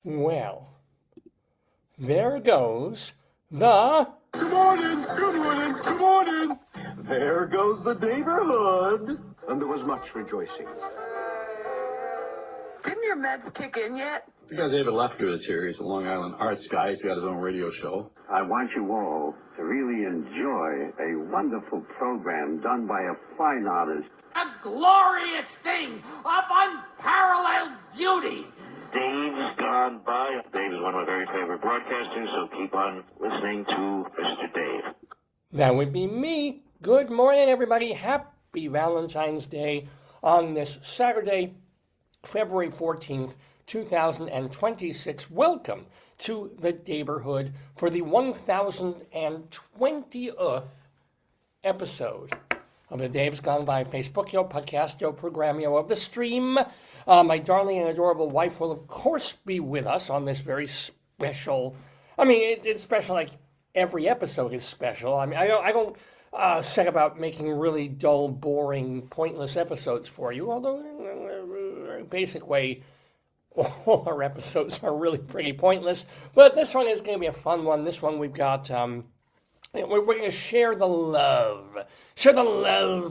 Well, there goes the... Good morning, good morning, good morning. There goes the Daverhood. And there was much rejoicing. Didn't your meds kick in yet? We got David Lefker that's here. He's a Long Island arts guy. He's got his own radio show. I want you all to really enjoy a wonderful program done by a fine artist. A glorious thing of unparalleled beauty. Dave's gone by. Dave is one of my very favorite broadcasters, so keep on listening to Mr. Dave. That would be me. Good morning, everybody. Happy Valentine's Day on this Saturday, February 14th, 2026. Welcome to the Daverhood for the 1020th episode of the Dave's Gone By Facebook-yo, podcast-yo, program-yo of the stream. My darling and adorable wife will, of course, be with us on this very special... it's special like every episode is special. I don't set about making really dull, boring, pointless episodes for you, although in a basic way, all our episodes are really pretty pointless. But this one is going to be a fun one. This one we've got... We're going to share the love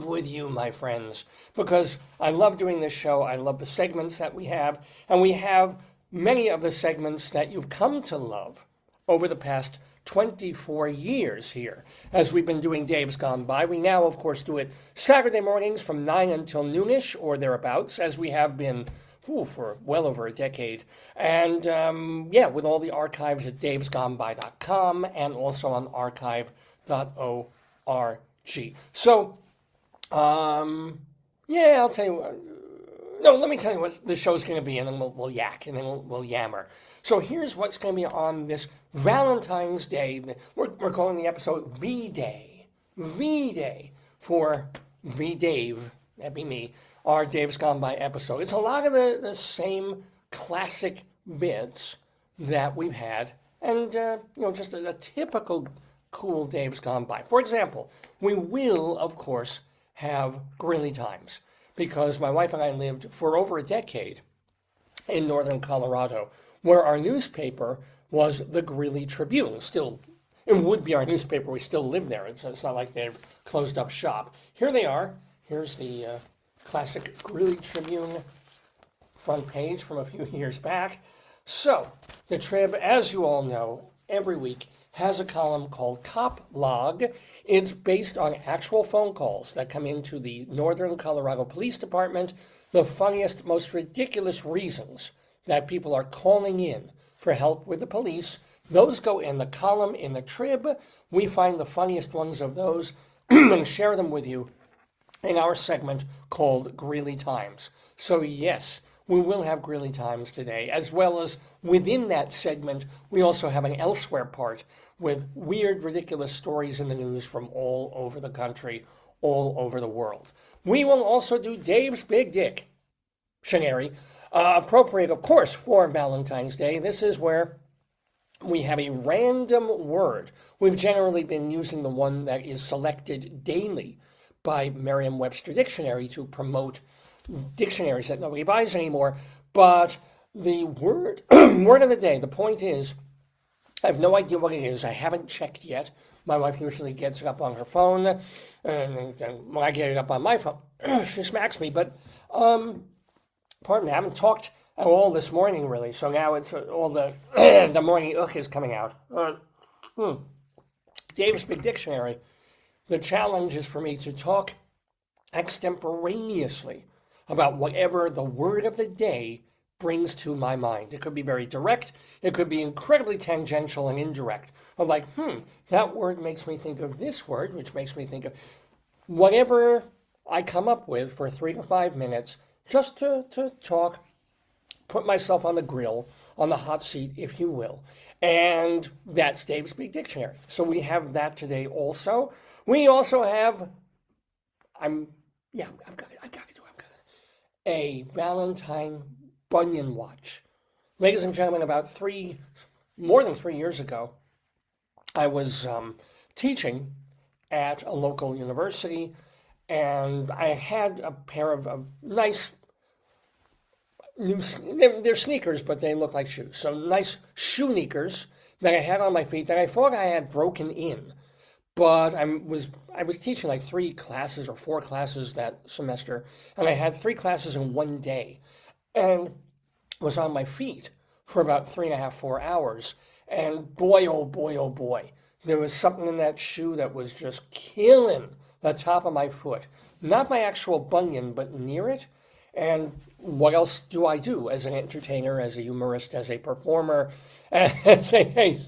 with you, my friends, because I love doing this show. I love the segments that we have, and we have many of the segments that you've come to love over the past 24 years here, as we've been doing Dave's Gone By. We now, of course, do it Saturday mornings from 9 until noonish or thereabouts, as we have been for well over a decade. And with all the archives at davesgoneby.com and also on archive.org. So, I'll tell you what. No, let me tell you what the show's going to be, and then we'll yak, and then we'll yammer. So here's what's going to be on this Valentine's Day. We're calling the episode V-Day. V-Day for V-Dave. That'd be me. Our Dave's Gone By episode. It's a lot of the same classic bits that we've had, and just a typical cool Dave's Gone By. For example, we will, of course, have Greeley times, because my wife and I lived for over a decade in northern Colorado, where our newspaper was the Greeley Tribune. Still, it would be our newspaper. We still live there. It's not like they've closed up shop. Here they are. Here's the classic Greeley Tribune front page from a few years back. So, the Trib, as you all know, every week has a column called Cop Log. It's based on actual phone calls that come into the Northern Colorado Police Department, the funniest, most ridiculous reasons that people are calling in for help with the police. Those go in the column in the Trib. We find the funniest ones of those and share them with you in our segment called Greeley Times. So yes, we will have Greeley Times today, as well as within that segment, we also have an elsewhere part with weird, ridiculous stories in the news from all over the country, all over the world. We will also do Dave's Big Dick Shinary, appropriate, of course, for Valentine's Day. This is where we have a random word. We've generally been using the one that is selected daily by Merriam-Webster Dictionary to promote dictionaries that nobody buys anymore. But the word of the day, the point is, I have no idea what it is. I haven't checked yet. My wife usually gets it up on her phone, and when I get it up on my phone, she smacks me. But, pardon me, I haven't talked at all this morning, really. So now it's all the the morning is coming out. Dave's Big Dictionary. The challenge is for me to talk extemporaneously about whatever the word of the day brings to my mind. It could be very direct. It could be incredibly tangential and indirect. I'm like, that word makes me think of this word, which makes me think of whatever I come up with for 3 to 5 minutes, just to talk, put myself on the grill, on the hot seat, if you will. And that's Dave's Big Dictionary. So we have that today also. We also have, I've got a Valentine Bunyan watch. Ladies and gentlemen, more than 3 years ago, I was teaching at a local university, and I had a pair of nice they're sneakers, but they look like shoes. So nice shoe sneakers that I had on my feet that I thought I had broken in. But I was teaching like 3 classes or 4 classes that semester, and I had 3 classes in one day, and was on my feet for about 3.5, 4 hours. And boy, oh boy, oh boy, there was something in that shoe that was just killing the top of my foot. Not my actual bunion, but near it. And what else do I do as an entertainer, as a humorist, as a performer, as a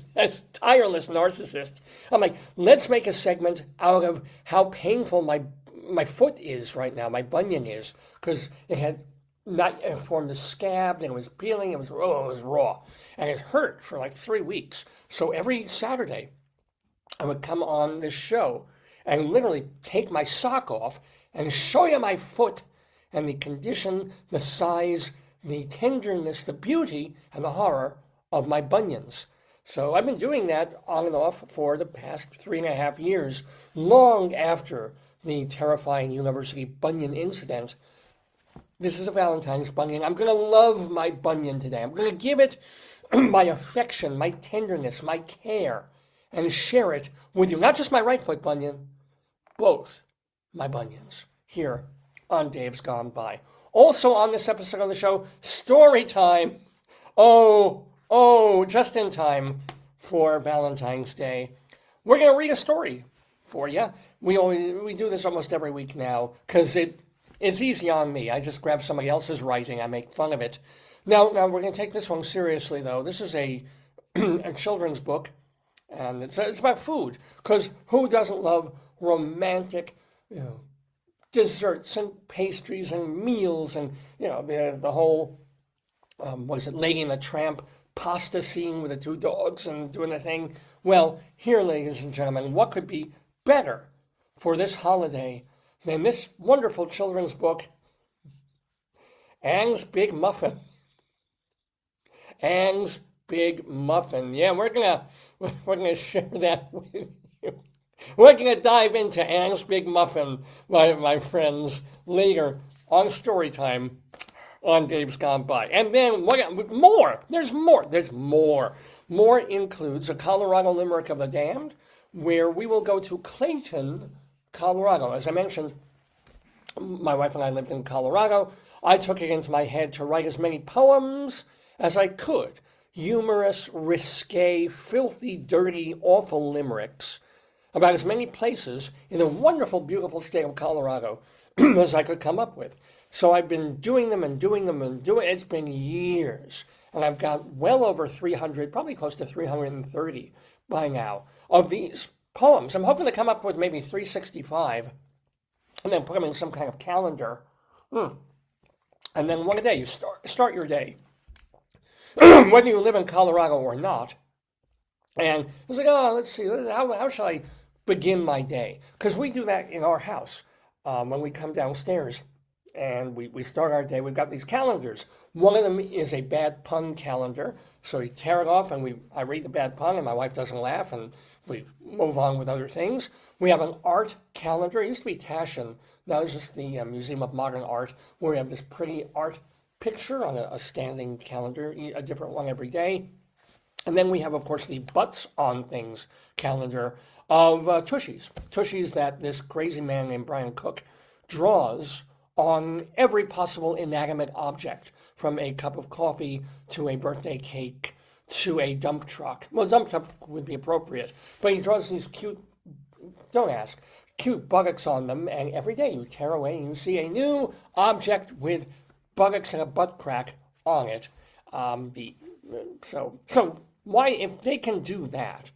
tireless narcissist? I'm like, let's make a segment out of how painful my foot is right now, my bunion is, because it had not formed a scab, and it was peeling, it was raw, and it hurt for like 3 weeks. So every Saturday, I would come on this show and literally take my sock off and show you my foot and the condition, the size, the tenderness, the beauty, and the horror of my bunions. So I've been doing that on and off for the past 3.5 years, long after the terrifying university bunion incident. This is a Valentine's bunion. I'm going to love my bunion today. I'm going to give it my affection, my tenderness, my care, and share it with you. Not just my right foot bunion, both my bunions, here on Dave's Gone By. Also on this episode of the show, story time. Oh, just in time for Valentine's Day. We're going to read a story for you. We do this almost every week now because it's easy on me. I just grab somebody else's writing. I make fun of it. Now we're going to take this one seriously, though. This is a children's book, and it's about food. Because who doesn't love romantic, desserts and pastries and meals and, the whole, Lady and the Tramp pasta scene with the 2 dogs and doing the thing? Well, here, ladies and gentlemen, what could be better for this holiday than this wonderful children's book, Anne's Big Muffin. Anne's Big Muffin. Yeah, we're gonna share that with you. We're gonna dive into Anne's Big Muffin, my friends, later on Storytime on Dave's Gone By. And then more. There's more. More includes a Colorado Limerick of the Damned, where we will go to Clayton, Colorado. As I mentioned, my wife and I lived in Colorado. I took it into my head to write as many poems as I could. Humorous, risque, filthy, dirty, awful limericks about as many places in the wonderful, beautiful state of Colorado as I could come up with. So I've been doing them. It's been years. And I've got well over 300, probably close to 330 by now, of these poems. I'm hoping to come up with maybe 365 and then put them in some kind of calendar. And then one a day, you start your day, whether you live in Colorado or not. And it's like, let's see, how shall I begin my day? Because we do that in our house when we come downstairs and we start our day. We've got these calendars. One of them is a bad pun calendar. So we tear it off and I read the bad pun and my wife doesn't laugh and we move on with other things. We have an art calendar. It used to be Taschen. Now it's just the Museum of Modern Art, where we have this pretty art picture on a standing calendar, a different one every day. And then we have, of course, the Butts on Things calendar of tushies. Tushies that this crazy man named Brian Cook draws on every possible inanimate object, from a cup of coffee to a birthday cake to a dump truck. Well, dump truck would be appropriate, but he draws these cute, don't ask, cute buttocks on them, and every day you tear away and you see a new object with buttocks and a butt crack on it. So why, if they can do that,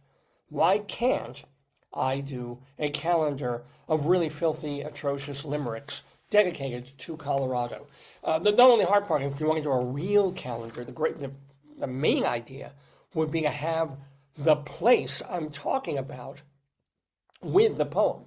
why can't I do a calendar of really filthy, atrocious limericks dedicated to Colorado? The only hard part, if you want to do a real calendar, the main idea would be to have the place I'm talking about with the poem.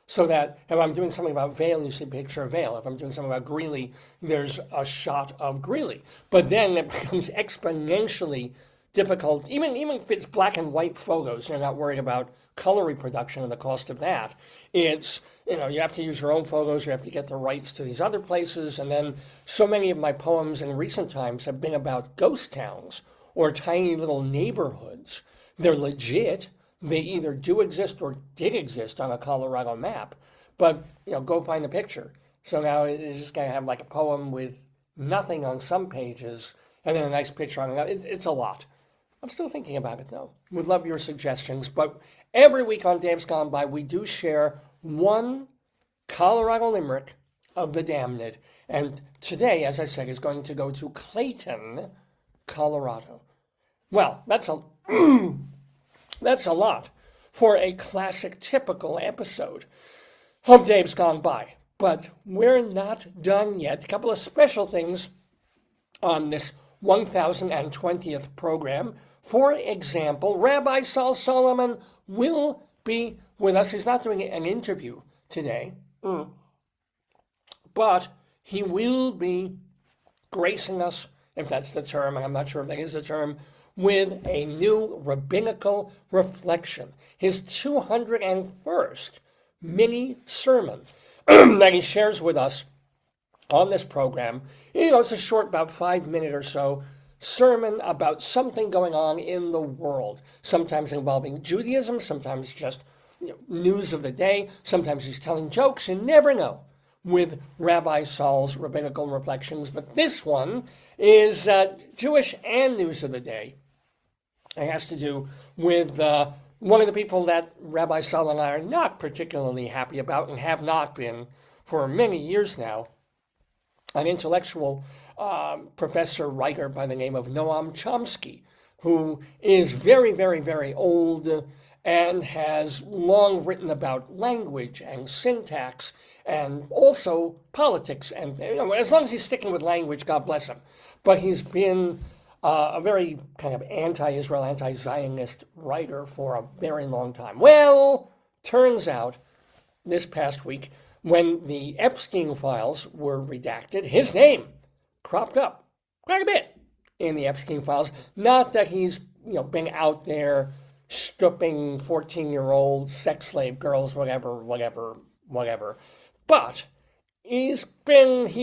So that if I'm doing something about Vale, you see a picture of Vale. If I'm doing something about Greeley, there's a shot of Greeley. But then it becomes exponentially difficult, even if it's black and white photos, you're not worried about color reproduction and the cost of that. It's you have to use your own photos, you have to get the rights to these other places, and then so many of my poems in recent times have been about ghost towns or tiny little neighborhoods. They're legit. They either do exist or did exist on a Colorado map, but go find the picture. So now it's just going to have like a poem with nothing on some pages and then a nice picture on another. It's a lot. I'm still thinking about it though. Would love your suggestions, but every week on Dave's Gone By, we do share one Colorado limerick of the damned. And today, as I said, is going to go to Clayton, Colorado. Well, that's a lot for a classic, typical episode of Dave's Gone By. But we're not done yet. A couple of special things on this 1020th program. For example, Rabbi Sol Solomon will be with us. He's not doing an interview today, but he will be gracing us, if that's the term, and I'm not sure if that is the term, with a new rabbinical reflection, his 201st mini sermon that he shares with us on this program. It's a short, about 5-minute or so sermon about something going on in the world, sometimes involving Judaism, sometimes just news of the day, sometimes he's telling jokes. You never know with Rabbi Sol's rabbinical reflections, but this one is Jewish and news of the day. It has to do with one of the people that Rabbi Sol and I are not particularly happy about and have not been for many years now, an intellectual professor writer by the name of Noam Chomsky, who is very, very, very old and has long written about language and syntax and also politics. And as long as he's sticking with language, God bless him. But he's been a very kind of anti-Israel, anti-Zionist writer for a very long time. Well, turns out this past week, when the Epstein files were redacted, his name cropped up quite a bit in the Epstein files. Not that he's been out there stripping 14-year-old sex slave girls, whatever. But he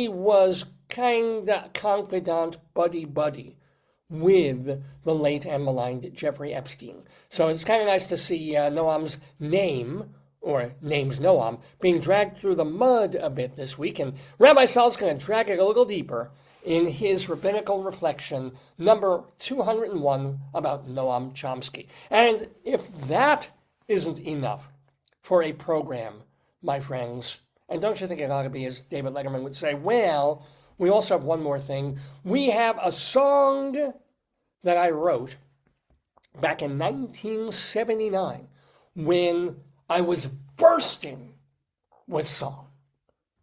was kind of confidant, buddy with the late and maligned Jeffrey Epstein. So it's kind of nice to see Noam's name, or name's Noam, being dragged through the mud a bit this week. And Rabbi Sol's going to drag it a little deeper in his rabbinical reflection, number 201, about Noam Chomsky. And if that isn't enough for a program, my friends, and don't you think it ought to be, as David Letterman would say, well, we also have one more thing. We have a song that I wrote back in 1979 when I was bursting with song,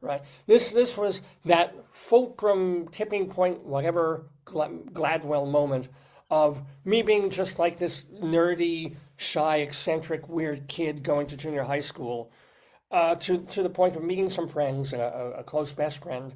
right? This was that fulcrum, tipping point, whatever Gladwell moment of me being just like this nerdy, shy, eccentric, weird kid going to junior high school, to the point of meeting some friends, a close best friend,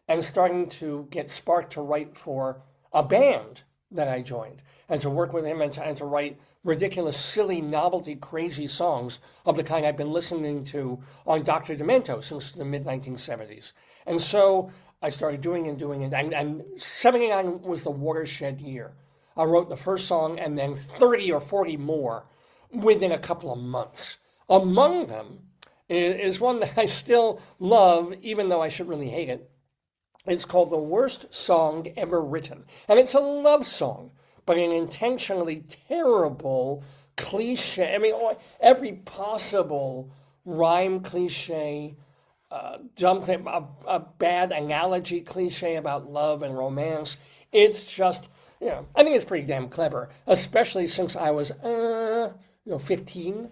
and starting to get sparked to write for a band that I joined, and to work with him and to write ridiculous, silly, novelty, crazy songs of the kind I've been listening to on Dr. Demento since the mid-1970s. And so I started doing it, and 79 was the watershed year. I wrote the first song and then 30 or 40 more within a couple of months. Among them is one that I still love, even though I should really hate it. It's called The Worst Song Ever Written. And it's a love song, but an intentionally terrible cliche. I mean, every possible rhyme cliche, a bad analogy cliche about love and romance. It's just, I think it's pretty damn clever, especially since I was, 15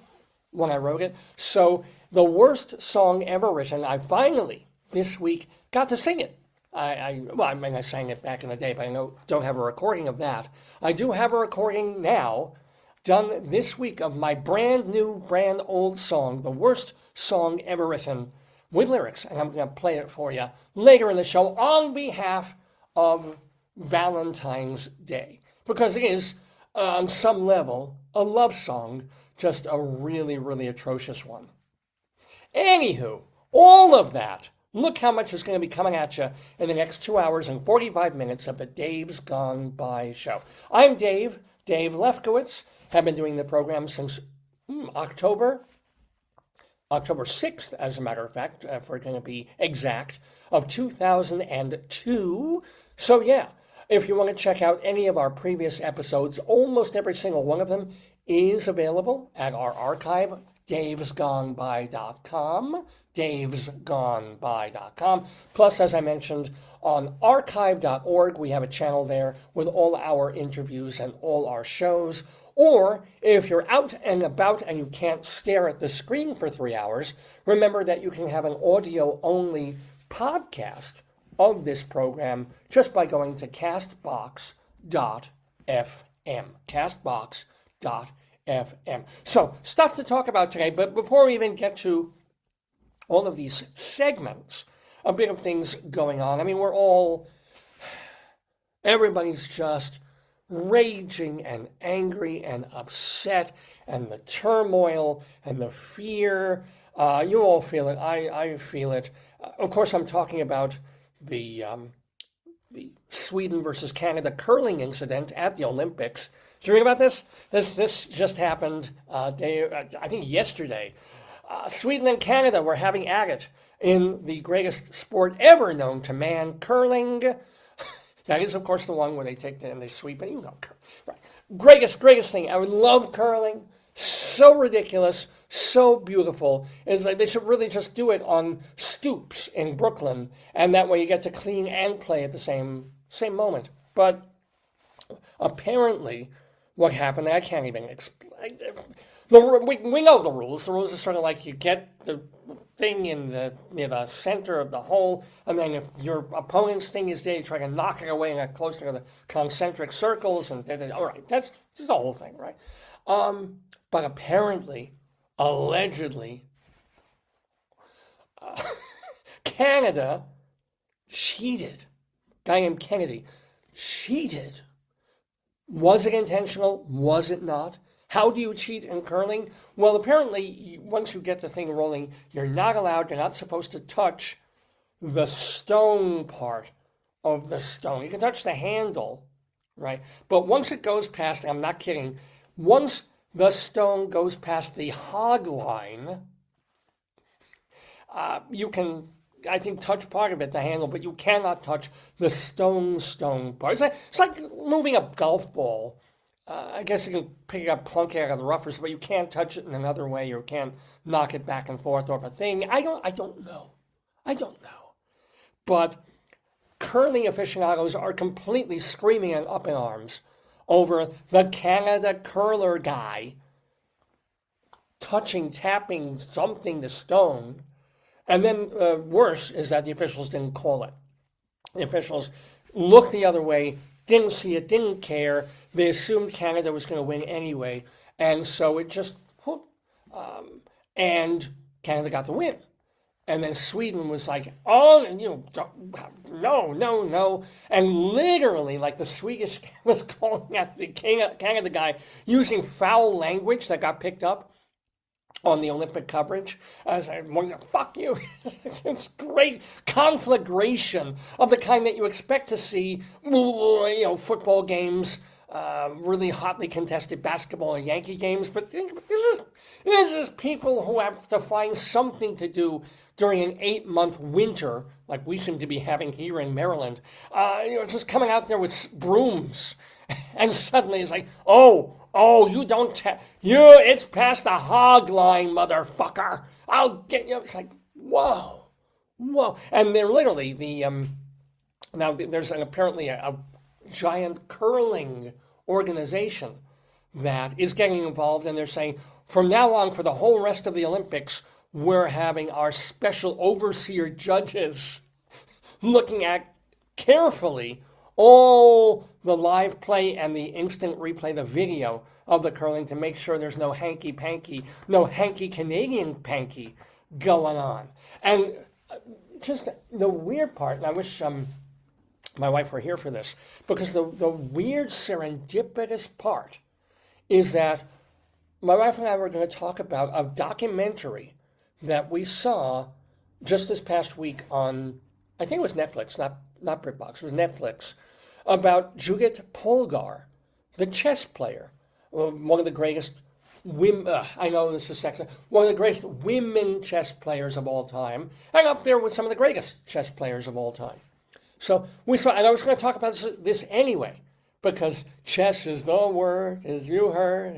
when I wrote it. So The Worst Song Ever Written, I finally, this week, got to sing it. I sang it back in the day, but I don't have a recording of that. I do have a recording now, done this week, of my brand new, brand old song, The Worst Song Ever Written, with lyrics, and I'm going to play it for you later in the show on behalf of Valentine's Day, because it is, on some level, a love song, just a really, really atrocious one. Anywho, all of that, look how much is going to be coming at you in the next 2 hours and 45 minutes of the Dave's Gone By show. I'm Dave Lefkowitz. Have been doing the program since October 6th, as a matter of fact, if we're going to be exact, of 2002. So yeah, if you want to check out any of our previous episodes, almost every single one of them is available at our archive, davesgoneby.com, davesgoneby.com. Plus, as I mentioned, on archive.org, we have a channel there with all our interviews and all our shows. Or if you're out and about and you can't stare at the screen for 3 hours, remember that you can have an audio-only podcast of this program just by going to castbox.fm. Castbox.fm. So, stuff to talk about today, but before we even get to all of these segments, a bit of things going on. I mean, everybody's just raging and angry and upset, and the turmoil and the fear. You all feel it. I feel it. Of course, I'm talking about the Sweden versus Canada curling incident at the Olympics. Did you read about this? This just happened, I think yesterday. Sweden and Canada were having at it in the greatest sport ever known to man, curling. That is, of course, the one where they take and they sweep it. You know, right? Greatest thing. I would love curling. So ridiculous, so beautiful. It's like they should really just do it on stoops in Brooklyn, and that way you get to clean and play at the same moment. But apparently, what happened? I can't even explain. We know the rules. The rules are sort of like you get the thing near the center of the hole, and then if your opponent's thing is there, you try to knock it away and get closer to the concentric circles, and all right, that's just the whole thing, right? But apparently, allegedly, Canada cheated. Guy named Kennedy cheated. Was it intentional? Was it not? How do you cheat in curling? Well, apparently, once you get the thing rolling, you're not supposed to touch the stone part of the stone. You can touch the handle, right? But once it goes past, I'm not kidding, once the stone goes past the hog line, you can, I think, touch part of it, the handle, but you cannot touch the stone part. It's like moving a golf ball. I guess you can pick it up, plunk it out of the rough, but you can't touch it in another way, or you can't knock it back and forth off a thing. I don't know. But curling aficionados are completely screaming and up in arms over the Canada curler guy tapping something, the stone. And then worse is that the officials didn't call it. The officials looked the other way, didn't see it, didn't care. They assumed Canada was going to win anyway, and so it just, and Canada got the win. And then Sweden was like, oh, no. And literally, like the Swedish was calling at the Canada guy using foul language that got picked up on the Olympic coverage. As I was like, fuck you. It's great conflagration of the kind that you expect to see, football games, really hotly contested basketball and Yankee games, but this is people who have to find something to do during an 8-month winter, like we seem to be having here in Maryland. Just coming out there with brooms, and suddenly it's like, you don't it's past the hog line, motherfucker. I'll get you. It's like, whoa, and they're literally now there's apparently a giant curling organization that is getting involved, and they're saying from now on, for the whole rest of the Olympics, we're having our special overseer judges looking at carefully all the live play and the instant replay, the video of the curling, to make sure there's no hanky-panky, no hanky-Canadian panky going on. And just the weird part, and I wish my wife were here for this, because the weird serendipitous part is that my wife and I were going to talk about a documentary that we saw just this past week on, I think it was Netflix, not BritBox, it was Netflix, about Judit Polgar, the chess player, one of the greatest I know this is sexist, one of the greatest women chess players of all time, and up there with some of the greatest chess players of all time. So we saw, and I was going to talk about this anyway, because chess is the word, as you heard.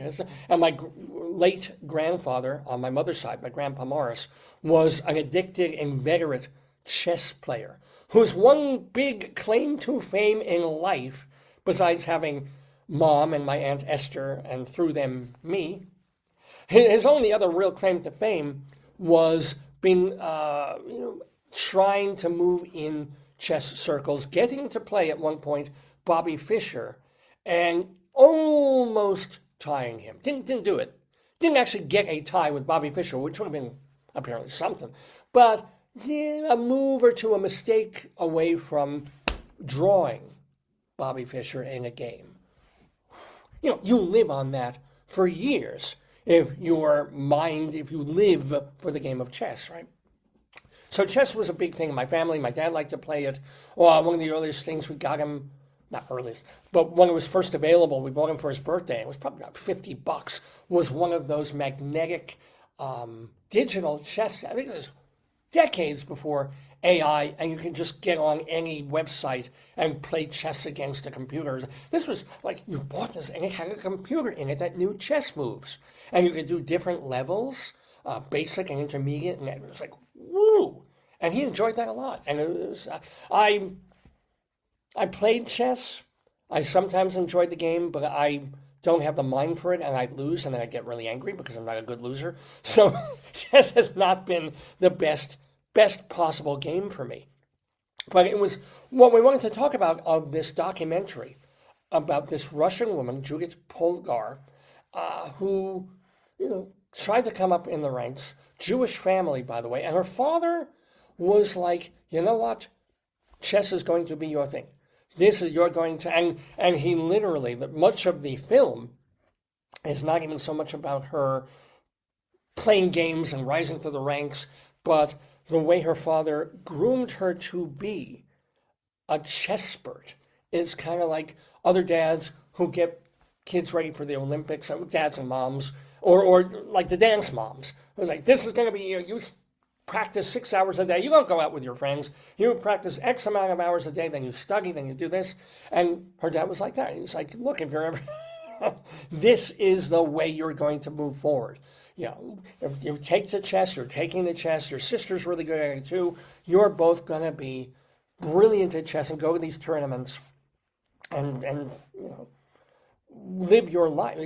And my late grandfather, on my mother's side, my grandpa Morris, was an addicted, inveterate chess player, whose one big claim to fame in life, besides having Mom and my Aunt Esther, and through them, me, his only other real claim to fame was being, trying to move in chess circles, getting to play at one point Bobby Fischer, and almost tying him. Didn't do it. Didn't actually get a tie with Bobby Fischer, which would have been apparently something. But a move or two, a mistake away from drawing Bobby Fischer in a game. You live on that for years if you live for the game of chess, right? So chess was a big thing in my family. My dad liked to play it. One of the earliest things we got him, not earliest, but when it was first available, we bought him for his birthday. It was probably about $50. Was one of those magnetic digital chess. I think it was decades before AI, and you can just get on any website and play chess against the computers. This was like, you bought this, and it had a computer in it that knew chess moves. And you could do different levels, basic and intermediate, and it was like, woo! And he enjoyed that a lot. And it was, I played chess. I sometimes enjoyed the game, but I don't have the mind for it, and I lose, and then I get really angry because I'm not a good loser. So chess has not been the best possible game for me. But it was what we wanted to talk about of this documentary about this Russian woman, Judit Polgar, who tried to come up in the ranks. Jewish family, by the way, and her father was like, you know what, chess is going to be your thing. You're going to, and he literally, much of the film is not even so much about her playing games and rising through the ranks, but the way her father groomed her to be a chess expert is kind of like other dads who get kids ready for the Olympics, dads and moms, or like the dance moms. It was like, this is going to be, you practice 6 hours a day. You don't go out with your friends. You practice X amount of hours a day, then you study, then you do this. And her dad was like that. He's like, look, if you're ever, this is the way you're going to move forward. If you take the chess, you're taking the chess, your sister's really good at it too, you're both going to be brilliant at chess and go to these tournaments and live your life,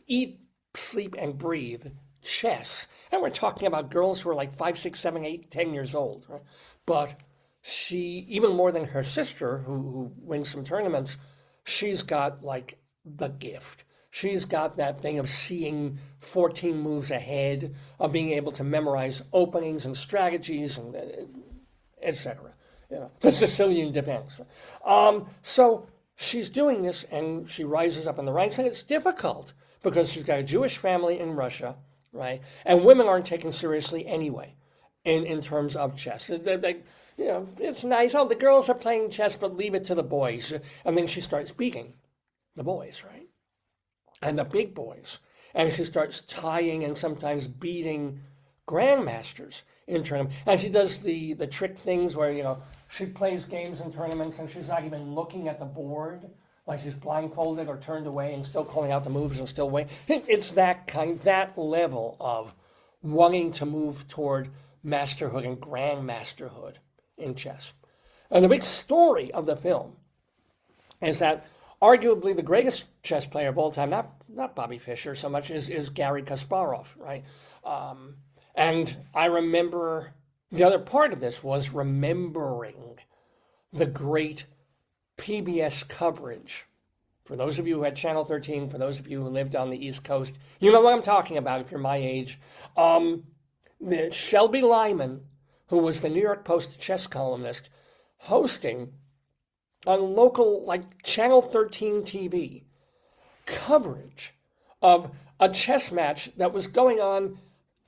eat, sleep, and breathe chess. And we're talking about girls who are like 5, 6, 7, 8, 10 years old. Right? But she, even more than her sister, who wins some tournaments, she's got like the gift. She's got that thing of seeing 14 moves ahead, of being able to memorize openings and strategies, and etc. The Sicilian defense. So she's doing this, and she rises up in the ranks, and it's difficult because she's got a Jewish family in Russia, right? And women aren't taken seriously anyway in terms of chess. It's nice. Oh, the girls are playing chess, but leave it to the boys. And then she starts beating the boys, right? And the big boys. And she starts tying and sometimes beating grandmasters in tournaments. And she does the trick things where, she plays games in tournaments and she's not even looking at the board. Like she's blindfolded or turned away and still calling out the moves and still waiting. It's that level of wanting to move toward masterhood and grandmasterhood in chess. And the big story of the film is that arguably the greatest chess player of all time, not Bobby Fischer so much, is Garry Kasparov, right? And I remember the other part of this was remembering the great PBS coverage. For those of you who had Channel 13, for those of you who lived on the East Coast, you know what I'm talking about if you're my age. Shelby Lyman, who was the New York Post chess columnist, hosting on local, like Channel 13 TV, coverage of a chess match that was going on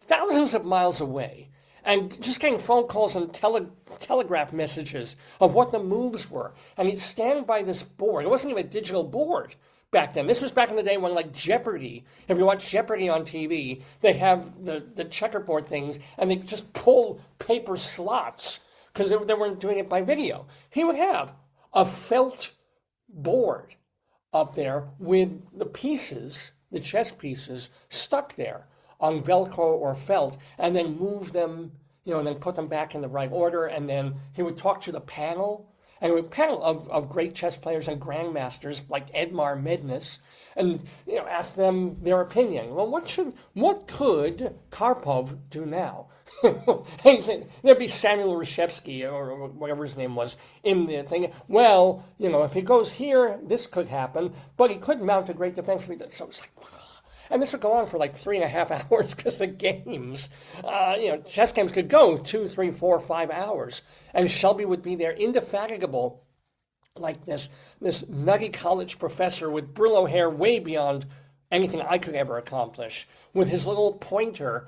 thousands of miles away. and just getting phone calls and telegraph messages of what the moves were. And he'd stand by this board. It wasn't even a digital board back then. This was back in the day when, like, Jeopardy, if you watch Jeopardy on TV, they have the checkerboard things, and they just pull paper slots because they weren't doing it by video. He would have a felt board up there with the pieces, the chess pieces, stuck there on Velcro or felt, and then move them, and then put them back in the right order, and then he would talk to the panel, and a panel of great chess players and grandmasters like Edmar Mednis, and ask them their opinion. Well, what could Karpov do now? There'd be Samuel Reshevsky or whatever his name was in the thing. Well, if he goes here, this could happen, but he could mount a great defense. So it's like, and this would go on for like 3.5 hours because the games, chess games could go 2, 3, 4, 5 hours. And Shelby would be there indefatigable, like this nutty college professor with Brillo hair way beyond anything I could ever accomplish, with his little pointer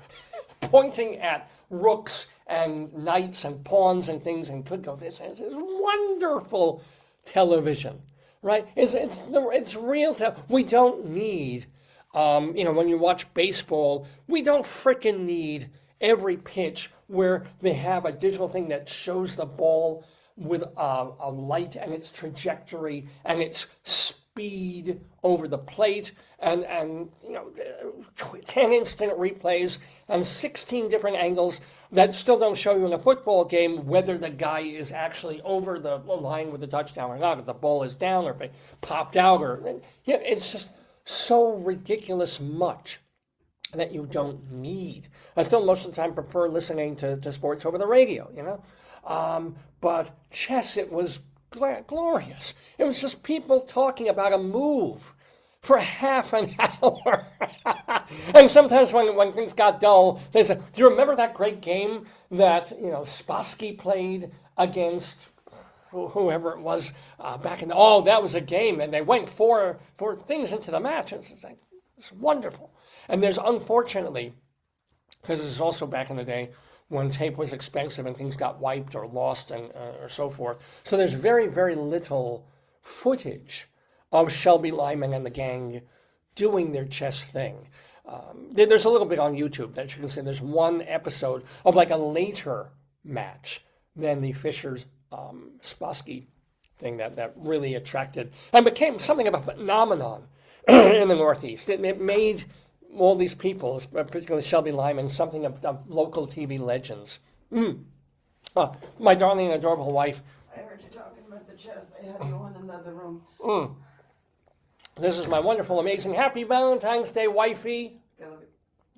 pointing at rooks and knights and pawns and things, and could go, this is wonderful television, right? It's real. We don't need... when you watch baseball, we don't frickin' need every pitch where they have a digital thing that shows the ball with a light and its trajectory and its speed over the plate and 10 instant replays and 16 different angles that still don't show you in a football game whether the guy is actually over the line with the touchdown or not, if the ball is down or if it popped out it's just so ridiculous much that you don't need. I still most of the time prefer listening to sports over the radio, but chess, it was glorious. It was just people talking about a move for half an hour. And sometimes when things got dull, they said, do you remember that great game that, Spassky played against whoever it was back in that was a game, and they went four things into the match. It's wonderful. And there's, unfortunately, because this is also back in the day when tape was expensive and things got wiped or lost and or so forth. So there's very, very little footage of Shelby Lyman and the gang doing their chess thing. There's a little bit on YouTube that you can see. There's one episode of like a later match than the Fischer's Spassky thing that really attracted and became something of a phenomenon in the Northeast. It made all these people, particularly Shelby Lyman, something of local TV legends. My darling and adorable wife. I heard you talking about the chess. I had you in another room. This is my wonderful, amazing, happy Valentine's Day, wifey.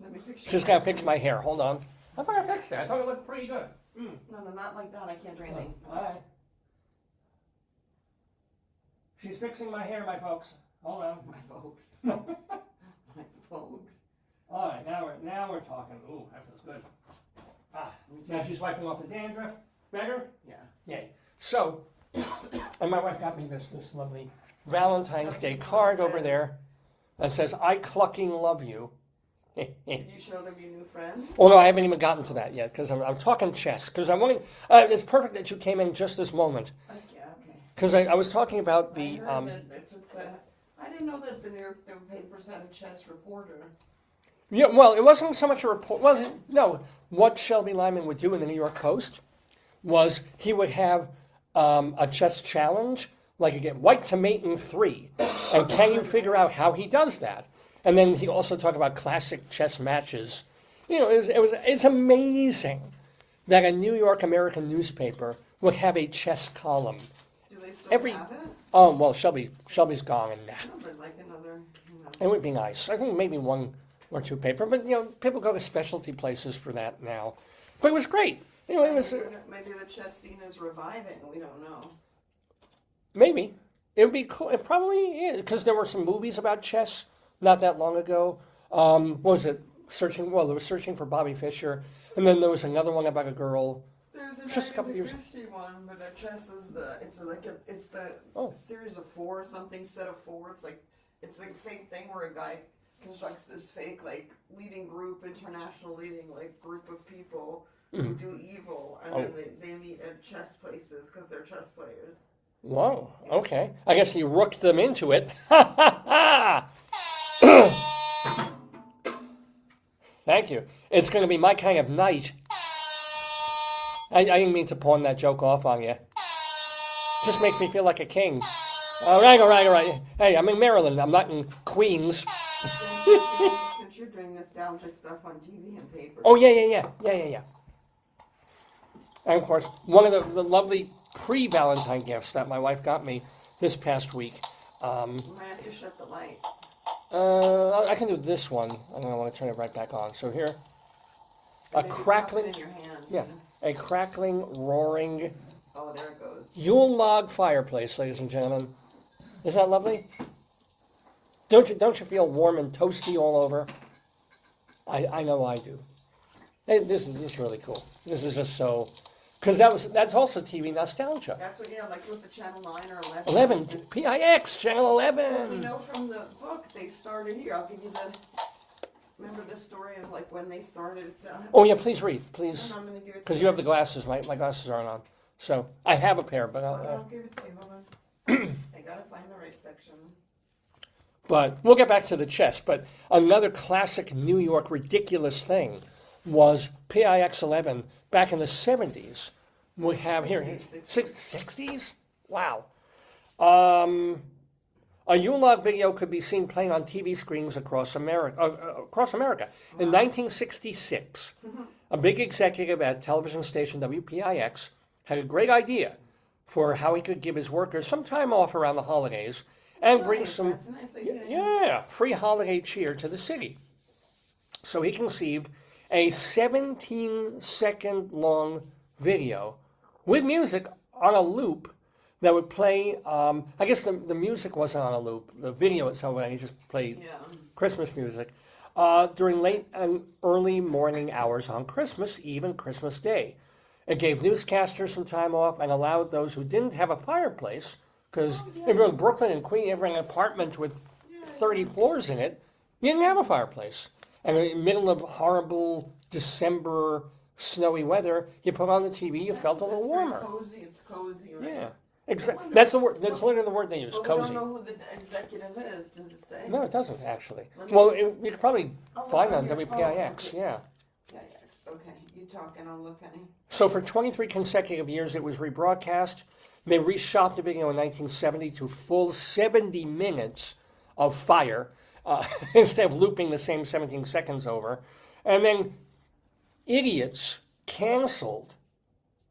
Let me fix She's got to fix my hair. Hold on. I thought I fixed it. I thought it looked pretty good. No, not like that. I can't do anything. All right. She's fixing my hair, my folks. Hold on. My folks. My folks. All right, now we're talking. Ooh, that feels good. Now she's wiping off the dandruff. Better? Yeah. Yay. So, and my wife got me this lovely Valentine's Day card over there that says, I clucking love you. Did you show them your new friend? Oh, no, I haven't even gotten to that yet because I'm talking chess. Because I'm wanting. It's perfect that you came in just this moment. Yeah, okay. Because I was talking about the. I heard I didn't know that the New York papers had a chess reporter. Yeah, well, it wasn't so much a report. Well, no. What Shelby Lyman would do in the New York Post was he would have a chess challenge, like again, White to Mate in 3. And can you figure out how he does that? And then he also talked about classic chess matches. It's amazing that a New York American newspaper would have a chess column. Do they still have it? Oh, well, Shelby's gone and that. No, but like another. It would be nice. I think maybe one or two paper, but people go to specialty places for that now. But it was great. It was Maybe the chess scene is reviving. We don't know. maybe it would be cool. It probably is because there were some movies about chess not that long ago. What was it? Searching. Well, there was Searching for Bobby Fischer, and then there was another one about a girl. There's a Just a couple years. one, but the chess is it's the series of 4 something set of 4. It's like a fake thing where a guy constructs this fake like leading group, international leading like group of people who do evil, and then they meet at chess places because they're chess players. Whoa, okay. I guess you rooked them into it. Ha ha ha! Thank you. It's going to be my kind of night. I didn't mean to pawn that joke off on you. Just makes me feel like a king. All right. Hey, I'm in Maryland. I'm not in Queens. Since you're doing nostalgic stuff on TV and paper. Oh, yeah. And, of course, one of the lovely pre-Valentine gifts that my wife got me this past week. You might have to shut the light. I can do this one. I don't want to turn it right back on. So here, a crackling... in your hands. Yeah, a crackling, roaring... Oh, there it goes. Yule Log fireplace, ladies and gentlemen. Isn't that lovely? Don't you feel warm and toasty all over? I know I do. Hey, this is really cool. This is just so... Because that's also TV nostalgia. That's what, like, was it Channel 9 or 11? 11, PIX, Channel 11. Well, you know from the book, they started here. I'll give you the... Remember the story of, like, when they started? Oh, yeah, please read, please. I'm going to give it to you. Because you have the glasses. My glasses aren't on. So, I have a pair, but... I'll give it to you. Hold on. I got to find the right section. But we'll get back to the chess. But another classic New York ridiculous thing was PIX 11 back in the 70s. We have 60s? Wow. A Yule Log video could be seen playing on TV screens across America. In 1966, a big executive at television station WPIX had a great idea for how he could give his workers some time off around the holidays and bring some free holiday cheer to the city. So he conceived a 17-second long video with music on a loop that would play, I guess the music wasn't on a loop. The video itself, he just played Christmas music during late and early morning hours on Christmas Eve and Christmas Day. It gave newscasters some time off and allowed those who didn't have a fireplace, because if you're in Brooklyn and Queens, you have an apartment with 30 floors in it, you didn't have a fireplace. And in the middle of horrible December snowy weather, you put on the TV, you felt a little warmer. It's cozy, right? Yeah. Exactly. That's the word. That's literally the word they use. But cozy. We don't know who the executive is. Does it say? No, it doesn't actually. Well, you could probably find on your WPIX. phone. Yeah. Okay, you talk and I'll look, honey. So for 23 consecutive years, it was rebroadcast. They reshot the video in 1970 to full 70 minutes of fire instead of looping the same 17 seconds over. And then idiots canceled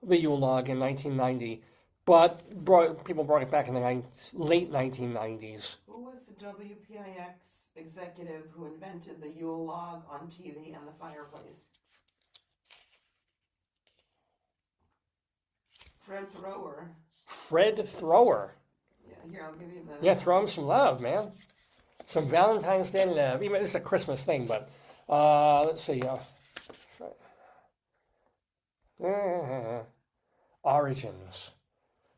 the Yule Log in 1990. But people brought it back in the late 1990s. Who was the WPIX executive who invented the Yule Log on TV and the fireplace? Fred Thrower. Fred Thrower. Yeah, here, I'll give you the... Yeah, throw him some love, man. Some Valentine's Day love. Even this is a Christmas thing, but let's see. Origins.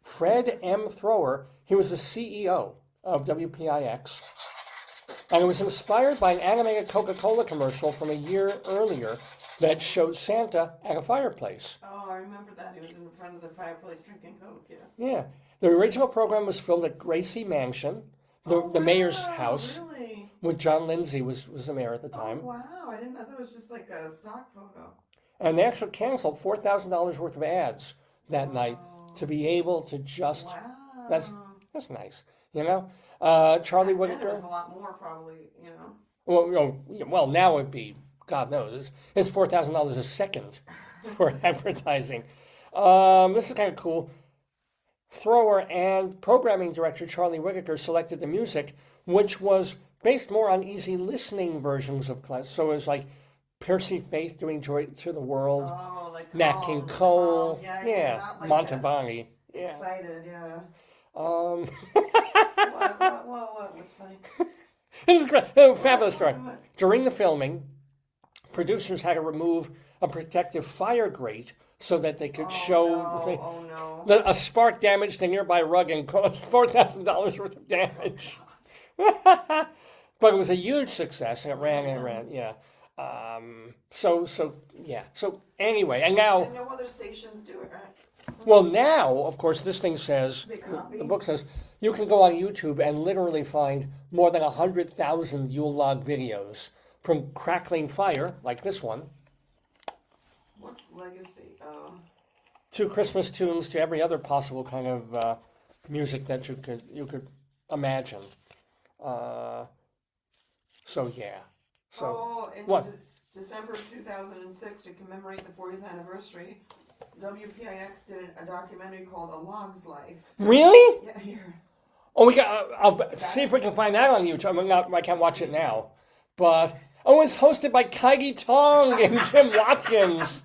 Fred M. Thrower, he was the CEO of WPIX, and it was inspired by an animated Coca-Cola commercial from a year earlier that showed Santa at a fireplace. Oh, I remember that. He was in front of the fireplace drinking Coke, yeah. Yeah. The original program was filmed at Gracie Mansion, the mayor's house, really? with John Lindsay was the mayor at the time. Oh, wow. I didn't know that was just like a stock photo. And they actually canceled $4,000 worth of ads that night to be able to just... Wow. That's nice, you know? Charlie Whittaker... There was a lot more probably, you know. Well, now it'd be, God knows, it's $4,000 a second for advertising. This is kind of cool. Thrower and programming director Charlie Whittaker selected the music, which was based more on easy listening versions of class. So it was like Percy Faith doing Joy to the World, Like Nat King Cole, not like Montalbani. Yeah. Excited, yeah. What? What's funny? This is great. Oh, fabulous story. During the filming, producers had to remove a protective fire grate so that they could show the thing. A spark damaged a nearby rug and caused $4,000 worth of damage. But it was a huge success, and it ran and ran. Yeah. So yeah. So anyway, and now, And no other stations do it, right? well, now, of course, this thing says, They copy. the book says, you can go on YouTube and literally find more than 100,000 Yule Log videos, from crackling fire, like this one, What's legacy? to Christmas tunes, to every other possible kind of music that you could imagine. So yeah. So in what? December 2006, to commemorate the 40th anniversary, WPIX did a documentary called A Log's Life. Really? Yeah, here. Oh, we got. I'll see if we can find that on YouTube. I can't watch it now, but it's hosted by Kaigi Tong and Jim Watkins.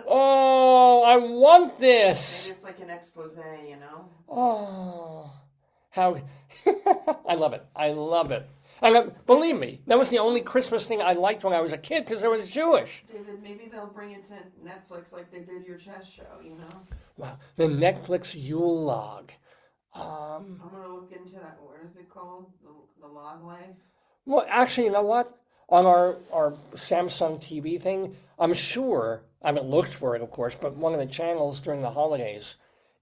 Oh, I want this. Maybe it's like an expose, you know? Oh, how I love it. I love it. And believe me, that was the only Christmas thing I liked when I was a kid because I was Jewish. David, maybe they'll bring it to Netflix like they did your chess show, you know? Wow, the Netflix Yule Log. I'm gonna look into that. What is it called? The Log Life? Well, actually, you know what? On our Samsung TV thing, I'm sure, I haven't looked for it, of course, but one of the channels during the holidays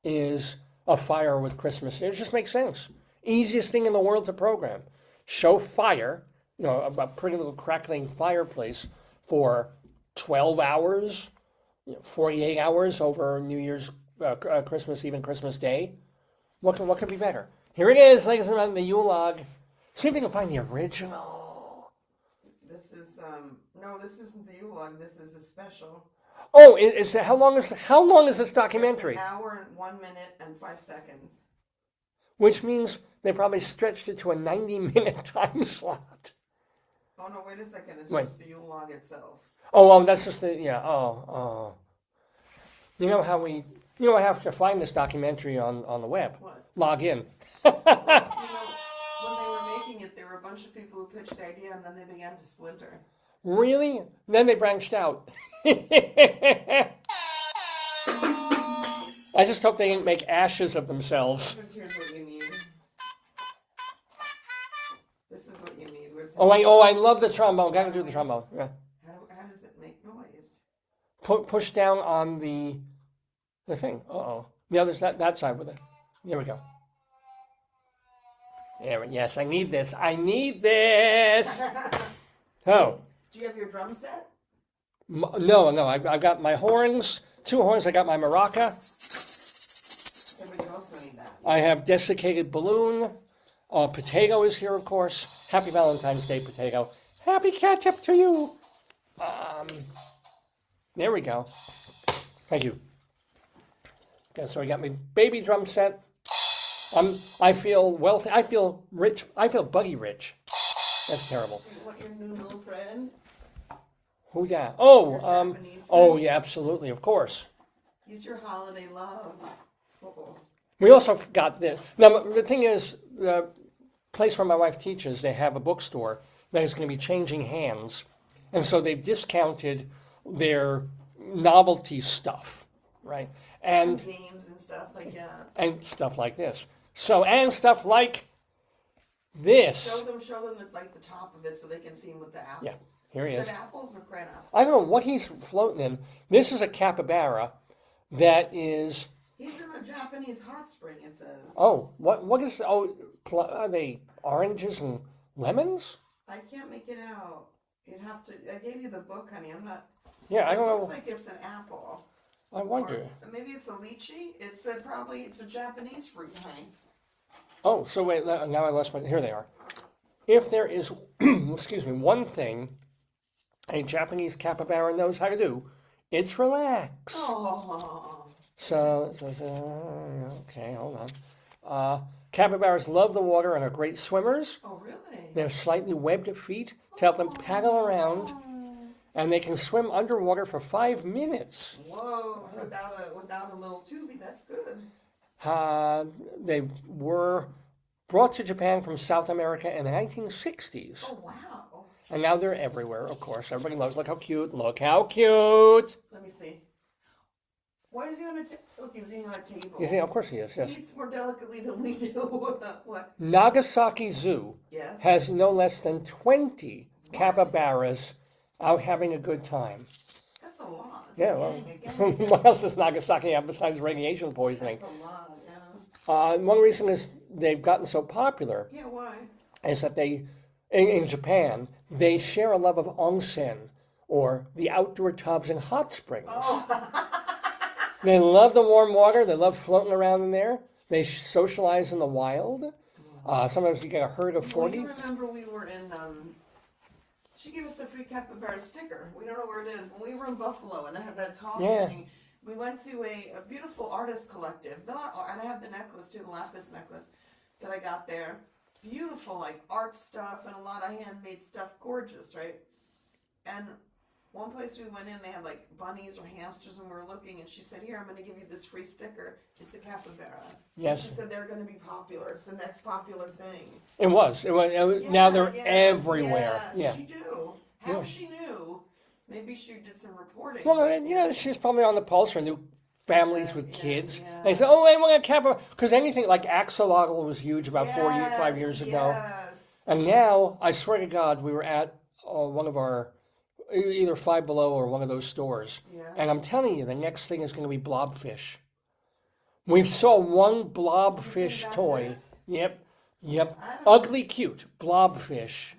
is A Fire with Christmas. It just makes sense. Easiest thing in the world to program. Show fire, a pretty little crackling fireplace for 12 hours, 48 hours over New Year's, Christmas Eve and Christmas Day. What could be better? Here it is, ladies and gentlemen, the Yule Log. See if you can find the original. This is, no, this isn't the Yule Log. This is the special. Oh, how long is this documentary? It's an hour and 1 minute and 5 seconds. Which means they probably stretched it to a 90-minute time slot. Oh no, wait a second. It's Wait. just the Yule Log itself. Oh, that's just oh. You know how I have to find this documentary on the web. What? Log in. You know, when they were making it, there were a bunch of people who pitched the idea, and then they began to splinter. Really? Then they branched out. I just hope they didn't make ashes of themselves. Here's what you need. This is what you need. Where's the I love the trombone. Gotta do the trombone. Yeah. How does it make noise? Push down on the thing. The other's that side with it. There we go. Yes, I need this. Oh. Do you have your drum set? No. I've got my horns, 2 horns. I got my maraca. Yeah, but you also need that. I have desiccated balloon. Potato is here, of course. Happy Valentine's Day, Potato. Happy catch-up to you. There we go. Thank you. Okay, so I got my baby drum set. I feel wealthy. I feel rich. I feel buggy rich. That's terrible. You want your new little friend? Who that? Japanese friend? Yeah, absolutely, of course. He's your holiday love. Uh-oh. We also got this. Now, the thing is, the place where my wife teaches, they have a bookstore that is going to be changing hands. And so they've discounted their novelty stuff, right? And Games and stuff like that. and stuff like this. So, and stuff like this. Show them like the top of it so they can see him with the apples. Yeah, here he is. Is it apples or crab apples? I don't know what he's floating in. This is a capybara that is... He's in a Japanese hot spring, it says. Oh, what is... are they oranges and lemons? I can't make it out. You'd have to... I gave you the book, honey. I'm not... Yeah, I don't know. It looks like it's an apple. I wonder. Or maybe it's a lychee. It's probably it's a Japanese fruit, honey. Oh, so wait, now I lost my... Here they are. If there is, excuse me, one thing a Japanese capybara knows how to do, it's relax. Oh. So okay, hold on. Capybaras love the water and are great swimmers. Oh, really? They have slightly webbed feet to help them paddle around, and they can swim underwater for 5 minutes. Whoa! Without a little tubey, that's good. They were brought to Japan from South America in the 1960s. Oh, wow. And now they're everywhere, of course. Everybody look how cute. Look how cute. Let me see. Why is he on a table? Look, he's sitting on a table. You see, of course he is, He yes. eats more delicately than we do. What? Nagasaki Zoo Yes. has no less than 20 capybaras out having a good time. That's a lot. Yeah, well, Again, what else does Nagasaki have besides radiation poisoning? that's a lot, yeah. One reason is they've gotten so popular Yeah, why? is that in Japan, they share a love of onsen, or the outdoor tubs and hot springs. They love the warm water. They love floating around in there. They socialize in the wild. Sometimes you get a herd of 40. Well, you remember we were in, she gave us a free capybara sticker. We don't know where it is. When we were in Buffalo and I had that tall thing, we went to a beautiful artist collective. And I have the necklace too, the lapis necklace that I got there. Beautiful, like art stuff and a lot of handmade stuff. Gorgeous, right? And one place we went in, they had like bunnies or hamsters, and we were looking, and she said, "Here, I'm going to give you this free sticker. It's a capybara." Yes. And she said they're going to be popular. It's the next popular thing. It was. Now they're everywhere. Yes, she do. How she knew? Maybe she did some reporting. Well, she's probably on the pulse for new families with kids. They say, "Oh, I want a capybara," because anything like axolotl was huge about 5 years ago. Yes. And now, I swear to God, we were at one of our either Five Below or one of those stores. Yeah. And I'm telling you, the next thing is going to be blobfish. We saw one blobfish toy. Yep. Ugly, cute blobfish.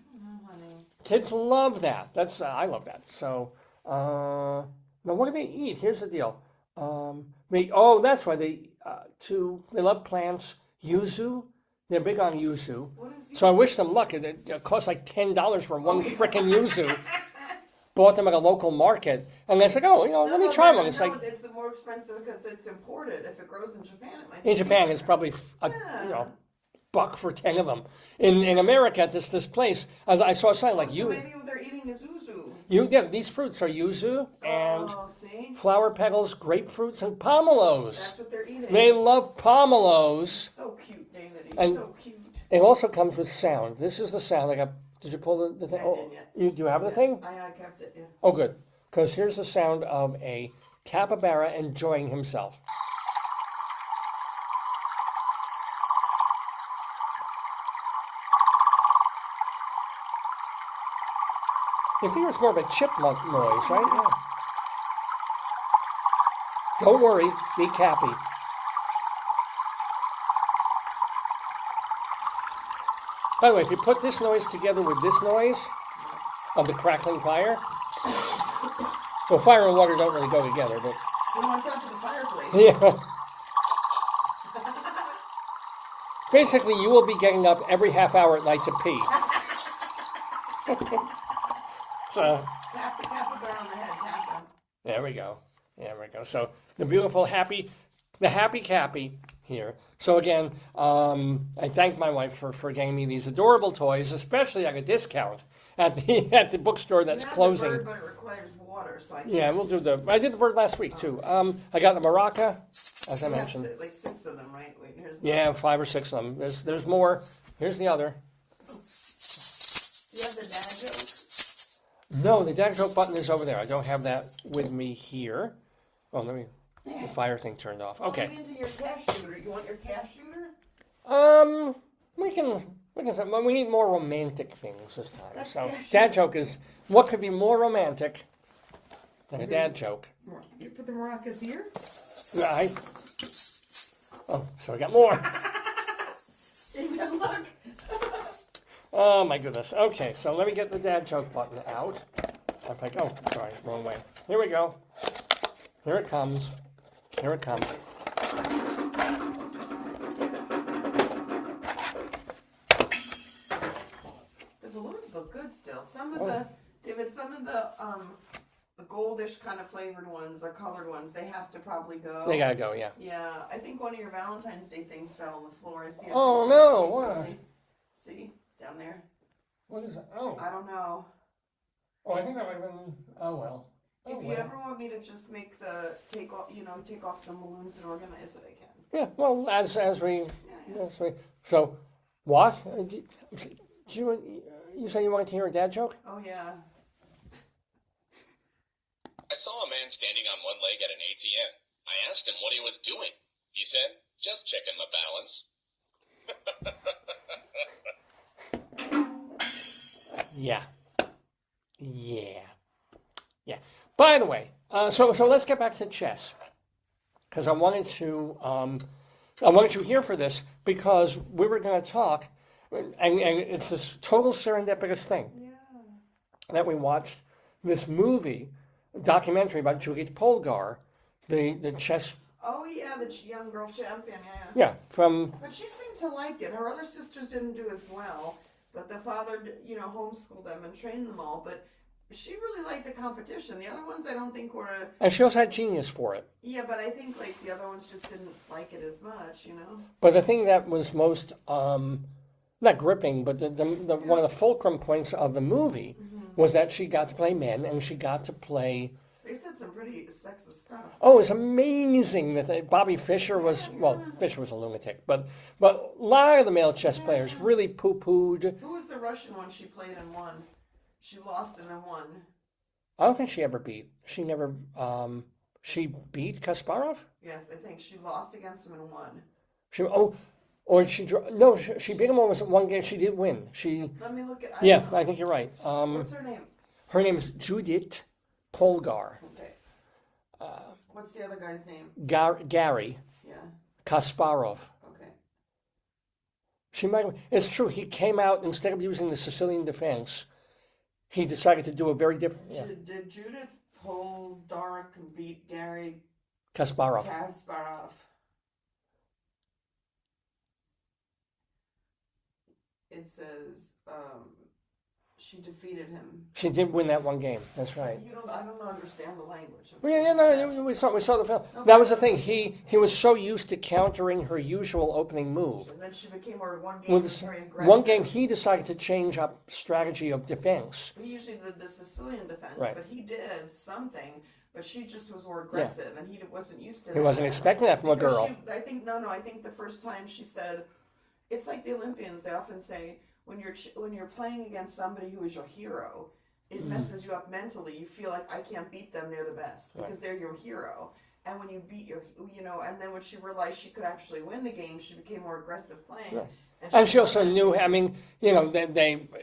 Kids love that. I love that. So, now what do they eat? Here's the deal. That's why they love plants. Yuzu. They're big on yuzu. So I wish them luck. It costs like $10 for one frickin' yuzu. Bought them at a local market, and they said, let me try one. It's like, it's more expensive because it's imported. If it grows in Japan, it might. In Japan, it's probably $1 for 10 of them. In America, at this place, I saw a sign like so maybe what they're eating is yuzu. These fruits are yuzu and flower petals, grapefruits, and pomelos. That's what they're eating. They love pomelos. So cute, David. He's And so cute. It also comes with sound. This is the sound. Did you pull the thing? Do you have the thing? I kept it, yeah. Oh, good. Because here's the sound of a capybara enjoying himself. You figure it's more of a chipmunk noise, right? Yeah. Don't worry, be cappy. By the way, if you put this noise together with this noise of the crackling fire, well, fire and water don't really go together, but... On top of the fireplace. Yeah. Basically, you will be getting up every half hour at night to pee. So... Tap the capybara on the head, tap him. There we go. So, the beautiful happy Cappy here. So again, I thank my wife for getting me these adorable toys, especially at a discount at the bookstore that's closing. The bird, but it requires water, so I did the bird last week too. I got the maraca, as I mentioned. Like 6 of them, right? Wait, here's 5 or 6 of them. There's more. Here's the other. Do you have the dad joke? No, the dad joke button is over there. I don't have that with me here. Oh, the fire thing turned off. Okay. Into your cash shooter. You want your cash shooter? We need more romantic things this time. So, dad joke is, what could be more romantic than a dad joke? You put the maracas here? So I got more. Good luck. Oh my goodness. Okay, so let me get the dad joke button out. Sorry, wrong way. Here we go. Here it comes. The balloons look good still. Some of the goldish kind of flavored ones or colored ones, they have to probably go. They gotta go, yeah. Yeah, I think one of your Valentine's Day things fell on the floor. I see it. Oh no! What? See down there. What is that? Oh. I don't know. Oh, I think that might have been. Oh well. If you ever want me to just take off some balloons and organize it, I can. Yeah, well, as we. So, what? You say you wanted to hear a dad joke? Oh yeah. I saw a man standing on one leg at an ATM. I asked him what he was doing. He said, "Just checking my balance." Yeah. Yeah. By the way, so let's get back to chess, because I wanted you here for this because we were going to talk, and it's this total serendipitous thing that we watched this movie documentary about Judit Polgar, the chess. Oh yeah, the young girl champion. Yeah, from. But she seemed to like it. Her other sisters didn't do as well, but the father, homeschooled them and trained them all. But she really liked the competition. The other ones, I don't think were. And she also had genius for it. Yeah, but I think like the other ones just didn't like it as much, But the thing that was most not gripping, but the one of the fulcrum points of the movie was that she got to play men and she got to play. They said some pretty sexist stuff. Oh, it was amazing that Bobby Fischer was, Fischer was a lunatic, but a lot of the male chess players really poo-pooed. Who was the Russian one she played and won? She lost and then won. I don't think she ever beat. She never, she beat Kasparov? Yes, I think she lost against him and won. She beat him almost at one game. She did win. Let me look at. I think you're right. What's her name? Her name is Judit Polgar. Okay. What's the other guy's name? Gary. Yeah. Kasparov. Okay. She might. It's true. He came out instead of using the Sicilian defense. He decided to do a very different. Yeah. Did Judith Polgar beat Gary Kasparov? It says she defeated him. She did win that one game. That's right. I don't understand the language. We saw the film. That was the thing. He was so used to countering her usual opening move. And then she became one game very aggressive. One game he decided to change up strategy of defense. He usually did the Sicilian defense, right. But he did something. But she just was more aggressive, and he wasn't used to that. He wasn't expecting that from a girl. I think the first time she said, it's like the Olympians. They often say, when you're playing against somebody who is your hero, it messes you up mentally. You feel like, I can't beat them, they're the best, because they're your hero. And when you beat and then when she realized she could actually win the game, she became more aggressive playing. Yeah. And she also knew,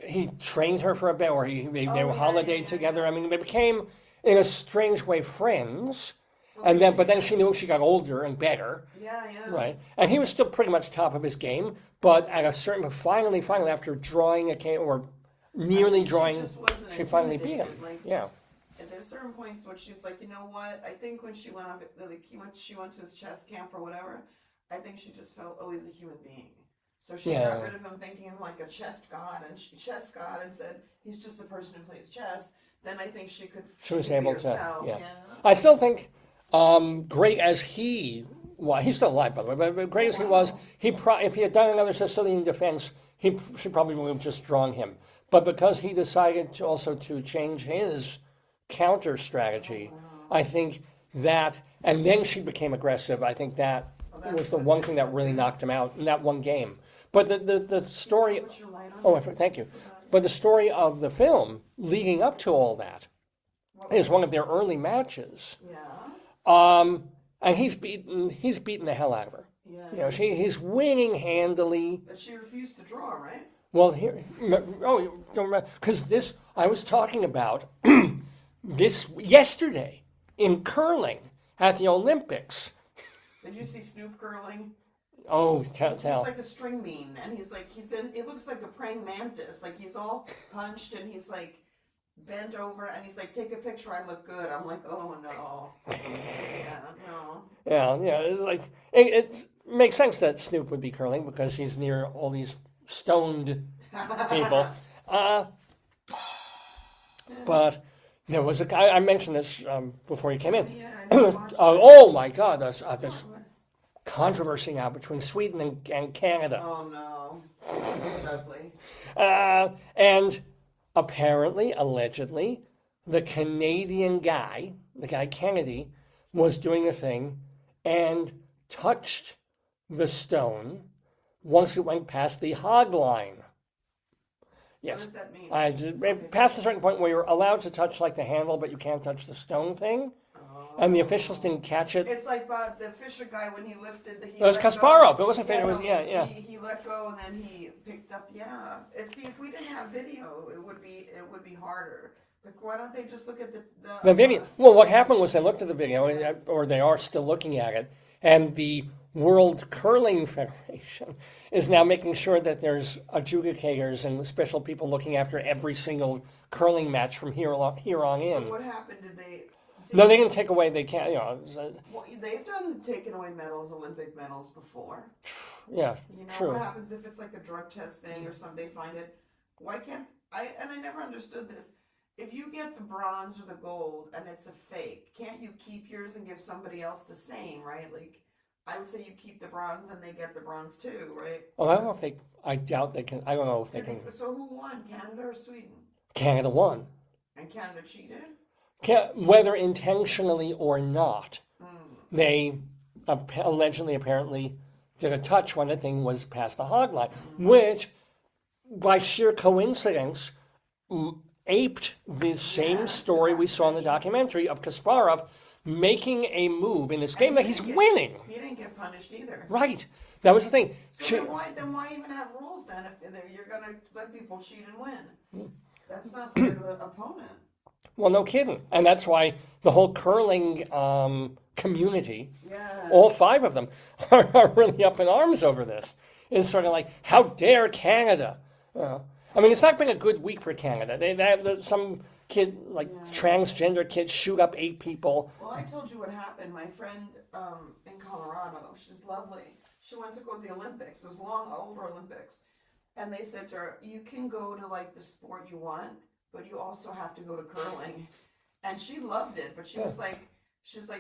he trained her for a bit, or they holidayed together. I mean, they became, in a strange way, friends. But then she knew she got older and better. Yeah. Right. And he was still pretty much top of his game, but at a certain, finally, after drawing a game, or nearly drawing, she finally beat him. Yeah. And there's certain points where she's like, you know what? I think when she went she went to his chess camp or whatever, I think she just felt, he's a human being. So she got rid of him thinking him like a chess god, and said, he's just a person who plays chess. Then I think she was able to, yeah. I still think, great as he was, he's still alive, by the way, but great as he was, if he had done another Sicilian defense, she probably would have just drawn him. But because he decided to change his counter strategy, I think that, and then she became aggressive, I think that was the one thing that really knocked him out in that one game. But the story, thank you. But the story of the film leading up to all that is one of their early matches. Yeah. And he's beaten the hell out of her. Yeah. He's winning handily. But she refused to draw, right? Well, you don't remember, because I was talking about this yesterday in curling at the Olympics. Did you see Snoop curling? Oh, tell. He's like a string bean, and it looks like a praying mantis. Like, he's all hunched, and he's like bent over, and he's like, take a picture, I look good. I'm like, oh no. Yeah, it's like, it makes sense that Snoop would be curling because he's near all these stoned people. But there was a guy, I mentioned this before you came in. Oh my God, this controversy now between Sweden and Canada. Oh no. Lovely. And apparently, allegedly, the Canadian guy, the guy Kennedy, was doing a thing and touched the stone once it went past the hog line. Yes. What does that mean? Past a certain point where you're allowed to touch like the handle, but you can't touch the stone thing. and the officials didn't catch it. It's like the Fisher guy when he lifted the. It was Kasparov. It wasn't. It was yeah. He let go and then he picked up. Yeah. See, if we didn't have video, it would be harder. Like, why don't they just look at the video? Well, what happened was they looked at the video, or they are still looking at it, and the World Curling Federation is now making sure that there's adjudicators and special people looking after every single curling match from here on in. What happened? Did they? No, they didn't take away. They can't. Well, they've taken away medals, Olympic medals before. Yeah, true. What happens if it's like a drug test thing or something? They find it. Why can't I? And I never understood this. If you get the bronze or the gold and it's a fake, can't you keep yours and give somebody else the same? Right? Like, I would say you keep the bronze and they get the bronze too, right? Oh, I don't know if they. I doubt they can. I don't know if they can. So who won? Canada or Sweden? Canada won. And Canada cheated? Whether intentionally or not, they allegedly, apparently, did a touch when the thing was past the hog line, which, by sheer coincidence, aped the same story we saw in the documentary of Kasparov making a move in this game that he's winning. He didn't get punished either. Right. That was the thing. So then why even have rules then if you're going to let people cheat and win? That's not for the opponent. Well, no kidding. And that's why the whole curling community, all 5 of them, are really up in arms over this. It's sort of like, how dare Canada? I mean, it's not been a good week for Canada. They had some kid, transgender kid, shoot up 8 people. Well, I told you what happened. My friend in Colorado, she's lovely. She went to go to the Olympics. It was older Olympics. And they said to her, you can go to the sport you want, but you also have to go to curling. And she loved it, but she was like,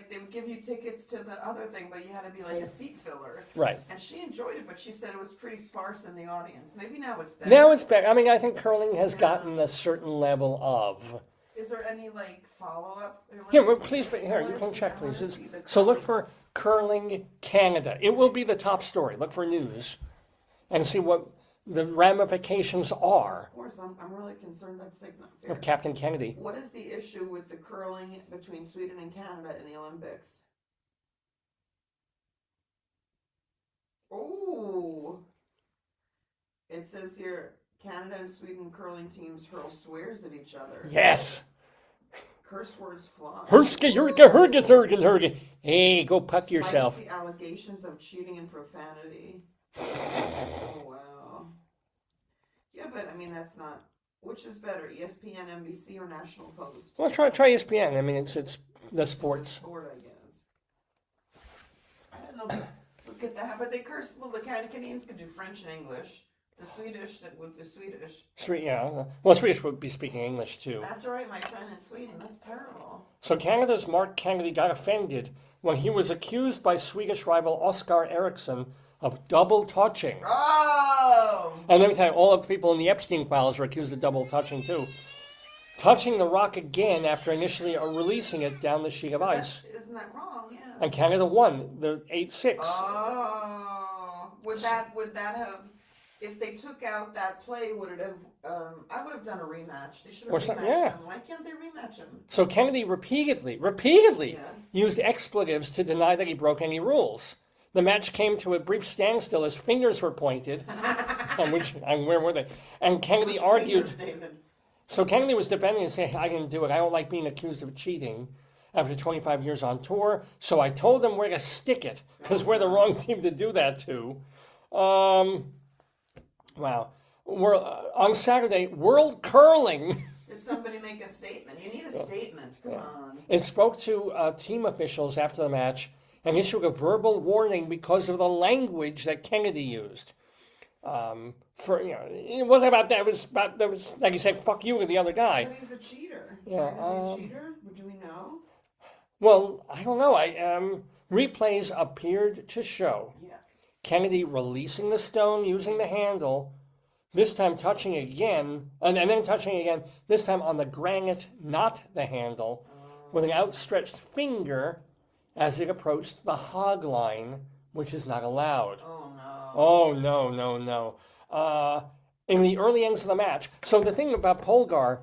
they would give you tickets to the other thing, but you had to be a seat filler. Right. And she enjoyed it, but she said it was pretty sparse in the audience. Maybe now it's better. Now it's better. I mean, I think curling has gotten a certain level of. Is there any follow-up? Here, please, here, you can check, please. So look for Curling Canada. It will be the top story. Look for news and see what the ramifications are. Of course, I'm really concerned that's not fair. Of Captain Kennedy. What is the issue with the curling between Sweden and Canada in the Olympics? Oh, it says here, Canada and Sweden curling teams hurl swears at each other. Yes. Curse words fly. Herge. Hey, go puck yourself. Spicy allegations of cheating and profanity. Oh, wow. Yeah, but I mean, that's not. Which is better, ESPN, NBC, or National Post? Well, try ESPN. I mean, it's the sports. It's a sport, I guess. I don't know. Look at that. But they curse. Well, the Canadians could do French and English. The Swedish that would do Swedish. Yeah. Well, Swedish would be speaking English too. I have to write my friend in Sweden. That's terrible. So Canada's Mark Kennedy got offended when he was accused by Swedish rival Oscar Eriksson of double touching. Oh! And let me tell you, all of the people in the Epstein files were accused of double touching too. Touching the rock again after initially releasing it down the sheet of ice. Isn't that wrong? Yeah. And Canada won the 8-6. Oh. Would that have... If they took out that play, would it have... I would have done a rematch. They should have rematched him. Why can't they rematch him? So Kennedy repeatedly used expletives to deny that he broke any rules. The match came to a brief standstill as fingers were pointed. and where were they? And Kennedy argued... So Kennedy was defending and saying, I didn't do it. I don't like being accused of cheating after 25 years on tour. So I told them where to stick it, because we're the wrong team to do that to. Wow. On Saturday, World Curling. Did somebody make a statement? You need a statement. Come on. It spoke to team officials after the match and issued a verbal warning because of the language that Kennedy used. It wasn't about that. It was about, like you said, fuck you to the other guy. But he's a cheater. Yeah. Is he a cheater? Do we know? Well, I don't know. Replays appeared to show Kennedy releasing the stone using the handle, this time touching again, and then touching again, this time on the granite, not the handle, with an outstretched finger as it approached the hog line, which is not allowed. Oh, no. In the early ends of the match. So the thing about Polgar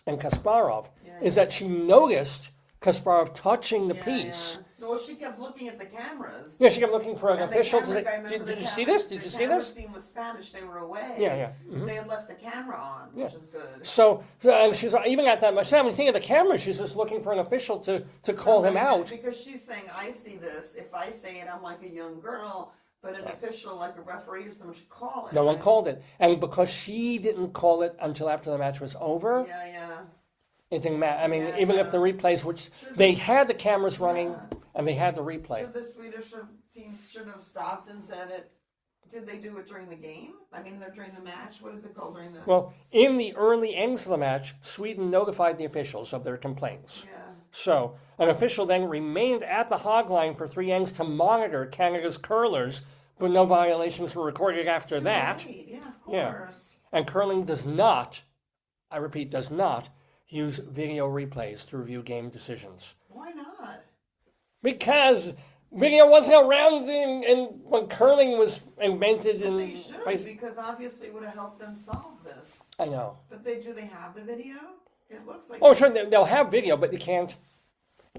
and Kasparov is that she noticed Kasparov touching the Yeah, piece. yeah. No, she kept looking at the cameras. Yeah, she kept looking for an And the official to camera say, guy, remember did the you see camera- this? Did you see The camera this? scene was Spanish. They were away. Yeah, yeah. Mhm. They had left the camera on, which is good. So and she's even at that much time, when you think of the camera, she's just looking for an official to call him out. Because she's saying, I see this. If I say it, I'm like a young girl. But an official, like a referee or someone, should call it. No one right? called it. And because she didn't call it until after the match was over, Yeah, yeah. it didn't matter. I mean, Yeah, even yeah. if the replays, which they had the cameras running and they had the replay. Should the Swedish team should have stopped and said it? Did they do it during the game? I mean, during the match? What is it called during the... Well, in the early ends of the match, Sweden notified the officials of their complaints. Yeah. So, an official then remained at the hog line for 3 ends to monitor Canada's curlers, but no violations were recorded after that. Right. Yeah, of Yeah. course. And curling does not, I repeat, does not use video replays to review game decisions. Why not? Because video wasn't around when curling was invented. But they should, because obviously it would have helped them solve this. I know. But do they have the video? It looks like... Oh, sure, they'll have video, but you can't.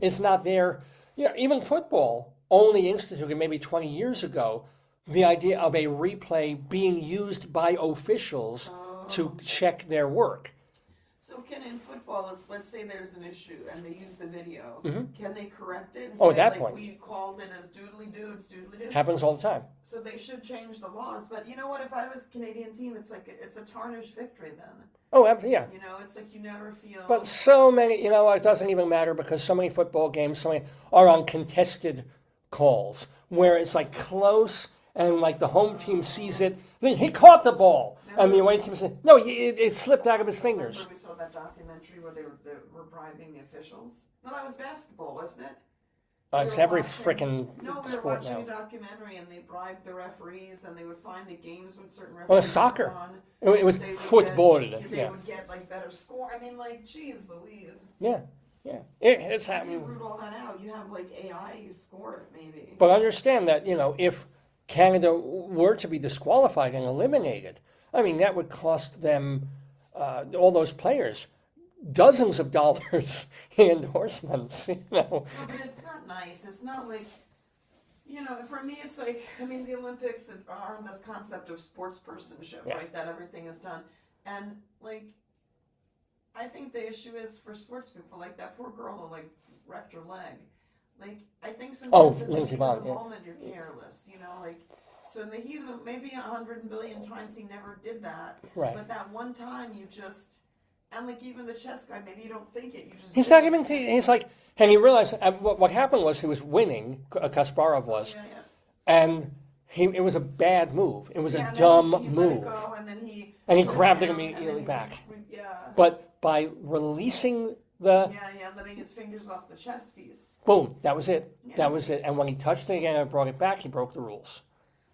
It's not there. You know, even football only instituted maybe 20 years ago the idea of a replay being used by officials to check their work. So can in football, if let's say there's an issue and they use the video, can they correct it and Oh, say, at that like, point. we called it as doodly doo, it's doodly doo? Happens all the time. So they should change the laws. But you know what? If I was a Canadian team, it's like it's a tarnished victory then. Oh, yeah. You know, it's like you never feel... But so many, it doesn't even matter because so many football games, so many are on contested calls where it's like close and like the home team sees it. He caught the ball. And the away team said, no, it slipped out of his fingers. Remember we saw that documentary where they were bribing the officials? No, that was basketball, wasn't it? It's every frickin' No, we were sport watching now. a documentary and they bribed the referees and they would find the games with certain referees. Well, it's soccer. on, It was they would football. They Yeah. would get like better score. I mean, like, geez, Louise. Yeah. It's How do you happening. root all that out? You have like AI, you score it maybe. But understand that, if Canada were to be disqualified and eliminated, I mean, that would cost them, all those players, dozens of dollars in endorsements, No, but it's not nice. It's not like, for me, it's like, I mean, the Olympics are on this concept of sports personship, Yeah. right? That everything is done. And, like, I think the issue is for sports people, like that poor girl who, like, wrecked her leg. Like, I think sometimes in the Lindsey heat of Vonn, the yeah. moment, you're careless, like, so in the heat of the, maybe 100 billion times he never did that. Right. But that one time you just, and like even the chess guy, maybe you don't think it, you just He's do not it. even, he's like, and he realized what happened was he was winning, Kasparov was, Yeah, yeah. and it was a bad move. It was Yeah, a and then dumb he move. let it go, and then he grabbed it and immediately then back. Yeah. But by releasing the, Yeah, letting his fingers off the chess piece. boom, that was it. Yeah. That was it. And when he touched it again and brought it back, he broke the rules.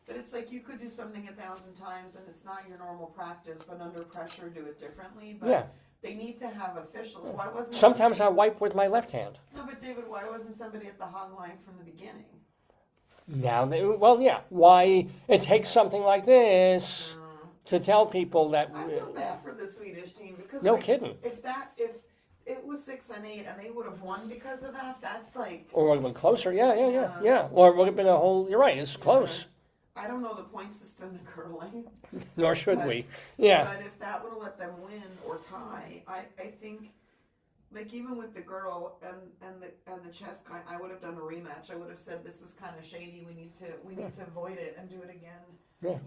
But it's like you could do something 1,000 times and it's not your normal practice, but under pressure do it differently. But Yeah. they need to have officials. Why wasn't Sometimes I wipe with my left hand. No, but David, why wasn't somebody at the hog line from the beginning? Now, why it takes something like this to tell people that, I feel bad for the Swedish team because No like, kidding. If it was 6-8 and they would have won because of that, that's like or would have been closer. Yeah. Or it would have been a whole, you're right, it's close. I don't know the point system in curling. Nor should But- we. Yeah. But if that would have let them win or tie, I think, like even with the girl and the chess guy, I would have done a rematch. I would have said this is kind of shady. We need to avoid it and do it again. Yeah.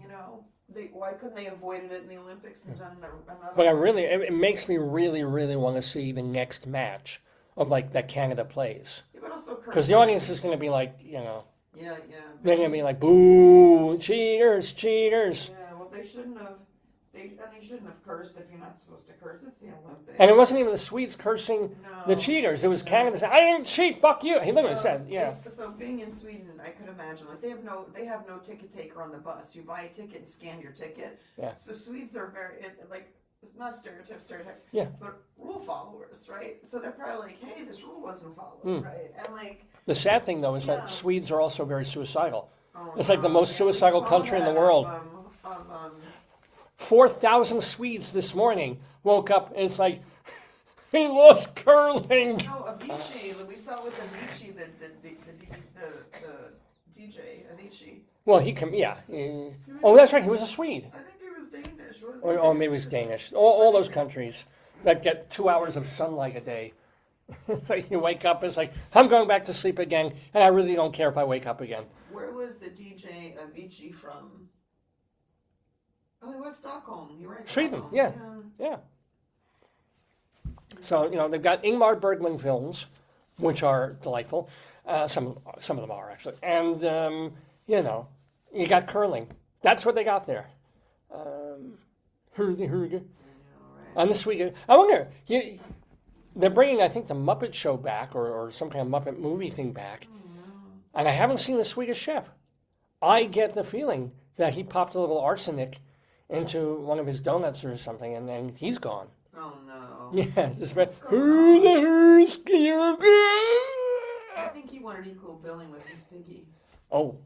Why couldn't they avoided it in the Olympics and done another? But it makes me really, really want to see the next match of like that Canada plays. Yeah, but also Because the audience is going to be like, Yeah. they're going to be like, boo, cheaters. Yeah. Well, they shouldn't have. They shouldn't have cursed if you're not supposed to curse. It's the Olympics. And it wasn't even the Swedes cursing No. the cheaters. It was Canada saying, I didn't cheat, fuck you. He literally said, yeah. So being in Sweden, I could imagine like they have no ticket taker on the bus. You buy a ticket and scan your ticket. Yeah. So Swedes are very it's not stereotype, Yeah. but rule followers, right? So they're probably like, hey, this rule wasn't followed, right? And like, The sad thing, though, is Yeah. that Swedes are also very suicidal. oh, It's like the most yeah, we suicidal saw country in the that world. of 4,000 Swedes this morning woke up and it's like, he lost curling. no, of Avicii, we saw with Avicii, the DJ, Avicii. Well, he can, yeah. Oh, that's right, he was a Swede. I think he was Danish. Or maybe it was Danish. All those countries that get 2 hours of sunlight a day. Like you wake up, it's like, I'm going back to sleep again, and I really don't care if I wake up again. Where was the DJ Avicii from? Oh, it was Stockholm. You're right. Sweden, Stockholm. yeah. So, they've got Ingmar Bergman films, which are delightful. Some of them are, actually. And, you got curling. That's what they got there. Hurdy. On the Sweden. I wonder, they're bringing, I think, the Muppet Show back, or some kind of Muppet movie thing back. And I haven't seen the Swedish Chef. I get the feeling that he popped a little arsenic into one of his donuts or something, and then he's gone. Oh, no. Yeah. I think he wanted equal billing with Miss Piggy. Oh,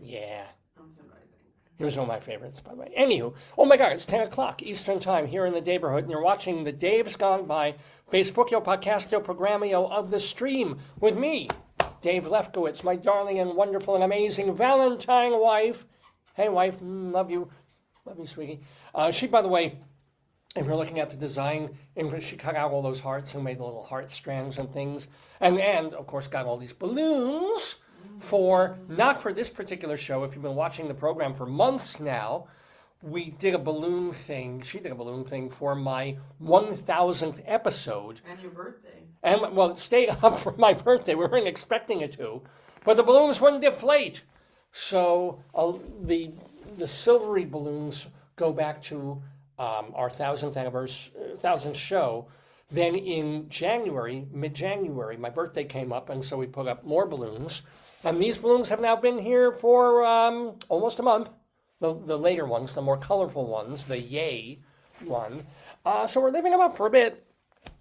yeah. That's what I think. He was one of my favorites, by the way. Anywho, oh my God, it's 10 o'clock Eastern Time here in the Daverhood, and you're watching the Dave's Gone By Facebookio Podcastio Programmio of the stream with me, Dave Lefkowitz, my darling and wonderful and amazing Valentine wife. Hey, wife, love you. Love you, sweetie. She, by the way, if you're looking at the design, she cut out all those hearts and made little heart strands and things. And of course, got all these balloons not for this particular show. If you've been watching the program for months now, we did a balloon thing. She did a balloon thing for my 1,000th episode. And your birthday. And, well, it stayed up for my birthday. We weren't expecting it to. But the balloons wouldn't deflate. So the silvery balloons go back to our 1,000th show. Then in January, mid-January, my birthday came up, and so we put up more balloons. And these balloons have now been here for almost a month. The later ones, the more colorful ones, the yay one. So we're leaving them up for a bit,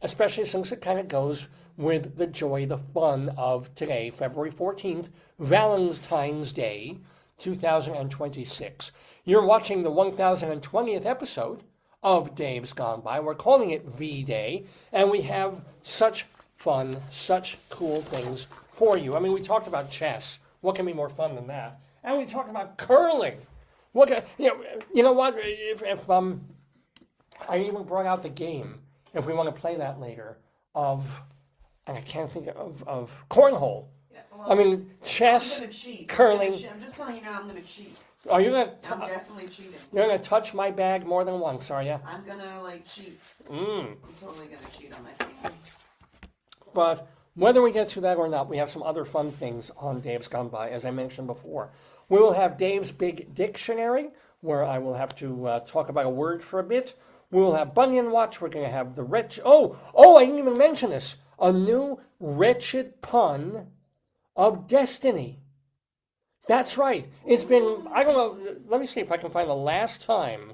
especially since it kind of goes with the joy, the fun of today, February 14th, Valentine's Day, 2026. You're watching the 1020th episode of Dave's Gone By. We're calling it V-Day, and we have such fun, such cool things for you. I mean, we talked about chess. What can be more fun than that? And we talked about curling. You know what? If I even brought out the game, if we want to play that later, and I can't think of cornhole. Yeah, well, I mean, chess, I'm gonna cheat. curling. I'm just telling you now, I'm going to cheat. Are you gonna? I'm definitely cheating. You're gonna touch my bag more than once, are you? I'm going to, cheat. I'm totally going to cheat on my thing. But whether we get to that or not, we have some other fun things on Dave's Gone By, as I mentioned before. We will have Dave's Big Dictionary, where I will have to talk about a word for a bit. We will have Bunyan Watch. We're going to have the wretched... Oh, I didn't even mention this. A new wretched pun of destiny. That's right. It's been, I don't know, let me see if I can find the last time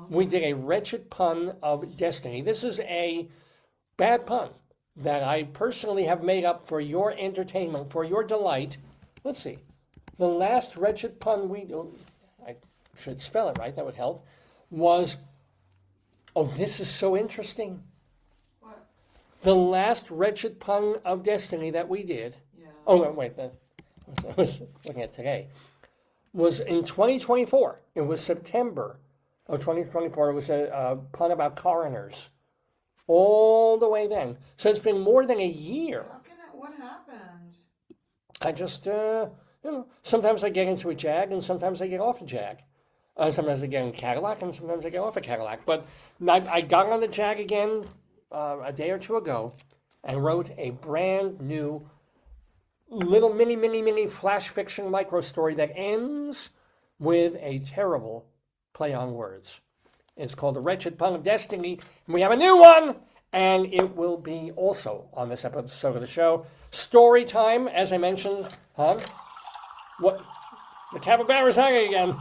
we did a wretched pun of destiny. This is a bad pun that I personally have made up for your entertainment, for your delight. Let's see. The last wretched pun I should spell it right, that would help, was, this is so interesting. What? The last wretched pun of destiny that we did. Yeah. Oh, wait, I was looking at today. Was in 2024. It was September of 2024. It was a pun about coroners. All the way then. So it's been more than a year. What happened? I just, sometimes I get into a Jag and sometimes I get off a Jag. Sometimes I get in a Cadillac and sometimes I get off a Cadillac. But I got on the Jag again a day or two ago and wrote a brand new little mini flash fiction micro story that ends with a terrible play on words. It's called The Wretched Pun of Destiny, and we have a new one, and it will be also on this episode of the show. Story time, as I mentioned, What? The capybaras hanging again.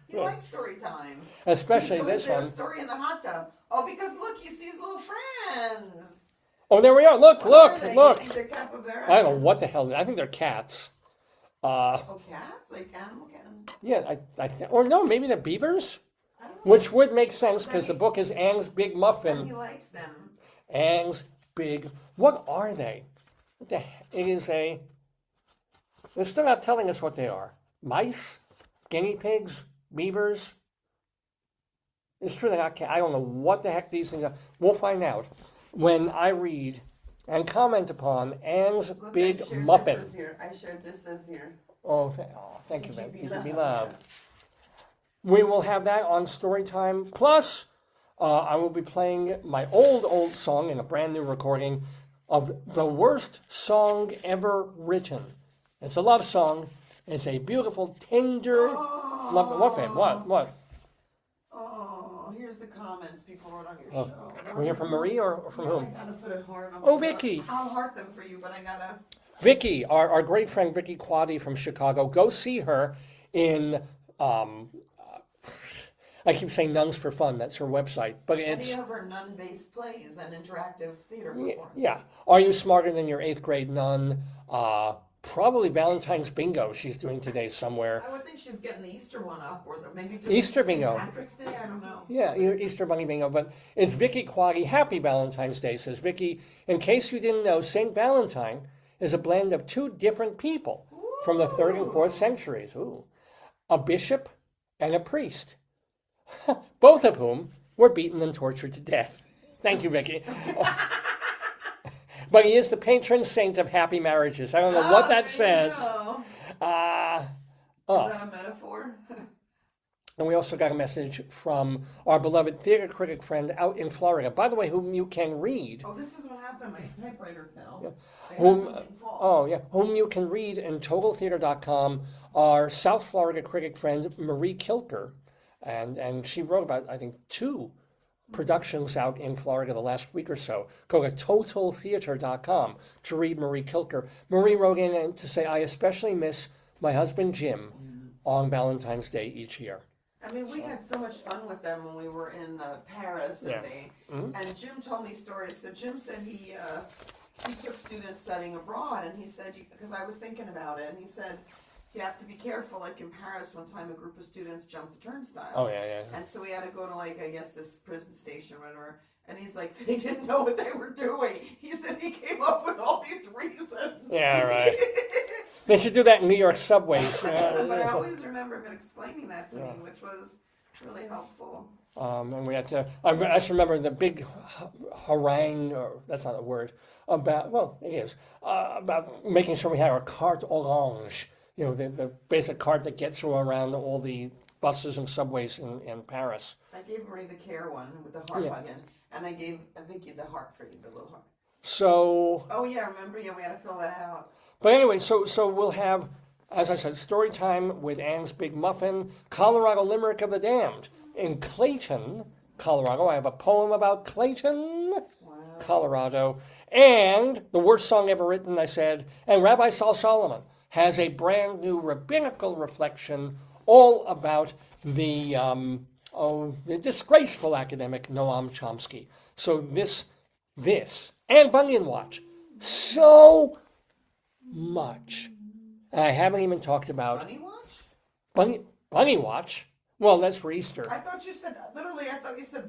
You like story time. Especially Joyce this did one. a story in the hot tub. Oh, because look, he sees little friends. Oh, there we are. Look. You think they're capybaras? I don't know what the hell. I think they're cats. Oh, cats? Like animal cats? Yeah, or no, maybe they're beavers? Which would make sense because the book is Anne's Big And Muffin. he likes them. Anne's big. What are they? What the heck? It is a. They're still not telling us what they are. Mice, guinea pigs, beavers. It's true they're not. I don't know what the heck these things are. We'll find out when I read and comment upon Anne's Look, Big I shared Muffin. This as your, I shared this as your. Thank you, Did Ben. you be Did you be loved? loved? We will have that on Storytime. Plus, I will be playing my old song in a brand new recording of the worst song ever written. It's a love song. It's a beautiful, tender love. What, babe? What? Oh, here's the comments people wrote on your Oh, show. can we hear from Marie or from whom? I gotta put a heart on. Oh, Vicky. I'll heart them for you, but I gotta. Vicky, our great friend Vicky Quaddy from Chicago. Go see her in. I keep saying Nuns for Fun. That's her website, but it's. Any of her nun-based plays and interactive theater performances. Yeah. Are You Smarter Than Your 8th Grade Nun? Probably Valentine's Bingo she's doing today somewhere. I would think she's getting the Easter one up, or maybe just Easter St. bingo. Patrick's Day. I don't know. Yeah, Easter Bunny Bingo. But it's Vicky Quaddy. Happy Valentine's Day, says Vicky. In case you didn't know, St. Valentine is a blend of two different people from the 3rd and 4th centuries. Ooh. A bishop and a priest. Both of whom were beaten and tortured to death. Thank you, Vicky. But he is the patron saint of happy marriages. I don't know what that says. Is that a metaphor? And we also got a message from our beloved theater critic friend out in Florida, by the way, whom you can read. Oh, this is what happened. My typewriter fell. Yeah. Whom you can read in totaltheater.com. Our South Florida critic friend Marie Kilker, and she wrote about, I think, 2 productions out in Florida the last week or so. Go to totaltheater.com to read Marie Kilker. Marie wrote in to say, I especially miss my husband Jim on Valentine's Day each year. I mean, we had so much fun with them when we were in Paris, and and Jim told me stories. So Jim said he took students studying abroad, and he said, because I was thinking about it, and he said, you have to be careful. Like in Paris, one time a group of students jumped the turnstile. Oh, yeah. And so we had to go to, like, I guess this prison station or whatever. And he's like, they didn't know what they were doing. He said he came up with all these reasons. Yeah, right. They should do that in New York subways. But I always remember him explaining that to me, which was really helpful. And we had to, I just remember the big harangue, or that's not a word, about, well, it is, about making sure we had our carte orange. You know, the basic card that gets you around all the buses and subways in Paris. I gave Marie the care one with the heart button, and I gave Vicky the heart for you, the little heart. So. Oh yeah, remember? Yeah, we had to fill that out. But anyway, so we'll have, as I said, story time with Anne's Big Muffin, Colorado Limerick of the Damned. In Clayton, Colorado, I have a poem about Clayton, Colorado, and the worst song ever written, I said, and Rabbi Sol Solomon has a brand new rabbinical reflection all about the disgraceful academic Noam Chomsky. So this, and Bunyan Watch, so much. And I haven't even talked about Bunny Watch? Bunny Watch. Well, that's for Easter. I thought you said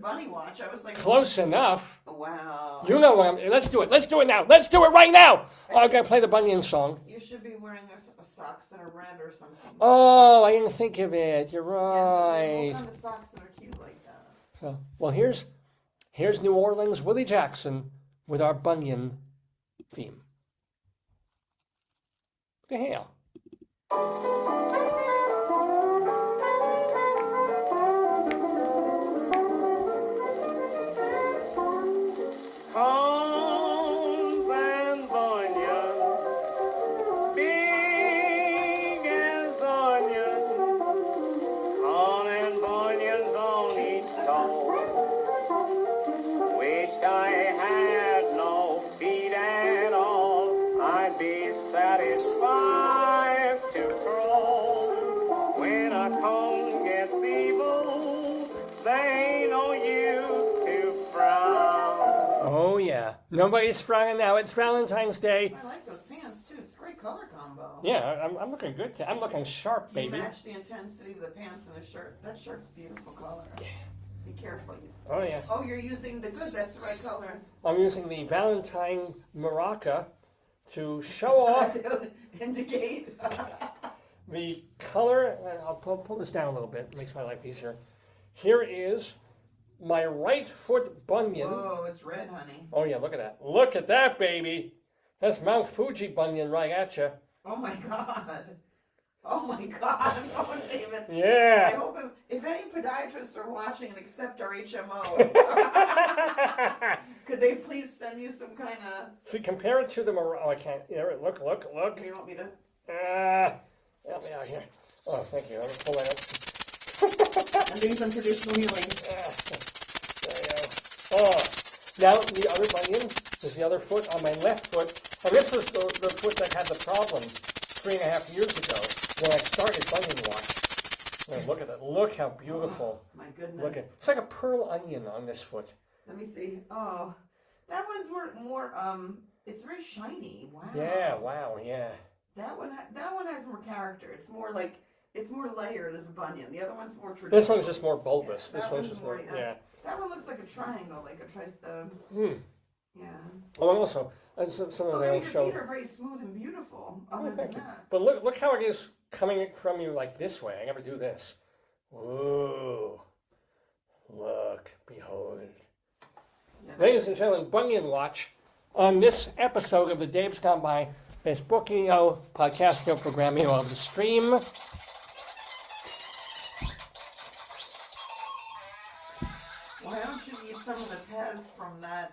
Bunny Watch. I was like, close enough. Wow. You know what I'm. Let's do it. Let's do it now. Let's do it right now. Oh, I gotta play the Bunyan song. You should be wearing socks that are red or something. Oh, I didn't think of it. You're right. Yeah, what kind of socks that are cute like that? So, well, here's New Orleans Willie Jackson with our Bunyan theme. What the hell? Corn and Bunyan, big as onion, corn and bunions on each toe. Wished I had no feet at all, I'd be satisfied to grow. When a cone gets feeble, they ain't no use to frown. Oh yeah, nobody's frying now. It's Valentine's Day. I like those pants too. It's a great color combo. Yeah, I'm looking good. I'm looking sharp, You baby. match the intensity of the pants and the shirt. That shirt's a beautiful color. Yeah. Be careful. Oh, yeah. Oh, you're using the good, that's the right color. I'm using the Valentine Maraca to show off Indicate. the color. I'll pull this down a little bit. It makes my life easier. Here is my right foot bunion. Whoa, it's red, honey. Oh, yeah, look at that. Look at that, baby. That's Mount Fuji bunion right at you. Oh, my God. Oh, my God. Oh, David. Yeah. I hope if any podiatrists are watching and accept our HMO, could they please send you some kind of... See, compare it to the Maraca. Oh, I can't. Here, look. You want me to... Help me out here. Oh, thank you. I'm going to pull that up. I'm doing some traditional healing. There we go. Oh, now the other bunion is the other foot on my left foot. And this was the foot that had the problem 3.5 years ago when I started bunion watch. Oh, look at it. Look how beautiful. Oh, my goodness. Look at it's like a pearl onion on this foot. Let me see. Oh, that one's more it's very shiny. Wow. Yeah, wow, yeah. That one has more character. It's more layered as a bunion. The other one's more traditional. This one's just more bulbous. Yeah, This one's just more, yeah. That one looks like a triangle, like a yeah. Oh, and also, some of them Your show. feet are very smooth and beautiful. Other than that. But look how it is coming from you like this way. I never do this. Ooh. Look, behold. Yeah, Ladies and gentlemen, Bunion Watch on this episode of the Dave's Gone By Facebookio Podcastio Programmio of the Stream. why don't you eat some of the Pez from that?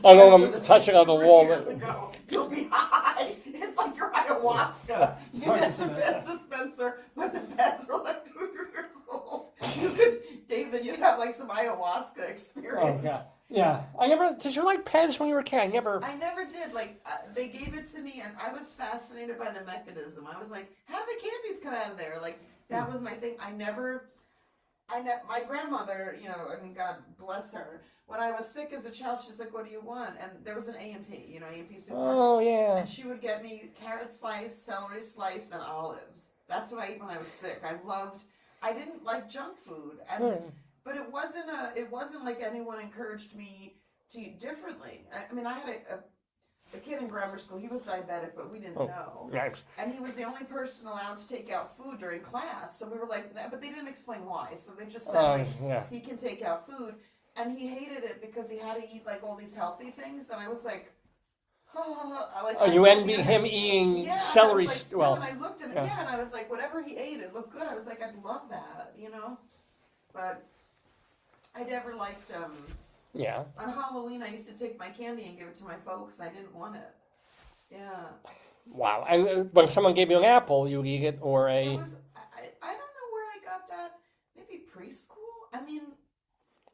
I know I'm touching on the wall. You'll be high. It's like your ayahuasca. You get the Pez dispenser, but the Pez are like 2 years old. You could, David, you have like some ayahuasca experience. Oh, yeah. I never. Did you like Pez when you were a kid? I never did. Like they gave it to me, and I was fascinated by the mechanism. I was like, how do the candies come out of there? Like that was my thing. My grandmother, I mean, God bless her. When I was sick as a child, she's like, "What do you want?" And there was an A&P, A&P supermarket. Oh yeah. And she would get me carrot slice, celery slice, and olives. That's what I ate when I was sick. I didn't like junk food, but it wasn't like anyone encouraged me to eat differently. I mean, I had a kid in grammar school. He was diabetic, but we didn't know. Nice. And he was the only person allowed to take out food during class. So we were like, nah, but they didn't explain why. So they just said he can take out food. And he hated it because he had to eat like all these healthy things. And I was like, you envy him eating celery? And I looked at it, and I was like, whatever he ate, it looked good. I was like, I'd love that, But I never liked. On Halloween, I used to take my candy and give it to my folks. I didn't want it. Yeah. Wow. And but if someone gave you an apple, you would eat it, or a. I don't know where I got that. Maybe preschool. I mean.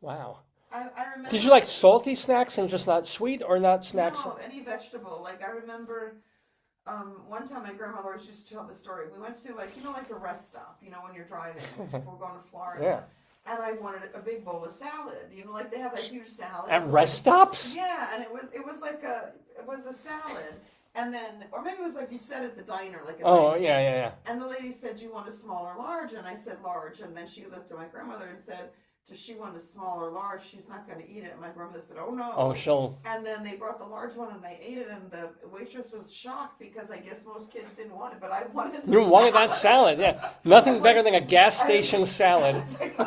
Wow. I remember. Did you like salty snacks and just not sweet, or not snacks? No, any vegetable. Like I remember, one time my grandmother used to tell the story. We went to like a rest stop. When you're driving, we're going to Florida. Yeah. And I wanted a big bowl of salad. Like they have that huge salad. At rest stops? Yeah, and it was a salad. And then, or maybe it was like you said at the diner, like. Yeah. And the lady said, "Do you want a small or large?" And I said large. And then she looked at my grandmother and said, "Does she want a small or large? She's not going to eat it." And my grandmother said, "Oh no." Oh, she'll. And then they brought the large one, and I ate it. And the waitress was shocked because I guess most kids didn't want it, but I wanted. You wanted that salad, yeah. Nothing better than a gas station salad. I was like,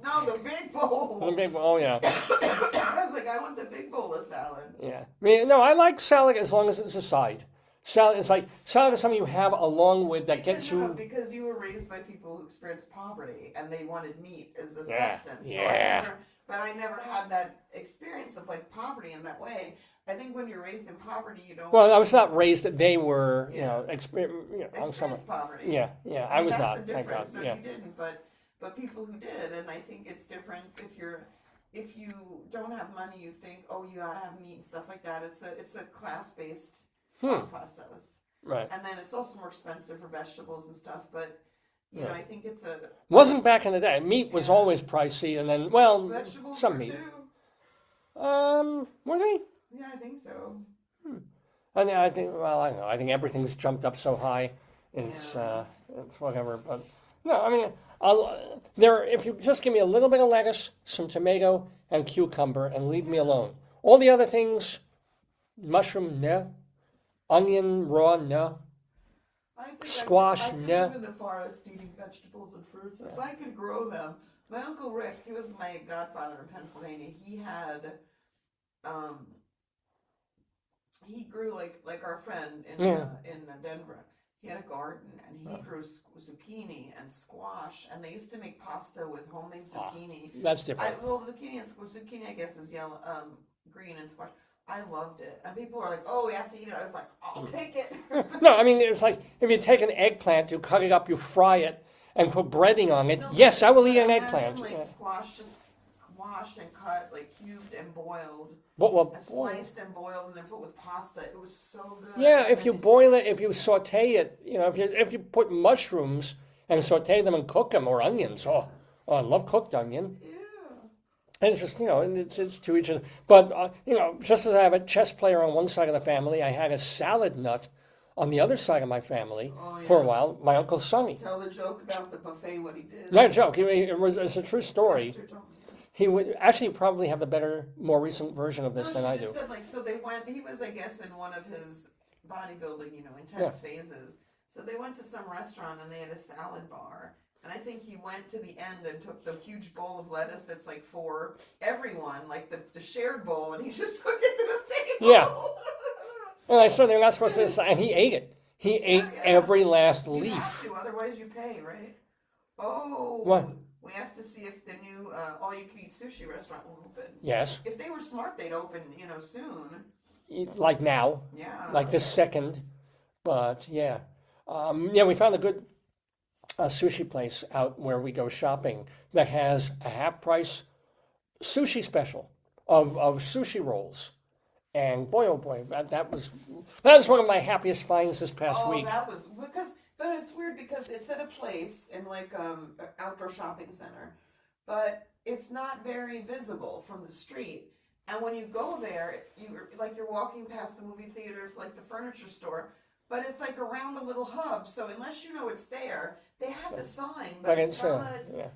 no, the big bowl. The big bowl, oh yeah. I was like, I want the big bowl of salad. Yeah. I mean, no, I like salad as long as it's a side. Salad is something you have along with that gets you. Because you were raised by people who experienced poverty and they wanted meat as a substance. Yeah. So I never had that experience of like poverty in that way. I think when you're raised in poverty, you don't. Well, I was not raised that they were, experienced poverty. Yeah. I was that's not. The Thank God. difference. No, you didn't, but people who did, and I think it's different if you don't have money, you think, oh, you ought to have meat and stuff like that. It's a class-based process. Right. And then it's also more expensive for vegetables and stuff, but I think it's a. Wasn't back in the day. Meat was always pricey, and then vegetables some were meat. Too. Were they? Yeah, I think so. I think. Well, I don't know. I think everything's jumped up so high. It's whatever. But no, I mean, If you just give me a little bit of lettuce, some tomato, and cucumber, and leave me alone. All the other things, mushroom, no. Onion, raw, no. I think Squash, I could no. live in the forest eating vegetables and fruits. If I could grow them. My Uncle Rick, he was my godfather in Pennsylvania. He had, he grew like our friend in Denver. He had a garden and he grew zucchini and squash, and they used to make pasta with homemade zucchini. That's different. Zucchini I guess is yellow, green, and squash. I loved it, and people were like, "Oh, we have to eat it." I was like, "I'll take it." No, I mean, it's like if you take an eggplant, you cut it up, you fry it, and put breading on it. Yes, I will eat an eggplant. Like squash, just washed and cut, like cubed and boiled. Well, Sliced and boiled and then put with pasta. It was so good. yeah, if you boil it, if you saute it, if you put mushrooms and saute them and cook them, or onions. Oh, I love cooked onion. Yeah. And it's just, and it's to each other. But, just as I have a chess player on one side of the family, I had a salad nut on the other side of my family for a while, my Uncle Sonny. Tell the joke about the buffet, what he did. Not a joke. It's a true story. Esther told me. He would actually probably have the better, more recent version of this than I do. Said, so they went, he was, I guess, in one of his bodybuilding, intense phases. So they went to some restaurant and they had a salad bar. And I think he went to the end and took the huge bowl of lettuce that's like for everyone, like the shared bowl, and he just took it to the table. Yeah. And I said they're not supposed to, and he ate it. He ate every last leaf. You have to, otherwise you pay, right? Oh. What? We have to see if the new all-you-can-eat sushi restaurant will open. Yes. If they were smart, they'd open, soon. Like now. Yeah. Like this second. But, yeah. We found a good sushi place out where we go shopping that has a half-price sushi special of sushi rolls. And boy, oh boy, that was one of my happiest finds this past week. That was, but it's weird because it's at a place in like an outdoor shopping center, but it's not very visible from the street. And when you go there, you're walking past the movie theaters, like the furniture store, but it's like around a little hub. So unless you know it's there, they have the sign, but it's not.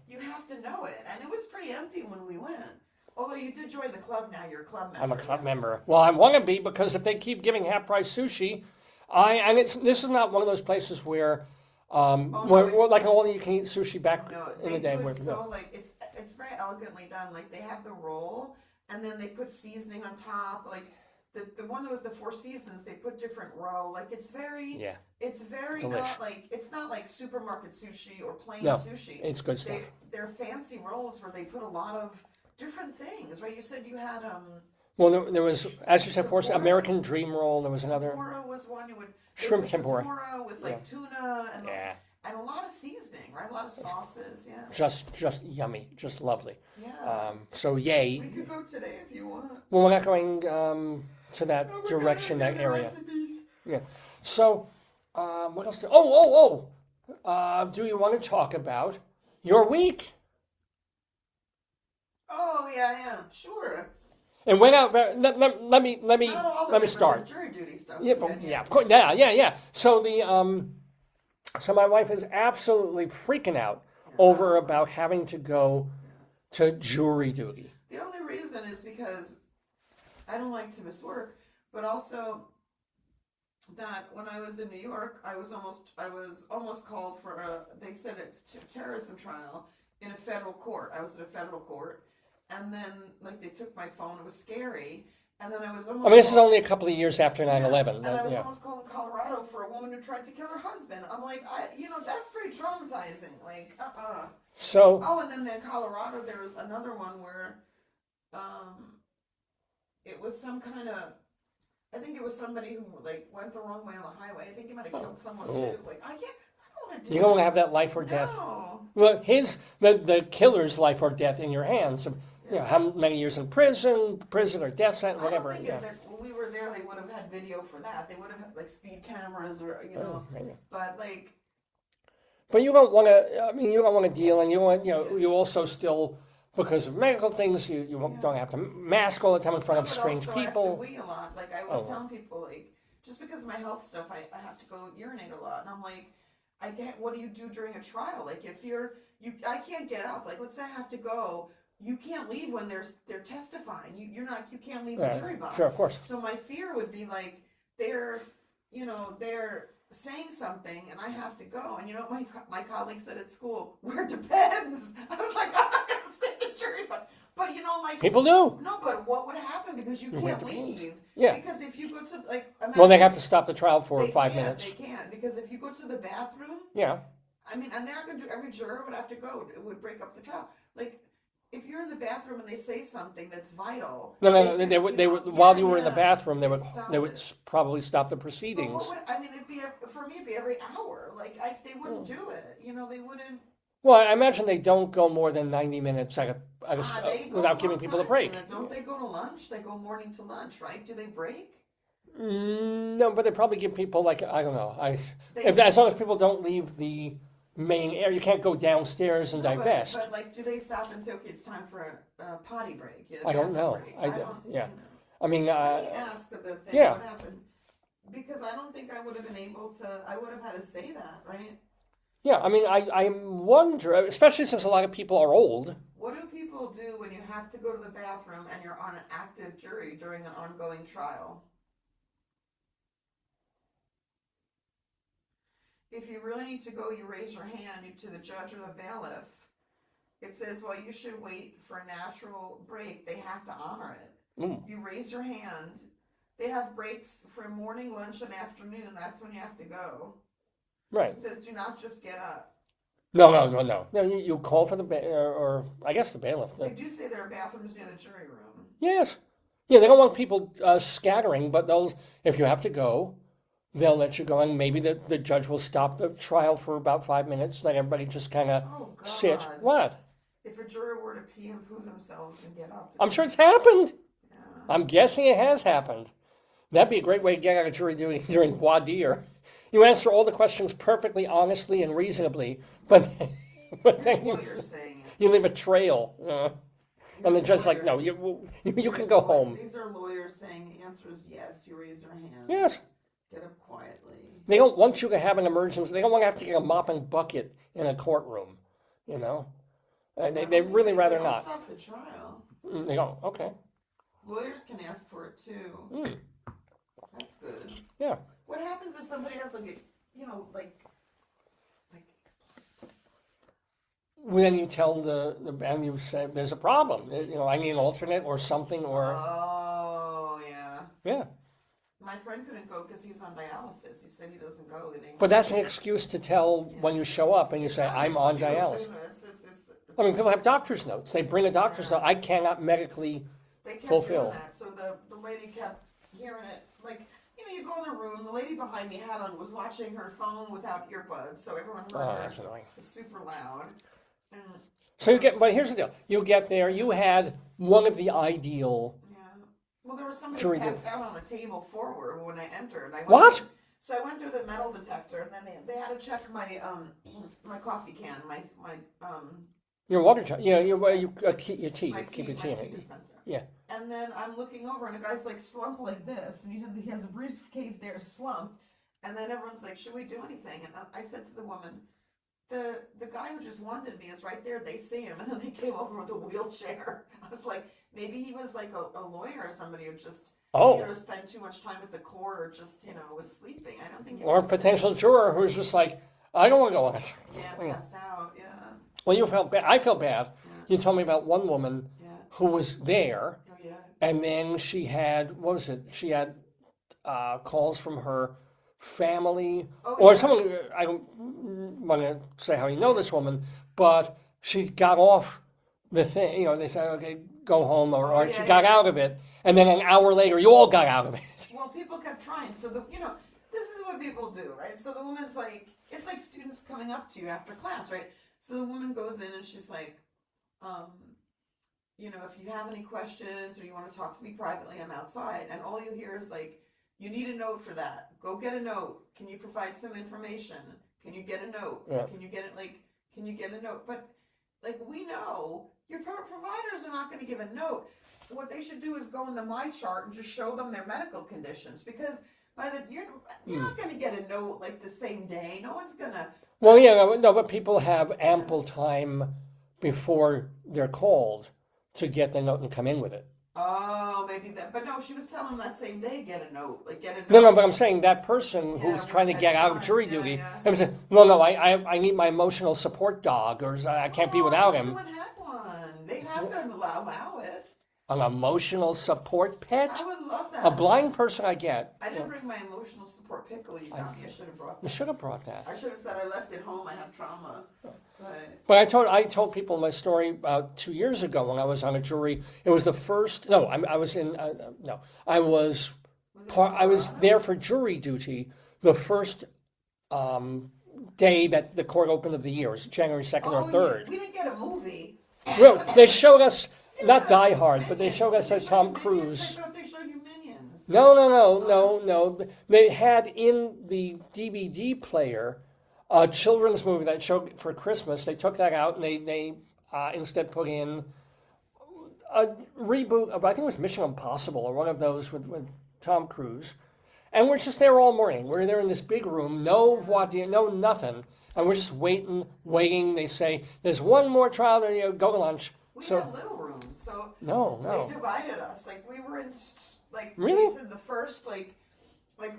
You have to know it, and it was pretty empty when we went. Although you did join the club now, you're a club member. I'm a club member. Well, I want to be because if they keep giving half-price sushi, this is not one of those places where, like all-you-can-eat sushi back in the day. It's very elegantly done. Like they have the roll, and then they put seasoning on top. Like the one that was the Four Seasons, they put different roe. Like it's very delish. It's not like supermarket sushi or plain sushi. It's good stuff. They're fancy rolls where they put a lot of different things, right? You said you had Well, there was, as you said, of course, American Dream Roll. There was another. Tempura was one. Shrimp tempura. With tuna and a lot of seasoning, right? A lot of sauces, yeah. Just yummy, just lovely. Yeah. So yay. We could go today if you want. Well, we're not going to that direction, that area. Recipes. Yeah. So, what else? Do you want to talk about your week? Oh yeah, I am sure. And went out. Let me start. Jury duty stuff. Yeah, of course. Yeah. So so my wife is absolutely freaking out over about having to go to jury duty. The only reason is because I don't like to miss work, but also that when I was in New York, I was almost called for they said it's terrorism trial in a federal court. I was at a federal court. And then, they took my phone. It was scary. And then I was almost... this is only a couple of years after 9/11. And I was almost called in Colorado for a woman who tried to kill her husband. I'm like, that's pretty traumatizing. So... Oh, and then in Colorado, there was another one where it was some kind of... I think it was somebody who, went the wrong way on the highway. I think he might have killed someone, too. I don't want to do You don't have that life or death. No. Well, the killer's life or death in your hands. How many years in prison or death sentence, whatever. I don't think that when we were there, they would have had video for that. They would have had speed cameras or but But you don't want to. You don't want to deal, and you want you also still because of medical things. You don't have to mask all the time in front of strange people. I have to wee a lot. I was telling people just because of my health stuff, I have to go urinate a lot, and I'm like. What do you do during a trial? If you're I can't get up. Like, let's say I have to go. You can't leave when they're testifying. You can't leave the jury box. Sure, of course. So my fear would be like they're saying something and I have to go. And you know what my colleague said at school? Where it depends. I was like, I'm not going to sit in the jury box. But you know, like people do. No, but what would happen because you can't leave? Yeah. Because if you go to well, they have to stop the trial for 5 minutes. They can't because if you go to the bathroom. Yeah. I mean, and they're not going to do. Every juror would have to go. It would break up the trial. Like, if you're in the bathroom and they say something that's vital. No. They would. While you were in the bathroom, they would probably stop the proceedings. I mean, for me, it'd be every hour. Like, they wouldn't do it. You know, they wouldn't. Well, I imagine they don't go more than 90 minutes without giving people a break. Don't they go to lunch? They go morning to lunch, right? Do they break? No, but they probably give people I don't know. As long as people don't leave the main area, you can't go downstairs and divest. But like, do they stop and say, okay, it's time for a potty break? I don't know. I mean, let me ask the thing. What happened? Because I don't think I would have been able to. I would have had to say that, right? Yeah, I mean, I wonder, especially since a lot of people are old. What do people do when you have to go to the bathroom and you're on an active jury during an ongoing trial? If you really need to go, you raise your hand to the judge or the bailiff. It says, well, you should wait for a natural break. They have to honor it. You raise your hand. They have breaks for morning, lunch, and afternoon. That's when you have to go. Right. It says, do not just get up. No. No, you call for the or I guess the bailiff. They do say there are bathrooms near the jury room. Yes. Yeah, they don't want people scattering, but if you have to go, they'll let you go, and maybe the judge will stop the trial for about 5 minutes, let everybody just kind of sit. What? If a juror were to pee and poo themselves and get up. I'm sure it's happened. Yeah. I'm guessing it has happened. That'd be a great way to get out of jury during voir dire. You answer all the questions perfectly, honestly, and reasonably, but then you leave a trail. And the judge's like, no, you can go home. These are lawyers saying the answer is yes. You raise your hand. Yes. Get up quietly. They don't want you to have an emergency. They don't want to have to get a mop and bucket in a courtroom, you know. They really rather not. Stop the trial. They don't. Okay. Lawyers can ask for it too. That's good. Yeah. What happens if somebody has Then you tell and you say there's a problem. I need an alternate or something or. Oh yeah. Yeah. My friend couldn't go because he's on dialysis. He said he doesn't go. But that's an excuse to tell when you show up and you say, I'm on dialysis. I mean, people have doctor's notes. They bring a doctor's note. I cannot medically fulfill. Doing that. So the lady kept hearing it. Like, you go in the room. The lady behind me was watching her phone without earbuds. So everyone heard her. That's annoying. It's super loud. And so but here's the deal. You get there. You had one of the ideal. Well, there was somebody passed out on a table forward when I entered. What? So I went through the metal detector, and then they had to check my my coffee can, my your water jar. You keep your tea. Keep your tea in it. Dispenser. Yeah. And then I'm looking over, and a guy's like slumped like this, and he has a briefcase there slumped, and then everyone's like, "Should we do anything?" And I said to the woman, "The guy who just wanted me is right there. They see him." And then they came over with a wheelchair. I was like, maybe he was like a lawyer or somebody who just spent too much time at the court or just was sleeping. I don't think. Or a potential juror who's just like, I don't want to go on it. Yeah, passed out. Yeah. Well, you felt bad. I felt bad. Yeah. You told me about one woman who was there, and then she had She had calls from her family or someone. I don't want to say how you know this woman, but she got off the thing. They said, okay, go home, or she got out of it, and then an hour later, you all got out of it. Well, people kept trying. So this is what people do, right? So the woman's like, it's like students coming up to you after class, right? So the woman goes in and she's like, if you have any questions or you want to talk to me privately, I'm outside. And all you hear is like, you need a note for that. Go get a note. Can you provide some information? Can you get a note? Yeah. Can you get a note? But we know your providers are not going to give a note. What they should do is go in the My Chart and just show them their medical conditions, because you're not going to get a note like the same day. No one's going to Well, yeah, no, but people have ample time before they're called to get the note and come in with it. Oh, maybe that. But no, she was telling them that same day, get a note. Like, get a note. No, but I'm saying that person Yeah, who's trying to at get out of time. jury Yeah, duty, yeah. and say, no, I need my emotional support dog, or I can't be without I him. wish someone had one. They'd have to allow it. An emotional support pet? I would love that. A blind person I get. I didn't bring my emotional support pickle you got me. I should have brought You that. should have brought that. I should have said I left it home. I have trauma. But I told people my story about 2 years ago when I was on a jury. It was the first. No, I was in. No, I was. I was there for jury duty the first day that the court opened of the year. It was January 2nd or 3rd. We didn't get a movie. Well, they showed us not Die Hard, but they showed us Tom Cruise. I thought they showed you Minions. No. They had in the DVD player a children's movie that showed for Christmas. They took that out and they instead put in a reboot of, I think it was Mission Impossible or one of those with Tom Cruise. And we're just there all morning. We're there in this big room, no voir dire, no nothing. And we're just waiting. They say, there's one more trial, there go to lunch. We had little rooms, so No. they divided us. Like, we were in, like, Really? they said the first, like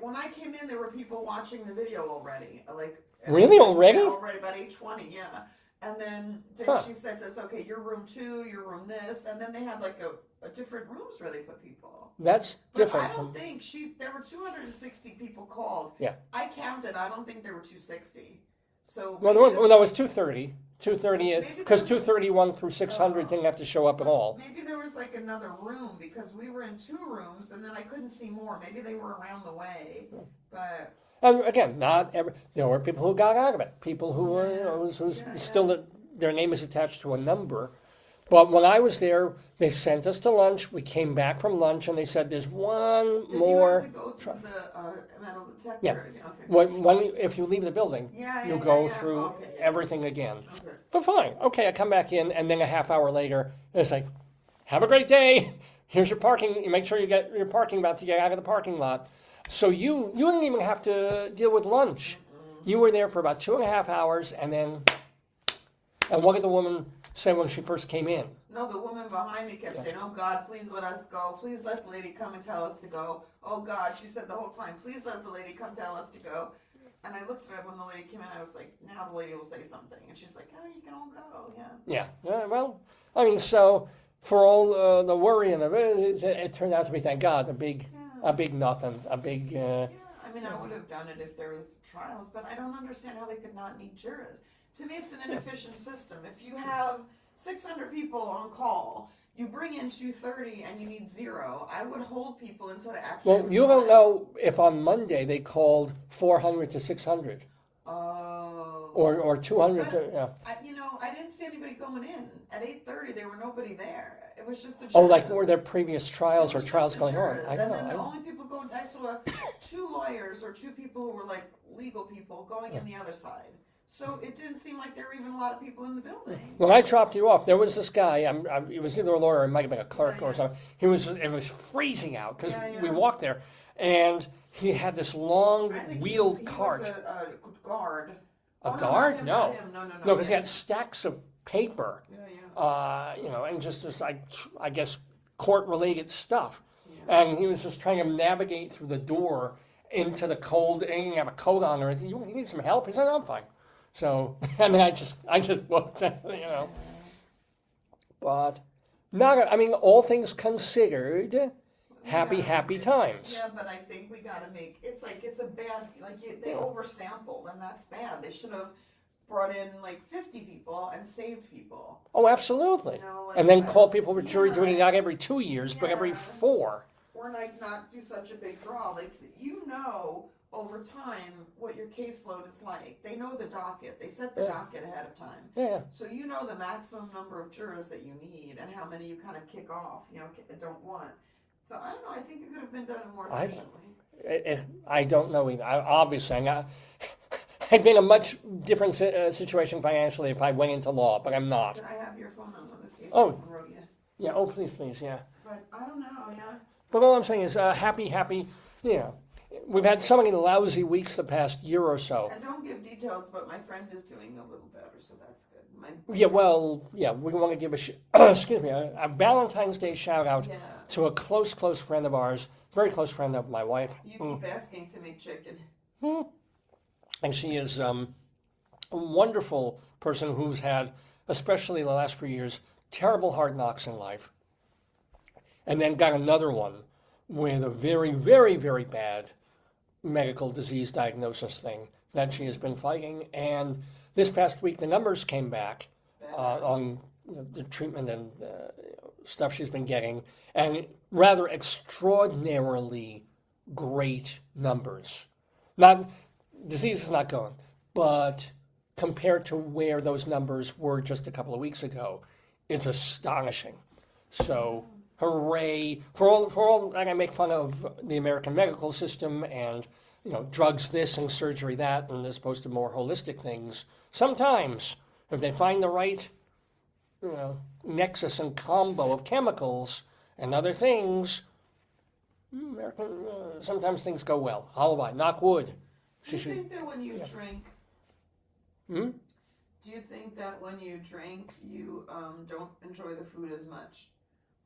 when I came in, there were people watching the video already. Like, Really? Already? Yeah, already, about 8:20, yeah. And then she said to us, okay, your room 2, your room this, and then they had like a different rooms where they put people. That's But different I don't from. think there were 260 people called. Yeah. I counted, I don't think there were 260. So. Well, that was 230. 230, Maybe because there was- 231 through 600 didn't have to show up at all. Maybe there was like another room because we were in 2 rooms and then I couldn't see more. Maybe they were around the way, but. And again, not every. There were people who got out of it. People who were who's still their name is attached to a number. But when I was there, they sent us to lunch. We came back from lunch and they said, "There's one Did more." you have to go through the metal detector? Yeah. Okay. If you leave the building, Yeah, you yeah, go yeah, yeah. through Okay, yeah. everything again. Okay. But fine, okay, I come back in, and then a half hour later, it's like, "Have a great day. Here's your parking. You make sure you get your parking about to get out of the parking lot." So you didn't even have to deal with lunch. You were there for about 2.5 hours, and what did the woman say when she first came in? No, the woman behind me kept saying, "Oh God, please let us go. Please let the lady come and tell us to go. Oh God," she said the whole time, "Please let the lady come tell us to go." And I looked at her when the lady came in. I was like, "Now the lady will say something." And she's like, "Oh, you can all go." Yeah. Yeah, well, I mean, so for all the worrying of it, it turned out to be, thank God, a big nothing, a big. Yeah, I mean, I would have done it if there was trials, but I don't understand how they could not need jurors. To me, it's an inefficient system. If you have 600 people on call, you bring in 230 and you need 0, I would hold people until they actually. Well, you don't know if on Monday they called 400 to 600. Oh. Or 200 to, yeah. I didn't see anybody going in. At 8:30, there were nobody there. It was just the jurors. Oh, like were there previous trials It or was trials just the going on? jurors. I And don't then the know. only people going, I saw 2 lawyers or 2 people who were like legal people going in the other side. So it didn't seem like there were even a lot of people in the building. When I dropped you off, there was this guy. He was either a lawyer or it might have been a clerk or something. It was freezing out because we walked there, and he had this long I think wheeled he cart. was a guard. A Oh, guard? Not him, No. not him. No. No, because he had stacks of paper. Yeah. And just like, I guess, court-related stuff. And he was just trying to navigate through the door into the cold, and he didn't have a coat on or anything. You need some help? He said, I'm fine. So, and then I just walked, But, all things considered, happy times. Yeah, but I think we gotta it's a bad, they oversampled, and that's bad. They should have brought in 50 people and saved people. Oh, absolutely. And then call people for jury duty not every 2 years, but every 4. Or not do such a big draw. Over time what your caseload is like. They know the docket. They set the docket ahead of time. Yeah. So you know the maximum number of jurors that you need and how many you kind of kick off, don't want. So I don't know. I think it could have been done more efficiently. I don't know either. Obviously, I'd be in a much different situation financially if I went into law, but I'm not. Can I have your phone number to see if Oh. anyone wrote you? Yeah, please, yeah. But I don't know, yeah. But all I'm saying is happy, we've had so many lousy weeks the past year or so. And don't give details, but my friend is doing a little better, so that's good. Yeah, well, yeah, we want to give excuse me, a Valentine's Day shout out to a close friend of ours, very close friend of my wife. You keep asking to make chicken. And she is a wonderful person who's had, especially the last few years, terrible hard knocks in life. And then got another one with a very, very, very bad medical disease diagnosis thing that she has been fighting. And this past week, the numbers came back on the treatment and stuff she's been getting, and rather extraordinarily great numbers. Not disease is not going, but compared to where those numbers were just a couple of weeks ago, it's astonishing. So hooray for all like I make fun of the American medical system and drugs this and surgery that, and as opposed to more holistic things. Sometimes if they find the right nexus and combo of chemicals and other things, sometimes things go well. Holloway, knock wood. Do you think that when you drink, do you think that when you drink, you don't enjoy the food as much?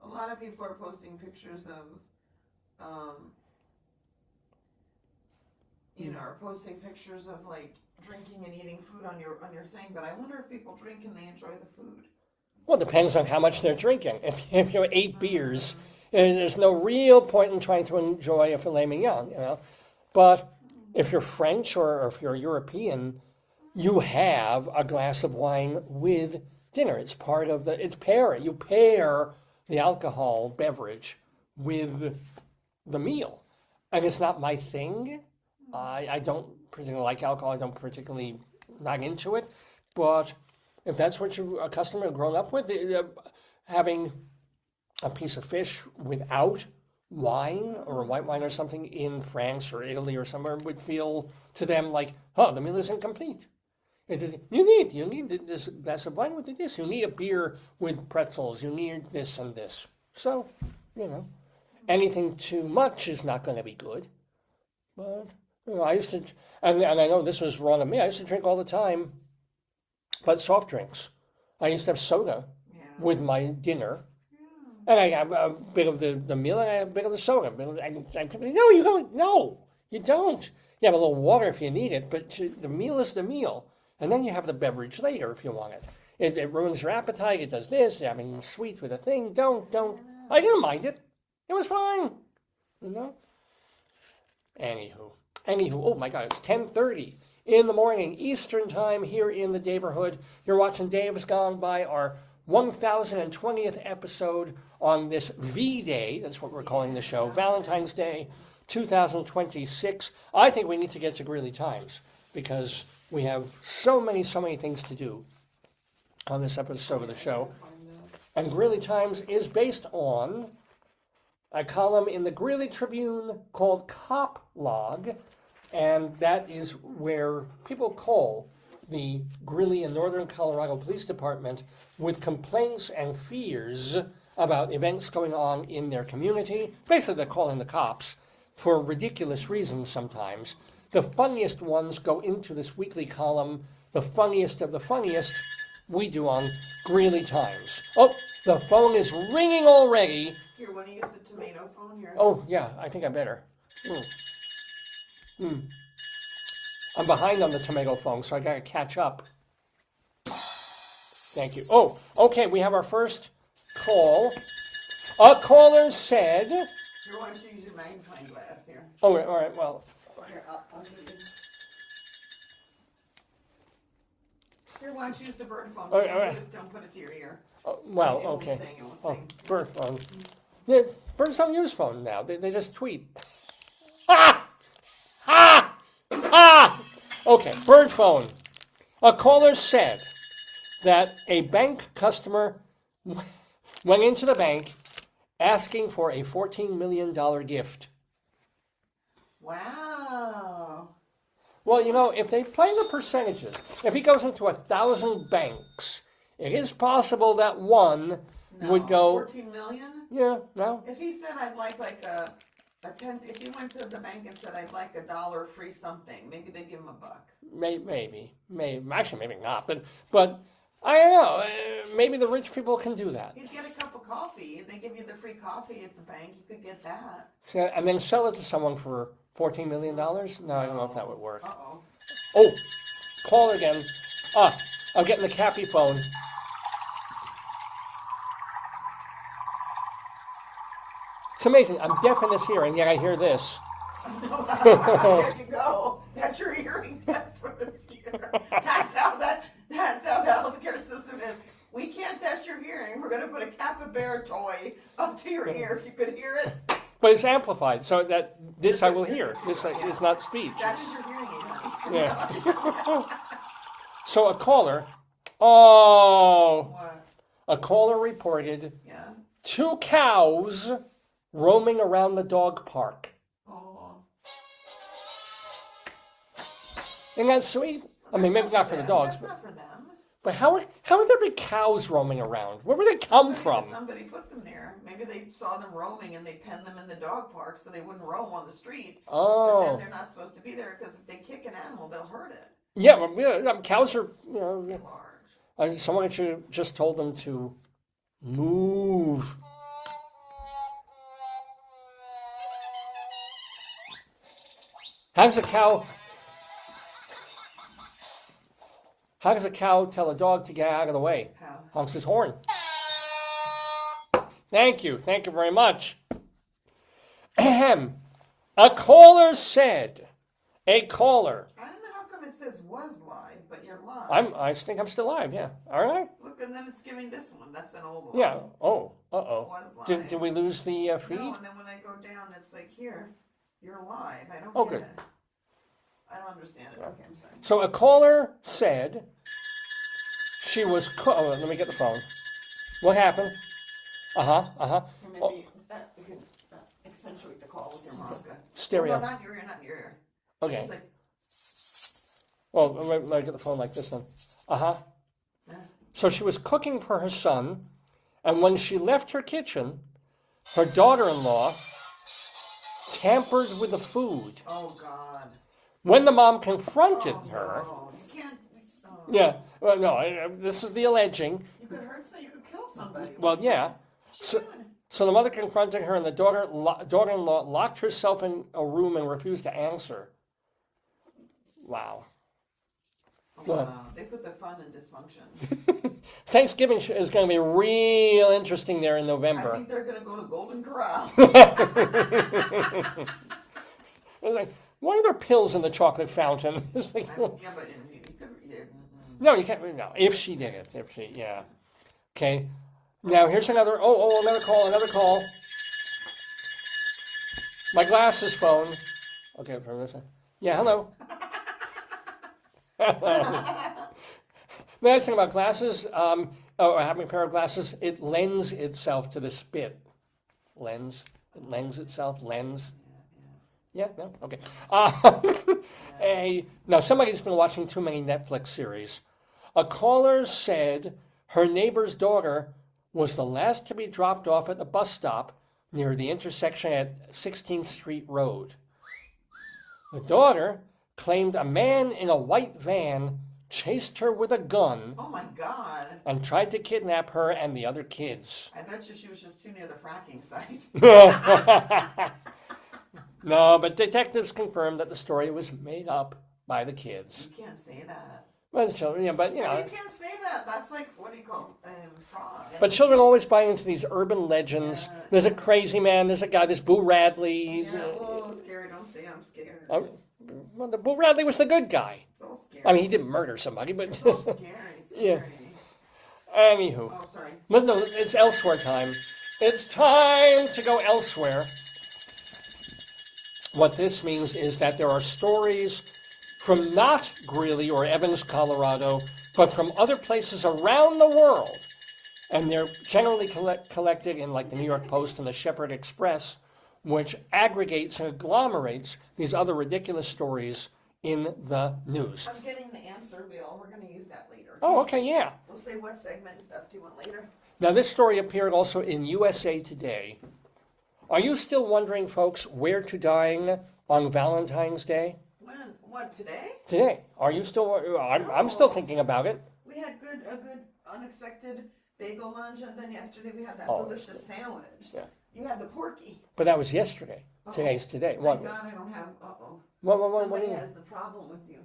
A lot of people are posting pictures of, are posting pictures of like drinking and eating food on your thing. But I wonder if people drink and they enjoy the food. Well, it depends on how much they're drinking. If you have 8 beers, there's no real point in trying to enjoy a filet mignon, But if you're French or if you're European, you have a glass of wine with dinner. It's part of you pair the alcohol beverage with the meal. And it's not my thing. I don't particularly like alcohol. I don't particularly not into it. But if that's what you're accustomed to, grown up with, having a piece of fish without wine or a white wine or something in France or Italy or somewhere would feel to them like, the meal isn't complete. You need this glass of wine with this. You need a beer with pretzels. You need this and this. So, anything too much is not going to be good. But I used to, and I know this was wrong of me. I used to drink all the time, but soft drinks. I used to have soda with my dinner. And I have a bit of the meal, and I have a bit of the soda. No, you don't. No, you don't. You have a little water if you need it, but the meal is the meal. And then you have the beverage later if you want it. It ruins your appetite. It does this. You're having sweet with a thing. Don't. I didn't mind it. It was fine. Anywho. Oh my God, it's 10:30 in the morning Eastern time here in the Daverhood. You're watching Dave's Gone By, our 1020th episode on this V-Day. That's what we're calling the show. Valentine's Day 2026. I think we need to get to Greeley Times because we have so many things to do on this episode of the show. And Greeley Times is based on a column in the Greeley Tribune called Cop Log, and that is where people call the Greeley and Northern Colorado Police Department with complaints and fears about events going on in their community. Basically, they're calling the cops for ridiculous reasons sometimes. The funniest ones go into this weekly column, the funniest of the funniest we do on Greeley Times. Oh, the phone is ringing already. Here, want to use the tomato phone here? Oh, yeah, I think I better. I'm behind on the tomato phone, so I got to catch up. Thank you. Oh, okay, we have our first call. A caller said... Here, why don't you use your magnifying glass here? Oh, all right, well... Here, I'll give you... Here, why don't you use the bird phone? All right. Don't put it to your ear. Well, It won't okay. sing, it won't Oh, sing. bird phone. Yeah, birds don't use phone now. They just tweet. Ha! Ha! Ha! Okay, bird phone. A caller said that a bank customer went into the bank asking for a $14 million gift. Wow. Well, if they play the percentages, if he goes into 1,000 banks, it is possible that one would go... 14 million? Yeah, no? If he said I'd like a If you went to the bank and said, I'd like $1 free something, maybe they'd give him $1. Maybe. Actually, maybe not. But I don't know. Maybe the rich people can do that. You'd get a cup of coffee. They give you the free coffee at the bank. You could get that. So, and then sell it to someone for $14 million? No, I don't know if that would work. Uh-oh. Oh, call again. I'm getting the Cappy phone. It's amazing. I'm deaf in this ear, and yet I hear this. There you go. That's your hearing test for this year. That's how the healthcare system is. We can't test your hearing. We're going to put a capybara toy up to your ear if you could hear it. But it's amplified, so that this I will hear. This is not speech. That is your hearing aid, honey. Yeah. So a caller. Oh. What? A caller reported Yeah. 2 cows roaming around the dog park. Oh. Isn't that sweet? I mean, maybe not for the dogs, That's not for them. but how would there be cows roaming around? Where would they come from? Somebody put them there. Maybe they saw them roaming and they penned them in the dog park so they wouldn't roam on the street. But Oh. then they're not supposed to be there because if they kick an animal, they'll hurt it. Yeah, well, cows are, Large. someone should have just told them to move. How does a cow tell a dog to get out of the way? How? Honks his horn. Thank you very much. Ahem. A caller said, I don't know how come it says was live, but you're live. I think I'm still live, yeah. All right. Look, and then it's giving this one. That's an old one. Yeah. Oh, uh-oh. Was live. Did we lose the feed? No, and then when I go down, it's like, here, you're live. I don't Oh, get good. it. I don't understand it. Okay, I'm sorry. So a caller said she was... oh, let me get the phone. What happened? Or maybe Oh, you could accentuate the call with your manga. stereo. No, not in your ear, not in your ear. Okay. It's like, Well, let me get the phone like this then. yeah. So she was cooking for her son, and when she left her kitchen, her daughter-in-law tampered with the food. Oh, God. When the mom confronted her... Oh, you can't. Oh. Yeah, well, no, this is the alleging. You could hurt somebody. You could kill somebody. Well, yeah. What's she So, doing? so the mother confronted her, and the daughter-in-law locked herself in a room and refused to answer. Wow. Go ahead. Wow. They put the fun in dysfunction. Thanksgiving is going to be real interesting there in I November. think they're going to go to Golden Corral. It's like, why are there pills in the chocolate fountain? It's like, Yeah, but you could. no, you can't. No, if she did it, yeah. Okay. Now here's another. Another call. My glasses phone. Okay, from this one. Yeah, hello. The nice thing about glasses, or having a pair of glasses, it lends itself to the spit. Lens. It lends itself. Lens. Yeah, no? Okay. Now, somebody's been watching too many Netflix series. A caller said her neighbor's daughter was the last to be dropped off at the bus stop near the intersection at 16th Street Road. The daughter claimed a man in a white van chased her with a gun Oh, my God. and tried to kidnap her and the other kids. I bet you she was just too near the fracking site. No, but detectives confirmed that the story was made up by the kids. You can't say that. Well, children, yeah, but No, you can't say that. That's like, what do you call fraud? but children always buy into these urban legends. Yeah. There's a crazy man. There's a guy. There's Boo Radley. He's, Yeah, oh, scary. Don't say I'm scared. well, the Boo Radley was the good guy. It's all scary. I mean, he didn't murder somebody, but It's all scary. Yeah. Scary. anywho. Oh, sorry. But no, it's elsewhere time. It's time to go elsewhere. What this means is that there are stories from not Greeley or Evans, Colorado, but from other places around the world. And they're generally collected in like the New York Post and the Shepherd Express, which aggregates and agglomerates these other ridiculous stories in the news. I'm getting the answer wheel. We're going to use that later. Oh, okay, yeah. We'll say what segment and stuff do you want later. Now, this story appeared also in USA Today. Are you still wondering, folks, where to dine on Valentine's Day? When? What, today? Today. Are you still? I'm still thinking about it. We had a good unexpected bagel lunch, and then yesterday we had that Oh. delicious sandwich. Yeah. You had the porky. But that was yesterday. Today's today. Thank God I don't have, What Somebody do you? has the problem with you.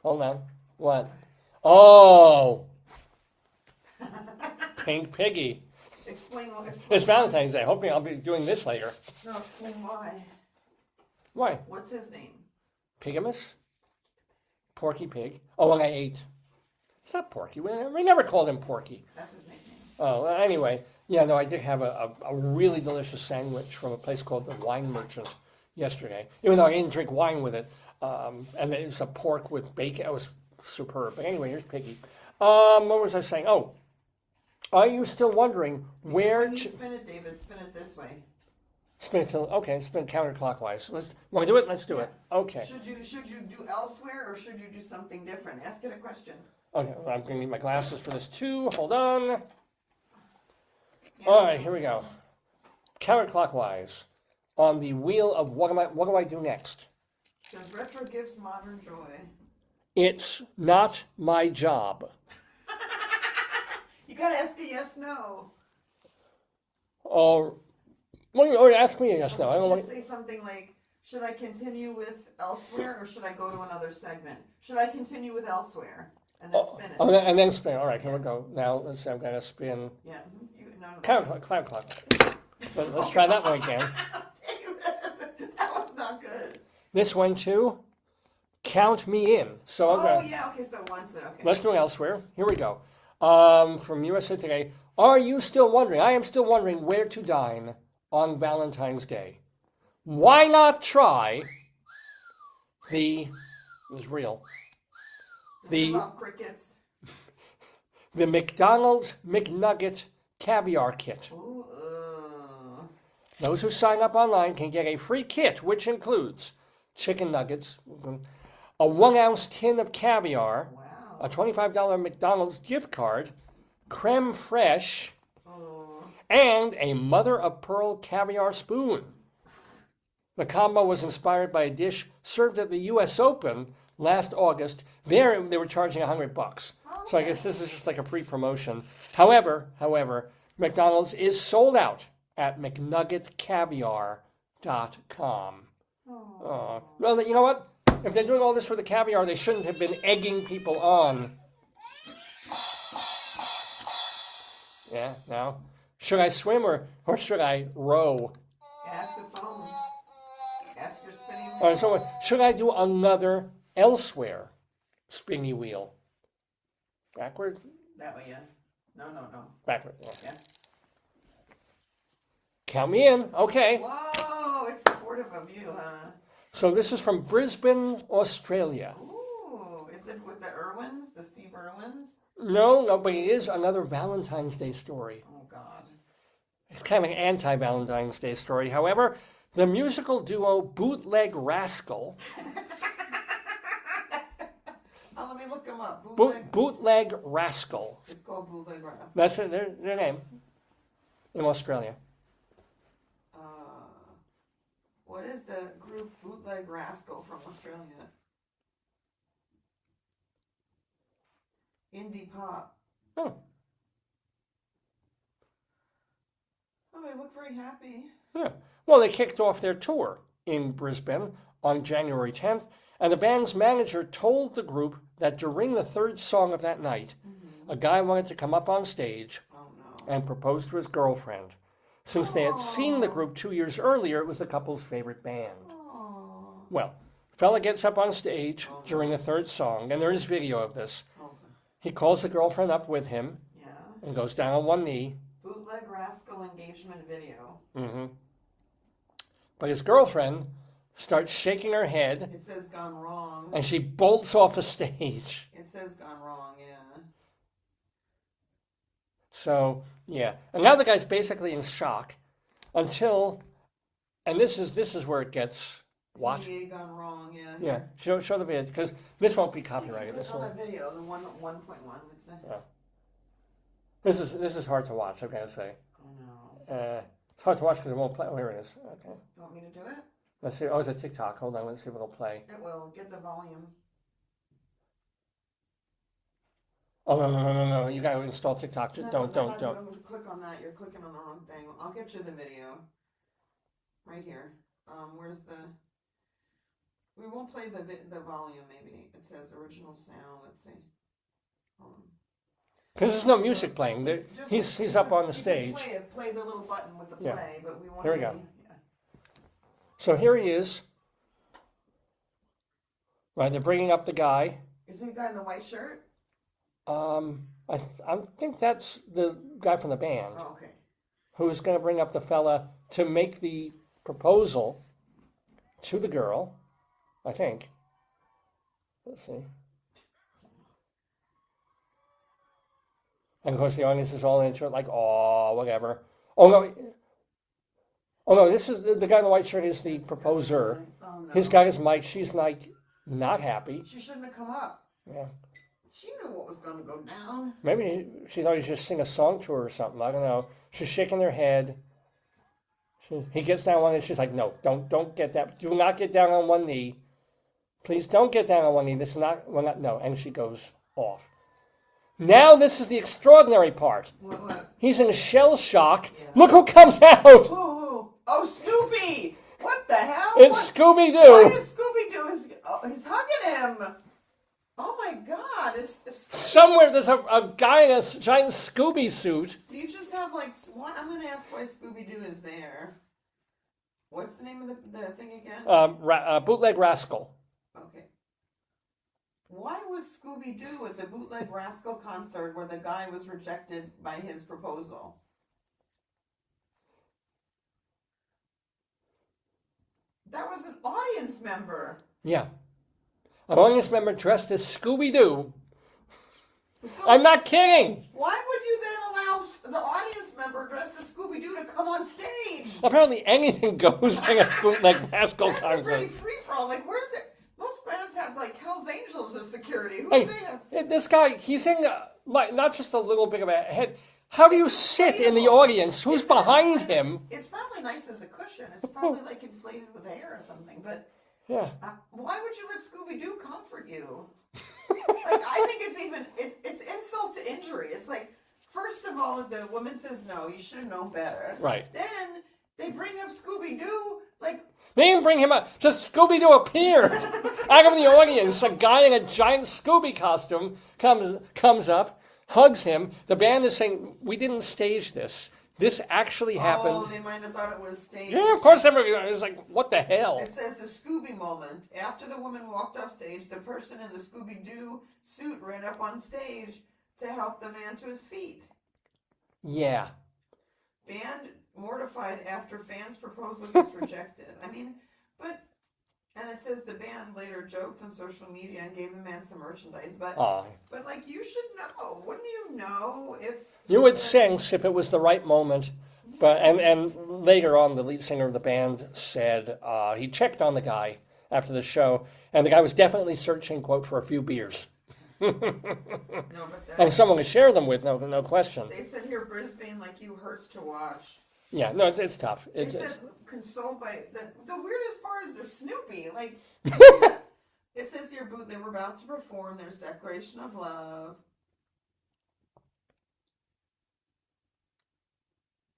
Hold on. What? Oh! Pink Piggy. Explain what. It's Valentine's Day. Hoping I'll be doing this later. No, explain why. Why? What's his name? Pigamus? Porky Pig. Oh, and I ate. It's not Porky. We never called him Porky. That's his nickname. Oh, well, anyway. Yeah, no, I did have a really delicious sandwich from a place called the Wine Merchant yesterday. Even though I didn't drink wine with it. And it was a pork with bacon. It was superb. But anyway, here's Piggy. What was I saying? Oh, are you still wondering where When you to... spin it, David, spin it this way. Spin it spin counterclockwise. Want to do it? Let's do it. Okay. Should you do elsewhere or should you do something different? Ask it a question. Okay, well, I'm going to need my glasses for this too. Hold on. All right, here we go. Counterclockwise. On the wheel of what do I do next? Says retro gives modern joy. It's not my job. You gotta ask a yes no. Or ask me a yes no. I don't You want. should say something like, should I continue with elsewhere or should I go to another segment? Should I continue with elsewhere? And then spin it. Oh, and then spin. All right, here we go. Now let's see. I'm going to spin. Yeah. No. Counterclockwise. Let's try that one again. David, that was not good. This one too. Count me in. So I'm going. Yeah. Okay. So once it. Okay. Let's do it elsewhere. Here we go. From USA Today. Are you still wondering? I am still wondering where to dine on Valentine's Day. Why not try the... It's real. I love crickets. The McDonald's McNugget Caviar Kit. Ooh, Those who sign up online can get a free kit, which includes chicken nuggets, a 1-ounce tin of caviar, wow. a $25 McDonald's gift card, creme fraiche, and a mother-of-pearl caviar spoon. The combo was inspired by a dish served at the U.S. Open last August. There, they were charging $100. So I guess this is just like a free promotion. However, McDonald's is sold out at McNuggetCaviar.com. Well, you know what? If they're doing all this for the caviar, they shouldn't have been egging people on. Yeah, now, should I swim or should I row? Ask the phone. Ask your spinning wheel. All right, so should I do another elsewhere spinny wheel? Backward? That way, yeah. No. Backward. Yeah. Count me in. Okay. Whoa, it's supportive of you, huh? So this is from Brisbane, Australia. Ooh, is it with the Irwins, the Steve Irwins? No, but it is another Valentine's Day story. Oh, God. It's kind of an anti-Valentine's Day story. However, the musical duo Bootleg Rascal... Let me look them up. Bootleg Rascal. It's called Bootleg Rascal. That's their name in Australia. What is the group Bootleg Rascal from Australia? Indie pop. Oh. Oh, they look very happy. Yeah. Well, they kicked off their tour in Brisbane on January 10th, and the band's manager told the group that during the third song of that night, a guy wanted to come up on stage and propose to his girlfriend. Since they had seen the group 2 years earlier, it was the couple's favorite band. Well, fella gets up on stage during the third song, and there is video of this. He calls the girlfriend up with him and goes down on one knee. Bootleg Rascal engagement video. Mm-hmm. But his girlfriend starts shaking her head. It says gone wrong. And she bolts off the stage. It says gone wrong, yeah. So, yeah. And now the guy's basically in shock until, and this is where it gets, what? PDA gone wrong, yeah. Yeah, show the video, because this won't be copyrighted. Click This on will, that video, the 1.1 would say. yeah. This is hard to watch, I've got to say. Oh, no. It's hard to watch because it won't play. Oh, here it is. Okay. You want me to do it? Let's see. Oh, it's a TikTok. Hold on. Let's see if it'll play. It will. Get the volume. Oh, no. You got to install TikTok. Don't. Click on that. You're clicking on the wrong thing. I'll get you the video. Right here. Where's the... We won't play the volume, maybe. It says original sound. Let's see. Because there's no music playing. He's up on the stage. Play the little button with the play, but we want Here we go. So here he is. Right, they're bringing up the guy. Is he the guy in the white shirt? I think that's the guy from the band. Oh, okay. Who's going to bring up the fella to make the proposal to the girl, I think. Let's see. And of course the audience is all into it, like, oh, whatever. Oh no, this is the guy in the white shirt is the proposer. Oh, no. He's got his mic. She's like not happy. She shouldn't have come up. Yeah. She knew what was going to go down. Maybe she thought he'd just sing a song to her or something. I don't know. She's shaking her head. He gets down on one knee. She's like, no, don't get that. Do not get down on one knee. Please don't get down on one knee. This is not, no. And she goes off. Now this is the extraordinary part. What? He's in shell shock. Yeah. Look who comes out. Oh, Snoopy. What the hell? It's Scooby-Doo. Why is Scooby-Doo? He's hugging him. Oh my God! Somewhere there's a guy in a giant Scooby suit. Do you just have like one? I'm going to ask why Scooby-Doo is there. What's the name of the thing again? Bootleg Rascal. Okay. Why was Scooby-Doo at the Bootleg Rascal concert where the guy was rejected by his proposal? That was an audience member. Yeah. An audience member dressed as Scooby-Doo. So, I'm not kidding. Why would you then allow the audience member dressed as Scooby-Doo to come on stage? Apparently anything goes in a Bootleg Rascal That's concert. a pretty free-for-all. Like, where's the... Most bands have, like, Hell's Angels as security. Who Hey, do they have? this guy, he's in, not just a little bit of a head. How do you sit in the audience? Who's behind him? It's probably nice as a cushion. It's probably, like, inflated with air or something. But Yeah. Why would you let Scooby-Doo comfort you? Like, I think it's insult to injury. It's like, first of all, the woman says, no, you should have known better. Right. Then they bring up Scooby-Doo, like... They didn't bring him up. Just Scooby-Doo appeared out of the audience. A guy in a giant Scooby costume comes up, hugs him. The band is saying, we didn't stage this. This actually happened. Oh, they might have thought it was staged. Yeah, of course everybody was like, what the hell? It says the Scooby moment. After the woman walked off stage, the person in the Scooby-Doo suit ran up on stage to help the man to his feet. Yeah. Band mortified after fans' proposal gets rejected. I mean, but... And it says the band later joked on social media and gave the man some merchandise. But like, you should know. Wouldn't you know if... You would sense if it was the right moment. But and later on, the lead singer of the band said he checked on the guy after the show, and the guy was definitely searching, quote, for a few beers. And someone to share them with, no question. They said here, Brisbane, like you, hurts to watch. Yeah, no, it's tough. They said consoled by... The weirdest part is the Snoopy. Like, it says here, they were about to perform. There's declaration of love.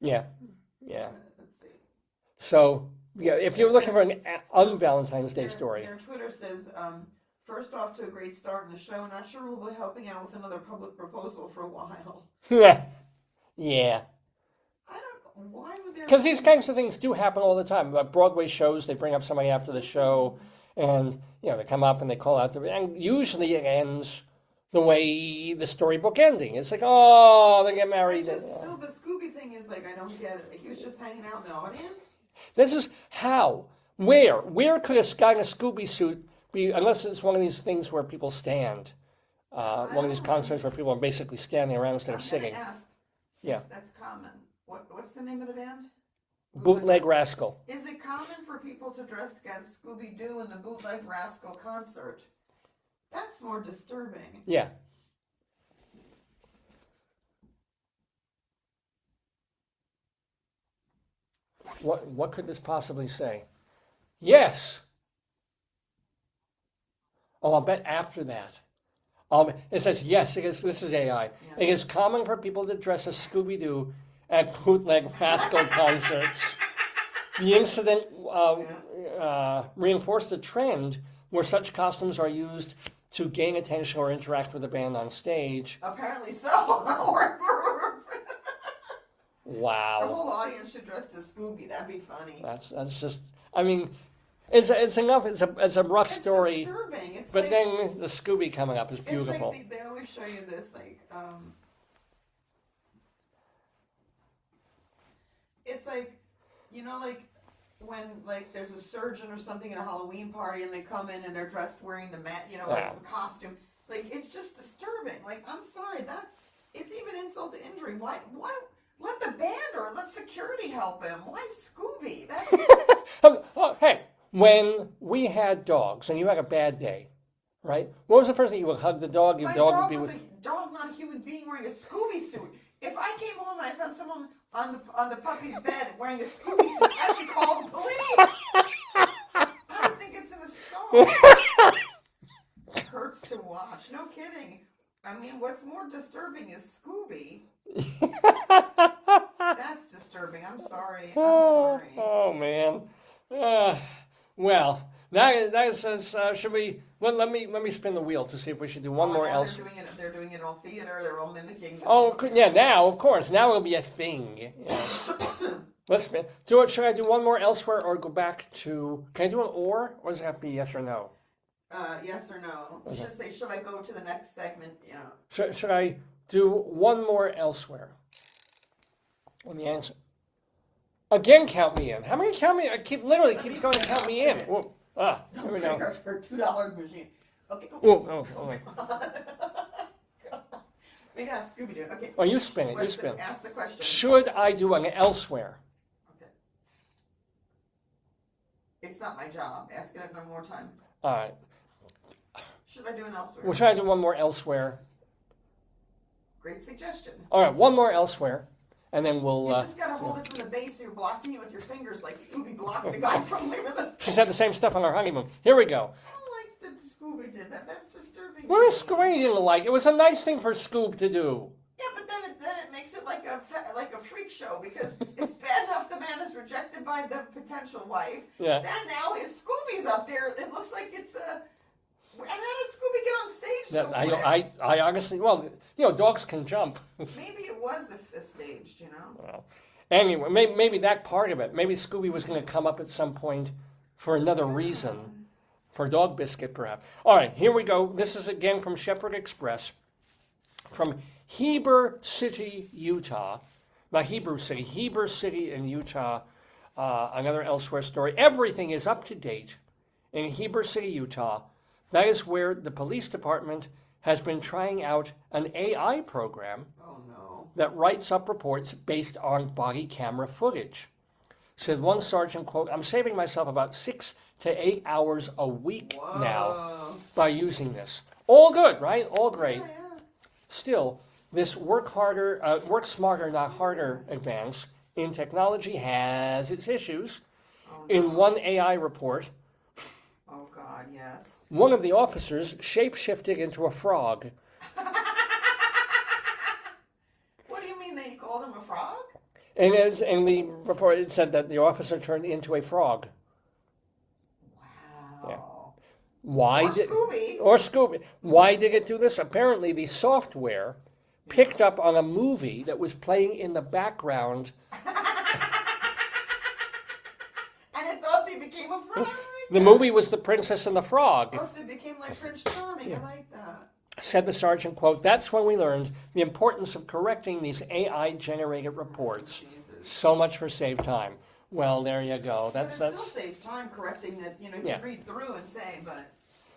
Yeah. Let's see. So, yeah, if you're looking for an un-Valentine's Day story. Their Twitter says, first off to a great start in the show. Not sure we'll be helping out with another public proposal for a while. Yeah. Why would there... Because these kinds of things do happen all the time. Like Broadway shows, they bring up somebody after the show, and they come up and they call out and usually it ends the way the storybook ending. It's like, oh, they get married. So the Scooby thing is like, I don't get it. Like, he was just hanging out in the audience? This is how, where could a guy in a Scooby suit be, unless it's one of these things where people stand, one of these concerts where people are basically standing around instead of sitting. Yeah. That's common. What's the name of the band? Bootleg Rascal. Is it common for people to dress as Scooby-Doo in the Bootleg Rascal concert? That's more disturbing. Yeah. What could this possibly say? Yes. Oh, I'll bet after that. It says, yes, this is AI. It is common for people to dress as Scooby-Doo at bootleg Rascal concerts. The incident reinforced a trend where such costumes are used to gain attention or interact with the band on stage. Apparently so. Wow. The whole audience should dress as Scooby. That'd be funny. That's just. I mean, it's enough. It's a rough story. It's disturbing. It's but like, then the Scooby coming up is beautiful. It's like they always show you this, like, it's like, you know, like when like there's a surgeon or something at a Halloween party and they come in and they're dressed wearing the like a costume. Like, it's just disturbing. Like, I'm sorry, it's even insult to injury. Why let the band or let security help him? Why Scooby? That's Hey, when we had dogs and you had a bad day, right? What was the first thing you would hug the dog? Your my dog dog would be was with. a dog, not a human being wearing a Scooby suit. If I came home and I found someone on the puppy's bed wearing a Scooby suit, I would call the police. I don't think it's an assault. It hurts to watch. No kidding. I mean, what's more disturbing is Scooby. That's disturbing. I'm sorry. Oh man. Well, that says, should we? Well, let me spin the wheel to see if we should do one more else. They're doing it all theater. They're all mimicking. Now of course, now it'll be a thing. Yeah. Let's spin. Should I do one more elsewhere or go back to? Can I do an or does it have to be yes or no? Yes or no. You should say, should I go to the next segment? Yeah. Should I do one more elsewhere? And the answer. Again, count me in. How many count me? I keeps going to count me in. Whoa. Here we go. Her $2 machine. Okay. Oh. Maybe I have Scooby-Doo. Okay. Oh, you spin it. You spin. Ask the question. Should I do an elsewhere? Okay. It's not my job. Ask it one more time. All right. Should I do an elsewhere? Well, should I do one more elsewhere? Great suggestion. All right, one more elsewhere, and then we'll. You just gotta hold it from the base. So you're blocking it with your fingers, like Scooby blocked the guy from leaving the. She's had the same stuff on our honeymoon. Here we go. I don't like that Scooby did that. That's disturbing. What is Scooby didn't like? It was a nice thing for Scoob to do. Yeah, but then it makes it like a freak show because it's bad enough the man is rejected by the potential wife. Yeah. Then now his Scooby's up there. It looks like it's a. And how did Scooby get on stage so quick? I honestly, dogs can jump. Maybe it was a staged, Well, anyway, maybe that part of it. Maybe Scooby was going to come up at some point for another reason. For Dog Biscuit, perhaps. All right, here we go. This is again from Shepherd Express. From Heber City, Utah. Not Heber City in Utah. Another elsewhere story. Everything is up to date in Heber City, Utah. That is where the police department has been trying out an AI program that writes up reports based on body camera footage. Said one sergeant, quote, "I'm saving myself about 6 to 8 hours a week now by using this." All good, right? All great. Yeah. Still, this work smarter, not harder advance in technology has its issues. In one AI report, Oh, God, yes. one of the officers shape-shifted into a frog. What do you mean they called him a frog? And as in the report, it said that the officer turned into a frog. Wow. Yeah. Why Or did Scooby. Why did it do this? Apparently, the software picked up on a movie that was playing in the background. And it thought they became a frog? The movie was The Princess and the Frog. Oh, so it became like Prince Charming. I like that. Said the sergeant, quote, "That's when we learned the importance of correcting these AI-generated reports. Jesus. So much for save time." Well, there you go. But it still saves time correcting that, you can read through and say, but...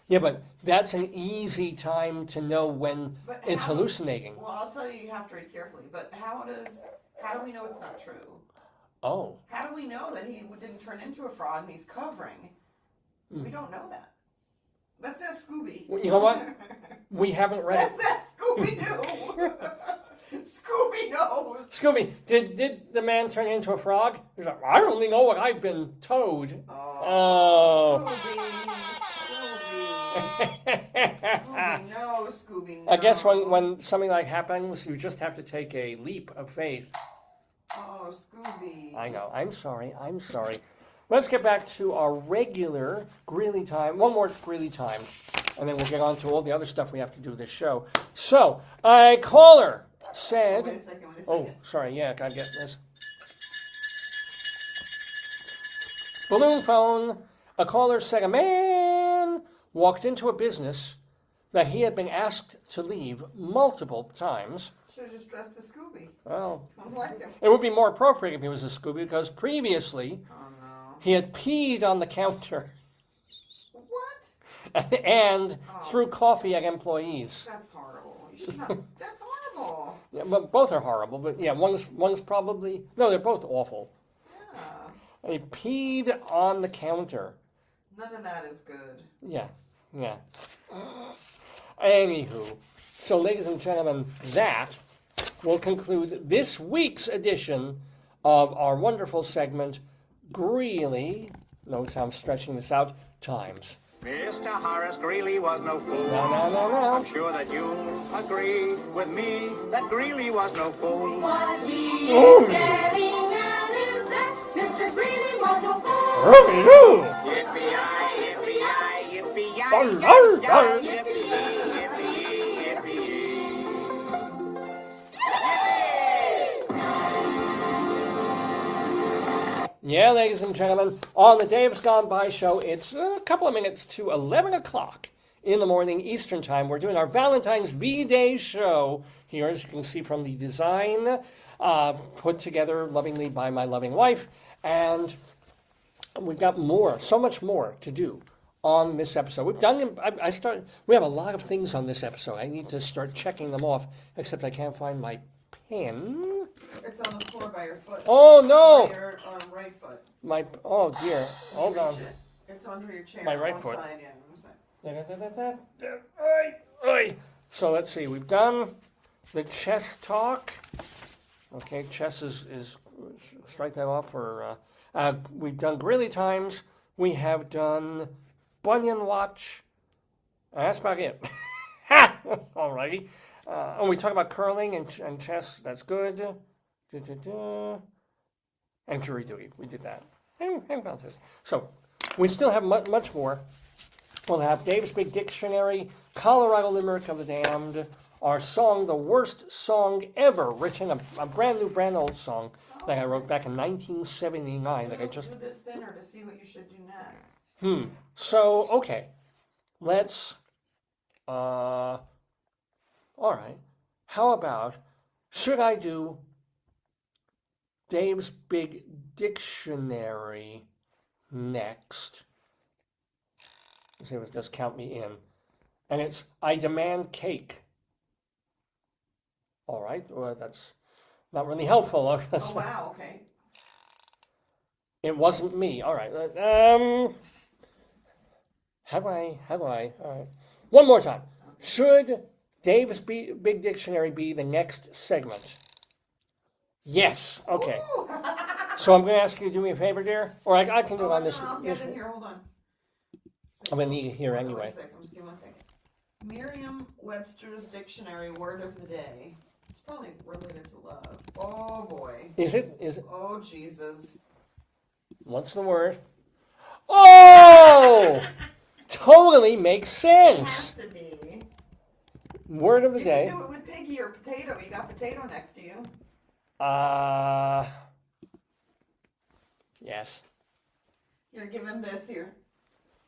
Yeah, but that's an easy time to know when it's hallucinating. Well, I'll tell you have to read carefully, but how do we know it's not true? Oh. How do we know that he didn't turn into a frog and he's covering? We don't know that. Let's ask Scooby. Well, you know what? We haven't read Let's ask Scooby-Doo. Scooby knows? Scooby, did the man turn into a frog? He's like, I only know what I've been told. Oh. Scooby, no, Scooby, no. I guess when something like happens, you just have to take a leap of faith. Oh, Scooby. I know. I'm sorry. Let's get back to our regular Greeley time. One more Greeley time, and then we'll get on to all the other stuff we have to do this show. So, a caller said... Wait a second. Oh, sorry. Yeah, gotta get this. Balloon phone. A caller said a man walked into a business that he had been asked to leave multiple times. Should have just dressed as Scooby. Well, I like him. it would be more appropriate if he was a Scooby, because previously he had peed on the counter What? and threw coffee at employees. That's horrible. You should not. That's horrible. Yeah, but both are horrible. But yeah, one's probably they're both awful. Yeah. And he peed on the counter. None of that is good. Yeah. Anywho, so ladies and gentlemen, that will conclude this week's edition of our wonderful segment, Greeley. Notice I'm stretching this out. Times. Mr. Horace Greeley was no fool. No. I'm sure that you'll agree with me that Greeley was no fool. What he is getting at is that Mr. Greeley was no fool. Yippee-yi, yippee-yi, yippee-yi, Arr, arr. yippee, yippee, yippee. Yeah, ladies and gentlemen, on the Dave's Gone By show, it's a couple of minutes to 11 o'clock in the morning Eastern Time. We're doing our Valentine's V-Day show here, as you can see from the design, put together lovingly by my loving wife. And we've got so much more to do on this episode. We have a lot of things on this episode. I need to start checking them off, except I can't find my pen. It's on the floor by your foot. Oh, no! By your right foot. Oh dear, hold on. It's under your chair. My right one foot. Side, yeah, one side. Oi. So let's see, we've done the chess talk. Okay, chess is strike that off for, we've done Greeley Times. We have done Bunyan Watch. That's about it. Ha! Alrighty. And we talk about curling and chess. That's good. And jury duty. We did that. And contest. So we still have much more. We'll have Dave's Big Dictionary, Colorado Limerick of the Damned, our song, the worst song ever written, a brand old song that I wrote back in 1979. That I just do this spinner to see what you should do next. So okay, let's. All right. How about, should I do Dave's Big Dictionary next? Let's see if it does count me in. And it's, I demand cake. All right. Well, that's not really helpful. Oh, wow. Okay. It wasn't me. All right. Have I? All right. One more time. Should Dave's Big Dictionary be the next segment? Yes. Okay. So I'm going to ask you to do me a favor, dear. Or I can do it on this. I'll get it here. Hold on. I'm going to need it here Hold on anyway. Just give me 1 second. Merriam-Webster's Dictionary Word of the Day. It's probably related to love. Oh, boy. Is it? Oh, Jesus. What's the word? Oh! Totally makes sense. It has to be. Word of the day. You can do it with piggy or potato. You got potato next to you. Yes. Here, give him this here.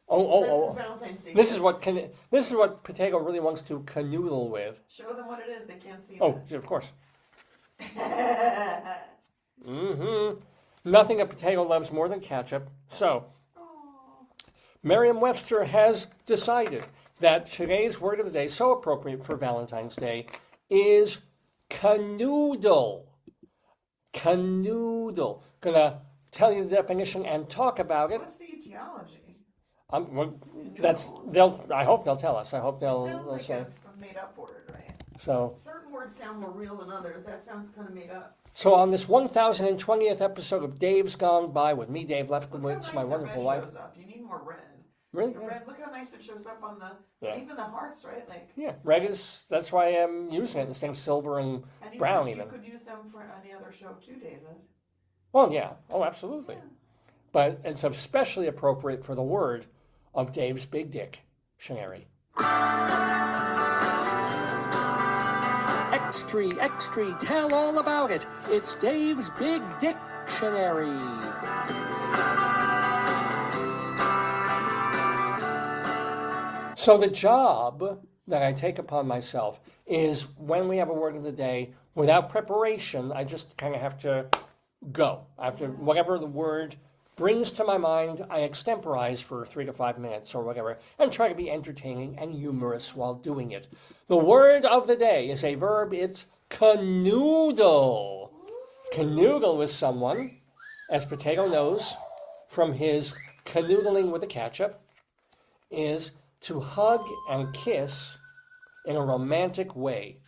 Oh. This is Valentine's Day. This is what Potato really wants to canoodle with. Show them what it is. They can't see Oh, of course. Nothing a potato loves more than ketchup. So, Merriam-Webster has decided that today's word of the day, so appropriate for Valentine's Day, is canoodle. Canoodle. Gonna tell you the definition and talk about it. What's the etiology? I hope they'll tell us. I hope they'll Sounds like say. a made-up word, right? So, Certain words sound more real than others. That sounds kind of made up. so on this 1020th episode of Dave's Gone By with me, Dave Look how Lefkowitz, nice my the wonderful red wife. shows up. You need more red. Really? The Yeah. red. Look how nice it shows up on the Yeah. even the hearts, right? Like. Yeah, red is, that's why I'm using it instead of silver and And brown you even. could use them for any other show too, David. Well, yeah. Oh, absolutely. But it's especially appropriate for the word of Dave's Big Dictionary. Extra, tell all about it. It's Dave's Big Dictionary. So the job that I take upon myself is when we have a word of the day, without preparation, I just kind of have to go. After whatever the word brings to my mind, I extemporize for 3 to 5 minutes or whatever, and try to be entertaining and humorous while doing it. The word of the day is a verb. It's canoodle. Canoodle with someone, as Potato knows from his canoodling with the ketchup, is to hug and kiss in a romantic way.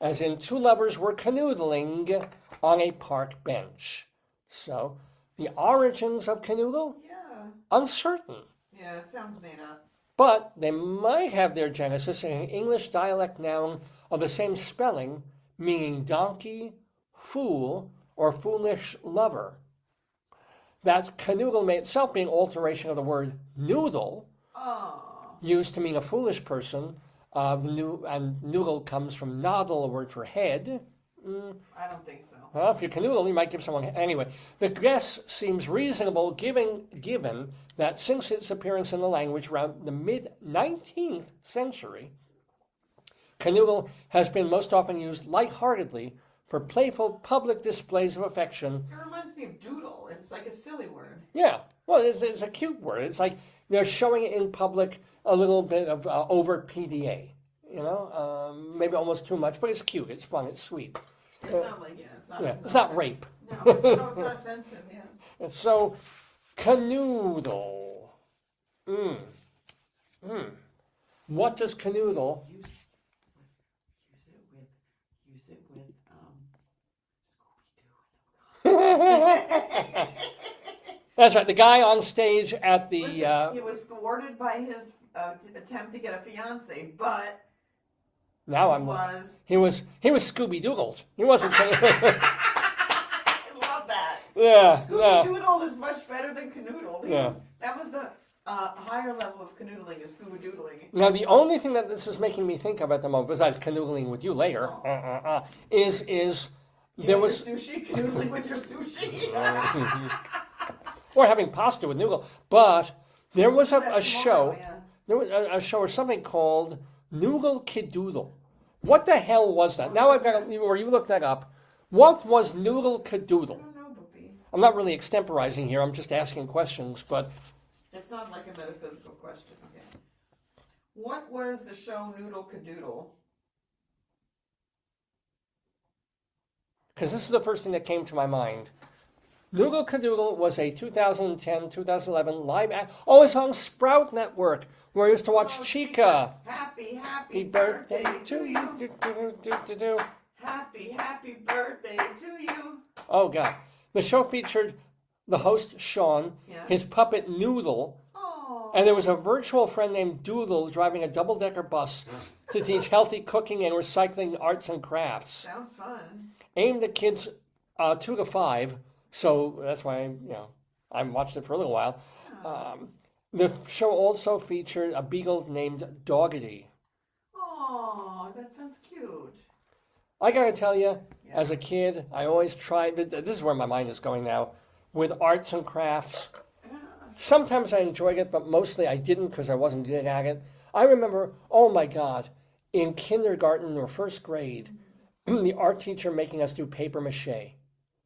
As in, two lovers were canoodling on a park bench. So, the origins of canoodle? Yeah. Uncertain. Yeah, it sounds made up. But they might have their genesis in an English dialect noun of the same spelling, meaning donkey, fool, or foolish lover. That canoodle may itself be an alteration of the word noodle, used to mean a foolish person. And noodle comes from noddle, a word for head. I don't think so. Well, if you canoodle, you might give someone... Anyway, the guess seems reasonable given that since its appearance in the language around the mid-19th century, canoodle has been most often used lightheartedly for playful public displays of affection. It reminds me of doodle. It's like a silly word. Yeah, well, it's a cute word. It's like they're showing it in public a little bit of overt PDA, you know, maybe almost too much, but it's cute, it's fun, it's sweet. It's not like, it's not. Yeah, it's not rape. No, it's not offensive, yeah. So, canoodle. What does canoodle? Use it with Scooby-Doo. That's right, the guy on stage at the... Listen, he was thwarted by his attempt to get a fiance, but he was Scooby-Doogled. He wasn't... I love that. Yeah, Scooby-Doodle is much better than canoodle. That was the higher level of canoodling is Scooby-Doodling. Now, the only thing that this is making me think of at the moment, besides canoodling with you later, is there was... sushi, canoodling with your sushi. Or having pasta with noodle. But there was a show... Yeah. There was a show or something called Noodle Cadoodle. What the hell was that? Now I've got or you look that up. What was Noodle Cadoodle? I don't know, Boopy. I'm not really extemporizing here. I'm just asking questions, but... It's not like a metaphysical question. Okay. What was the show Noodle Cadoodle? Because this is the first thing that came to my mind. Noodle Cadoodle was a 2010-2011 live act. Oh, it's on Sprout Network, where I used to watch Chica. Happy birthday to you. Happy birthday to you. Oh, God. The show featured the host, Sean, his puppet, Noodle, and there was a virtual friend named Doodle driving a double-decker bus to teach healthy cooking and recycling arts and crafts. Sounds fun. Aimed at kids 2 to 5, so that's why, I watched it for a little while. The show also featured a beagle named Doggity. Oh, that sounds cute. I gotta tell you, as a kid, I always tried, this is where my mind is going now, with arts and crafts. Sometimes I enjoyed it, but mostly I didn't because I wasn't good at it. I remember, oh my God, in kindergarten or first grade, the art teacher making us do paper mache.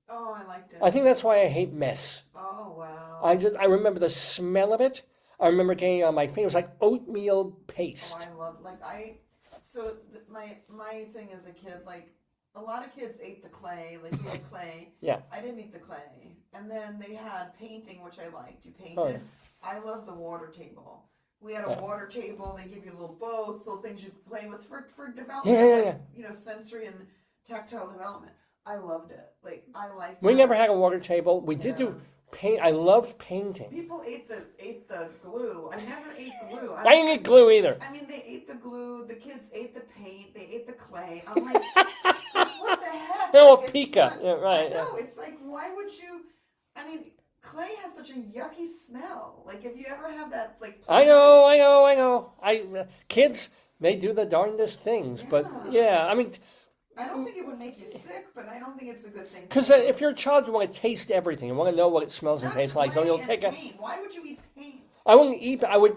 Oh, I liked it. I think that's why I hate mess. Oh, wow. I remember the smell of it. I remember getting it on my fingers like oatmeal paste. Oh, I love, my thing as a kid, a lot of kids ate the clay, you had clay. Yeah. I didn't eat the clay. And then they had painting, which I liked. You painted. Oh, yeah. I love the water table. We had a water table. They give you little boats, little things you could play with for development. Yeah. You know, sensory and tactile development. I loved it. Like, I like. We never had a water table. We did do paint. I loved painting. People ate the glue. I never ate the glue. I didn't eat glue either. I mean, they ate the glue. The kids ate the paint. They ate the clay. I'm like, what the heck? Oh, Like, Pika. Yeah, right. No, it's like, why would you? I mean, clay has such a yucky smell. Like, if you ever have that, like. I know. Kids, they do the darndest things, but yeah, I mean. I don't think it would make you sick, but I don't think it's a good thing. Because if you're a child, you want to taste everything. You want to know what it smells and tastes like. So you'll take a. Why would you eat paint? I wouldn't eat. I would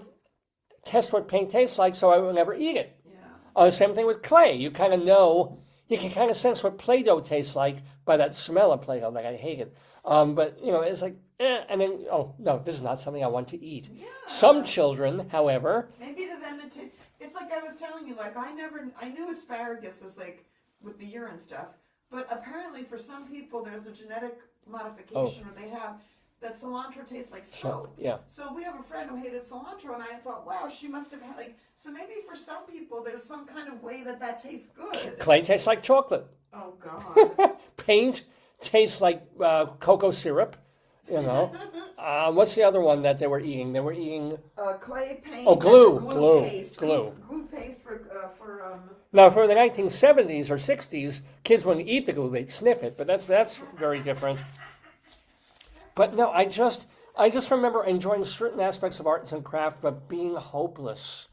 test what paint tastes like, so I would never eat it. Yeah. Same thing with clay. You kind of know. You can kind of sense what Play-Doh tastes like by that smell of Play-Doh that I hated. But you know, it's like, and then no, this is not something I want to eat. Yeah. Some children, however. Maybe to them it's like I was telling you. Like I knew asparagus is like. With the urine stuff, but apparently for some people there's a genetic modification where they have that cilantro tastes like soap. Yeah. So we have a friend who hated cilantro, and I thought, wow, she must have had like. So maybe for some people there's some kind of way that tastes good. Clay tastes like chocolate. Oh God. Paint tastes like cocoa syrup. You know. What's the other one that they were eating? They were eating clay paint. Oh, glue. Glue paste. Glue paste for. Now, for the 1970s or 60s, kids wouldn't eat the glue; they'd sniff it. But that's very different. But no, I just remember enjoying certain aspects of arts and craft, but being hopeless.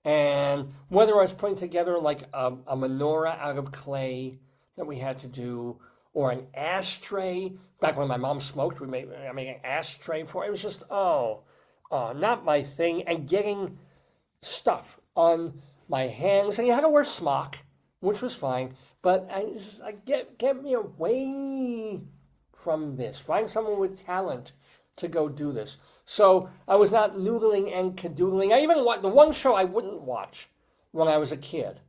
And whether I was putting together like a menorah out of clay that we had to do, or an ashtray. Back when my mom smoked, I made an ashtray for it. It was just not my thing. And getting stuff on my hands, and you had to wear smock, which was fine. But get me away from this. Find someone with talent to go do this. So I was not noodling and cadoodling. I even the one show I wouldn't watch when I was a kid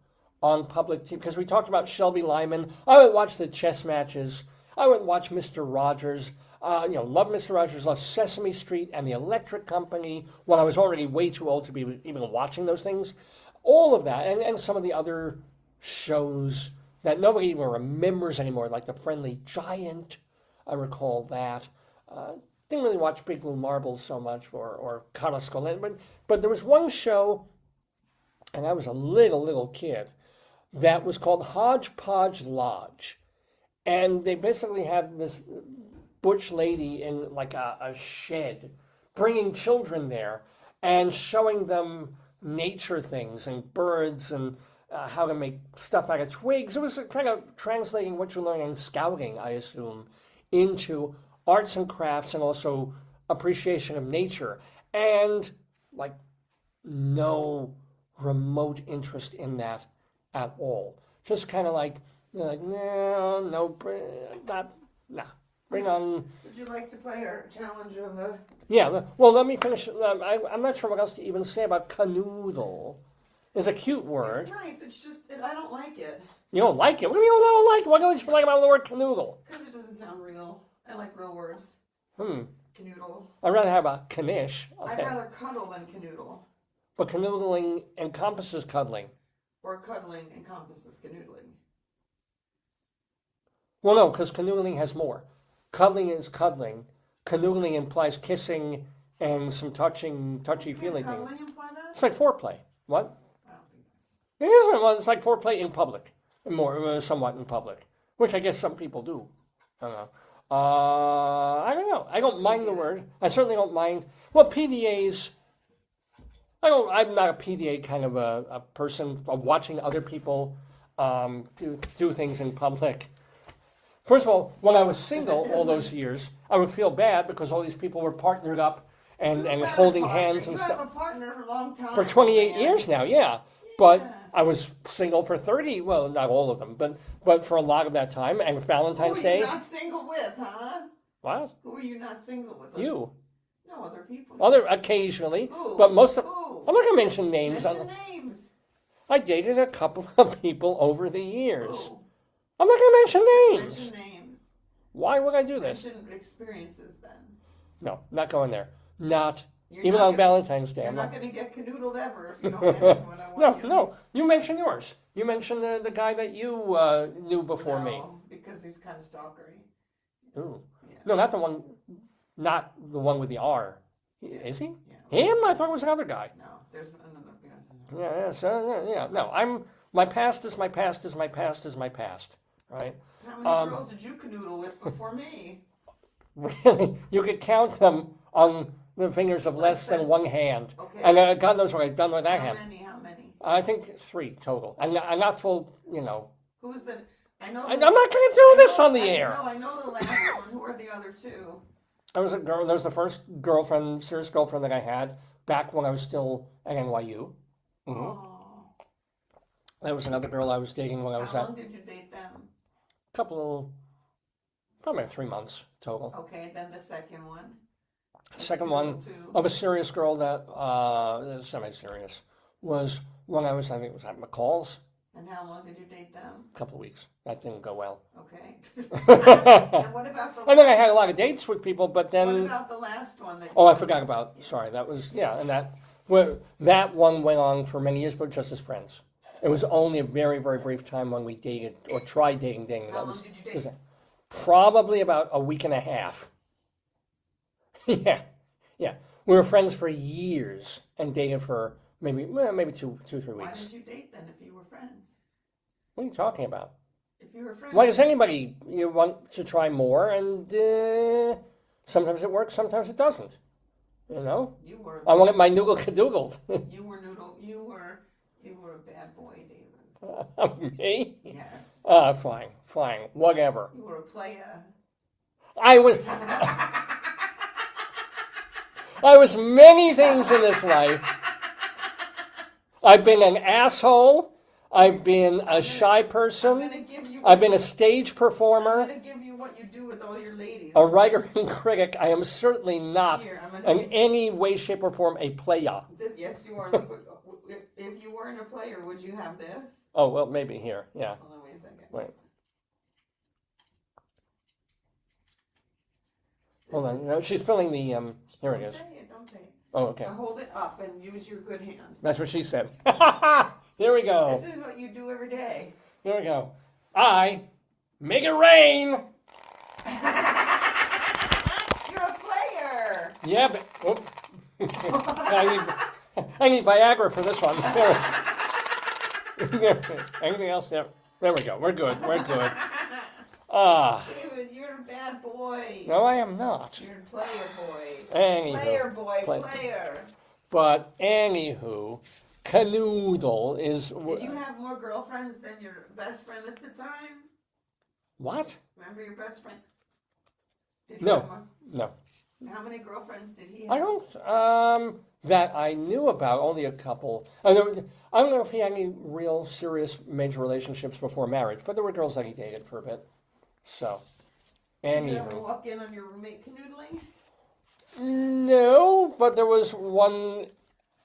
on public TV, because we talked about Shelby Lyman. I would watch the chess matches. I would watch Mr. Rogers. Love Mr. Rogers, love Sesame Street and the Electric Company when I was already way too old to be even watching those things. All of that, and some of the other shows that nobody even remembers anymore, like The Friendly Giant. I recall that. Didn't really watch Big Blue Marbles so much, or Karaskolen, but there was one show, and I was a little kid, that was called Hodgepodge Lodge. And they basically had this butch lady in like a shed, bringing children there and showing them nature things and birds and how to make stuff out of twigs. It was kind of translating what you learn in scouting, I assume, into arts and crafts and also appreciation of nature. And like no remote interest in that at all. Just kind of like, no, bring on. Would you like to play our challenge of Yeah, well, let me finish. I'm not sure what else to even say about canoodle. It's a cute word. It's nice. It's just I don't like it. You don't like it? What do you mean you don't like it? What don't you like about the word canoodle? Because it doesn't sound real. I like real words. Canoodle. I'd rather have a knish. I'd rather cuddle than canoodle. But canoodling encompasses cuddling. Or cuddling encompasses canoodling. Well, no, because canoodling has more. Cuddling is cuddling. Canoodling implies kissing and some touchy-feely thing. Cuddling imply that? It's like foreplay. What? I don't think that's... It isn't. Well, it's like foreplay in public. Somewhat in public. Which I guess some people do. I don't know. I don't know. I don't mind the word. I certainly don't mind. Well, PDAs... I'm not a PDA kind of a person of watching other people do things in public. First of all, when I was single all those years, I would feel bad because all these people were partnered up and holding hands and stuff. You have a partner for a long time. For 28 years now, yeah. But I was single for 30, well, not all of them, but for a lot of that time. And Valentine's Day. Who were you not single with, huh? What? Who were you not single with? You. No, other people. Occasionally. Who? But most of... Who? I'm not going to mention names. Mention names. I dated a couple of people over the years. Who? I'm not going to mention names. Mention names. Why would I do this? Mention experiences then. No, not going there. Not Even on Valentine's Day. You're I'm not not. going to get canoodled ever if you don't mention what I want No. You mentioned yours. You mentioned the guy that you knew before me. No, because he's kind of stalkery. Ooh. Yeah. No, not the one with the R. Is he? Yeah. Him? I thought it was another guy. No, there's another. No. My past is my past is my past is my past. Right? How many girls did you canoodle with before me? Really? You could count them on the fingers of less than one hand. Okay. And God knows what I've done with that hand. How many? I think 3 total. I'm not full, Who's the? I know. I'm not going to do this on the air. No, I know the last one. Who are the other two? There was the first serious girlfriend that I had back when I was still at NYU. Mm-hmm. Oh. There was another girl I was dating when I was How long did you date them? Probably 3 months total. Okay, then the second one. Second one of a serious girl that, semi-serious, was when I think it was at McCall's. And how long did you date them? A couple of weeks. That didn't go well. Okay. And what about the? And then I had a lot of dates with people, but then. What about the last one? I forgot about. Sorry, that was and that one went on for many years, but just as friends. It was only a very, very brief time when we dated or tried dating. How long did you date? Probably about a week and a half. Yeah. We were friends for years and dated for maybe 2, 3 weeks. Why did you date then if you were friends? What are you talking about? If you were friends. Why does anybody want to try more? And sometimes it works, sometimes it doesn't. You know. You were. I wanted my noodle cadoogled. You were noodle. You were a bad boy, David. Me? Yes. Fine, whatever. You were a player. I was many things in this life. I've been an asshole. I've been a shy person. I've been a stage performer. I'm going to give you what you do with all your ladies. A writer and critic. I am certainly not Here, in any way, shape, or form a player. Yes, you are. If you weren't a player, would you have this? Oh, well, maybe here. Yeah. Hold on, wait a second. Wait. Hold on. No, she's filling the, here it is. Don't say it. Oh, okay. Now hold it up and use your good hand. That's what she said. Here we go. This is what you do every day. Here we go. I make it rain. You're a player. Yeah, but I need Viagra for this one. Anything else? There we go. We're good. David, you're a bad boy. No, I am not. You're a player boy. Anywho, Player. But anywho, canoodle is. Did you have more girlfriends than your best friend at the time? What? Remember your best friend? Did you have more? No. How many girlfriends did he have? I don't. That I knew about, only a couple. I don't know if he had any real serious major relationships before marriage, but there were girls that he dated for a bit. So, Did you ever anywho. walk in on your roommate canoodling? No, but there was one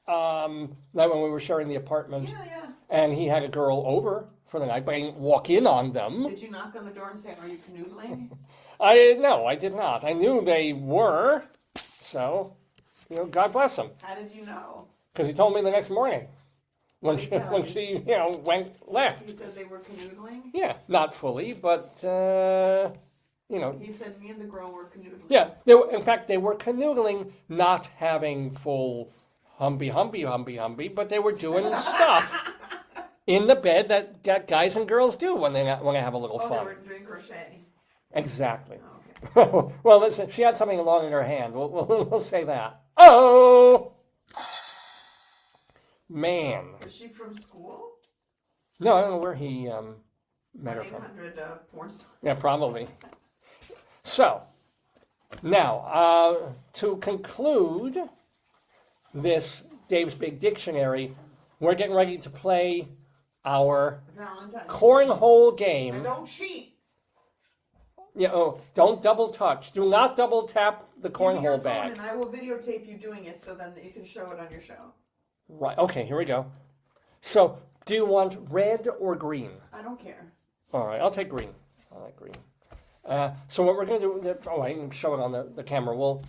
night when we were sharing the apartment, Yeah. and he had a girl over for the night, but I didn't walk in on them. Did you knock on the door and say, "Are you canoodling?" No, I did not. I knew they were, so, God bless them. How did you know? Because he told me the next morning when What did he she tell you? left. He said they were canoodling? Yeah, not fully, but, He said me and the girl were canoodling. yeah. In fact, they were canoodling, not having full humby, but they were doing stuff in the bed that guys and girls do when they have a little Oh, fun. they were doing crochet. Exactly. Oh, okay. Well, listen, she had something along in her hand. We'll say that. Oh! Man. Was she from school? No, I don't know where he met her from. 800 porn star. Yeah, probably. So, now, to conclude this Dave's Big Dictionary, we're getting ready to play our Valentine's. cornhole game. And don't cheat. Yeah, don't double touch. Do not double tap the Give me your cornhole phone bag. and I will videotape you doing it so then that you can show it on your show. Right, okay, here we go. So, do you want red or green? I don't care. All right, I'll take green. I like green. So what we're going to do, I can show it on the camera. We'll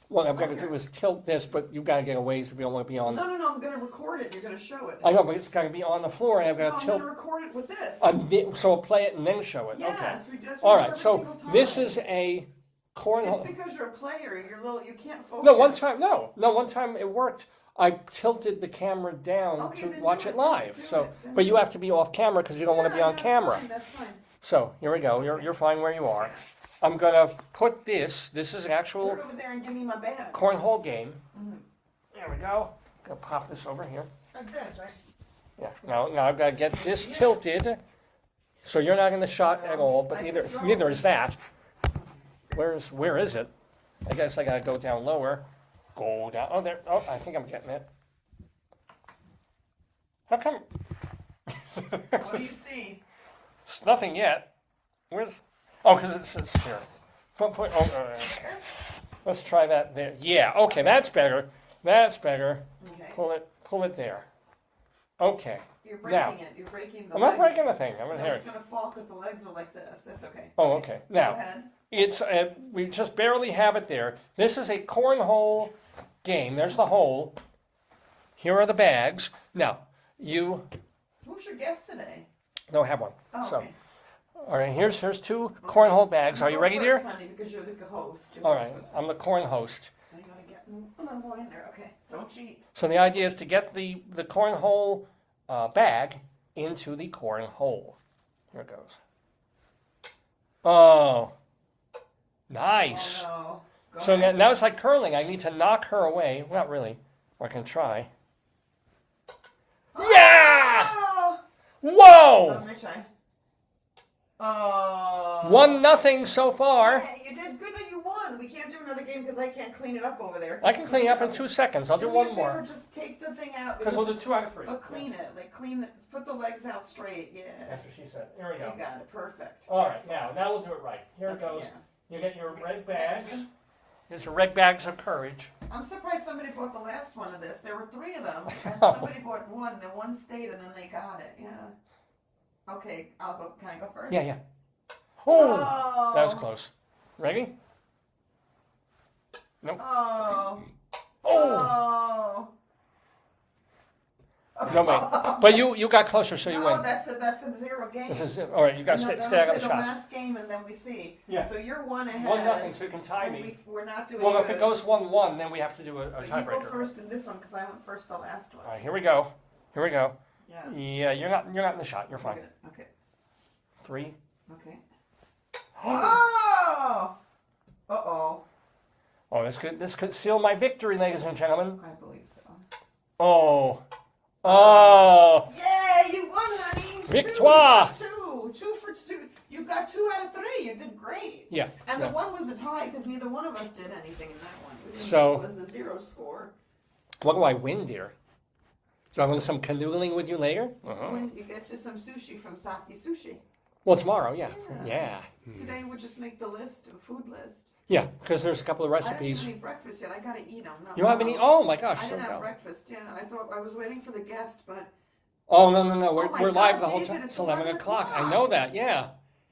what I've got to do is tilt this, but you've got to get away if you don't want to be on. No, I'm going to record it. You're going to show it. I know, but it's got to be on the floor, and I've got to I'm tilt. going to record it with this. So I'll play it and then show it. Yes, Okay. that's All what we do right. every So single time. this is a cornhole. It's because you're a player. You can't focus. No, one time it worked. I tilted the camera down Okay, to then watch do it it, live. do So, it, then but do you it. have to be off camera because you don't want to be on That's camera. fine, that's fine. So here we go. You're fine where you are. I'm gonna put this. This is an actual Put it over there and give me my bag. cornhole game. There we go. Gonna pop this over here. Like this, right? Yeah. Now I've got to get this tilted, so you're not in the shot at all. But neither is that. Where is it? I guess I gotta go down lower. Go down. Oh, there. Oh, I think I'm getting it. How come? What do you see? It's nothing yet. Where's? Oh, because it says here. Okay. Let's try that there. Yeah. Okay, that's better. That's better. Okay. Pull it there. Okay. You're breaking Now, it. You're breaking the I'm legs. not breaking the thing. I'm No, in here. it's going to fall because the legs are like this. That's okay. Oh, okay. Go Now, ahead. it's we just barely have it there. This is a cornhole game. There's the hole. Here are the bags. Now, you Who's your guest today? don't have one. Oh, So, okay. all right. Here's two cornhole bags. Are you Go ready, first, dear? honey, because you're the host. All right. I'm the corn host. I gotta get one more in there. Okay. Don't cheat. So the idea is to get the cornhole bag into the cornhole. Here it goes. Oh, nice. Oh, no. Go So ahead. now it's like curling. I need to knock her away. Well, not really. Or I can try. Yeah! Oh! Whoa! Let me try. Oh. 1-0 so far. Yeah, you did good. No, you won. We can't do another game because I can't clean it up over there. I can clean it up in 2 seconds. I'll do me a one favor, more. Just take the thing out. Because we'll do 2 out of 3. But clean it. Like clean it. Put the legs out straight. Yeah. That's what she said. Here we go. You got it. Perfect. All right, Excellent. now we'll do it right. Here it Okay, goes. yeah. You get your red bags. These are red bags of courage. I'm surprised somebody bought the last one of this. There were 3 of them. And somebody bought one, then one stayed, and then they got it. Yeah. Okay, I'll go. Can I go first? Yeah. Oh, Oh. that was close. Ready? Nope. Oh. Oh. Oh. No, wait. But you got closer, so you No, win. that's a 0 game. This is it. All right. You got to And then stay out we'll of the play shot. last game, and then we see. Yeah. So you're 1 ahead. 1-0, so you can tie and me. we're not doing Well, if good. it goes 1-1, then we have to do a But you go tiebreaker. first in this one because I went first the last one. All right. Here we go. Yeah. Yeah. You're not in the shot. You're fine. Good. Okay. 3. Okay. Oh! Uh-oh. Oh, this could seal my victory, ladies and gentlemen. I believe so. Oh. Oh. Yeah, you won, honey. Victoire. 2 for 2. You got 2 out of 3. You did great. Yeah. And yeah. the one was a tie because neither one of us did anything in that one. So- It was a 0 score. What do I win, dear? Do I win some canoodling with you later? When you get you some sushi from Saki Sushi. Well, tomorrow, yeah. Yeah. Today we'll just make the list, a food list. Yeah, because there's a couple of I didn't recipes. even eat breakfast yet. I gotta eat them. You haven't eaten? Oh my gosh. I So didn't have go. breakfast. Yeah, I thought I was waiting for the guest, but Oh, no. We're, Oh my we're God, live the whole David, time. it's It's 11 11 o'clock. I o'clock. know that, yeah.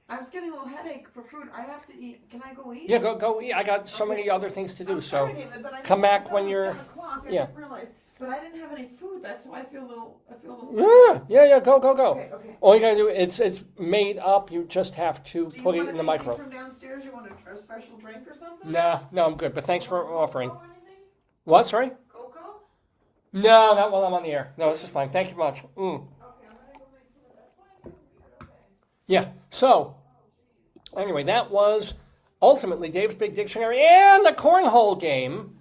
I was getting a little headache for food. I have to eat. Can I go eat? Yeah, go eat. I got so many other things to do, I'm so sorry, David, but I come didn't- back I thought when it was you're- 10 o'clock. I yeah. didn't realize. But I didn't have any food. That's why I feel a little. Yeah, go. Okay. All you gotta do, it's made up. You just have to Do you put it want in the anything microwave. from downstairs? You want a special drink or something? No, I'm good, but thanks for offering. Cocoa or anything? What, sorry? Cocoa? No, not while I'm on the air. No, this is fine. Thank you much. Okay, I'm gonna go make food. That's why I feel weird. Okay. Yeah, so, anyway, that was ultimately Dave's Big Dictionary and the cornhole game.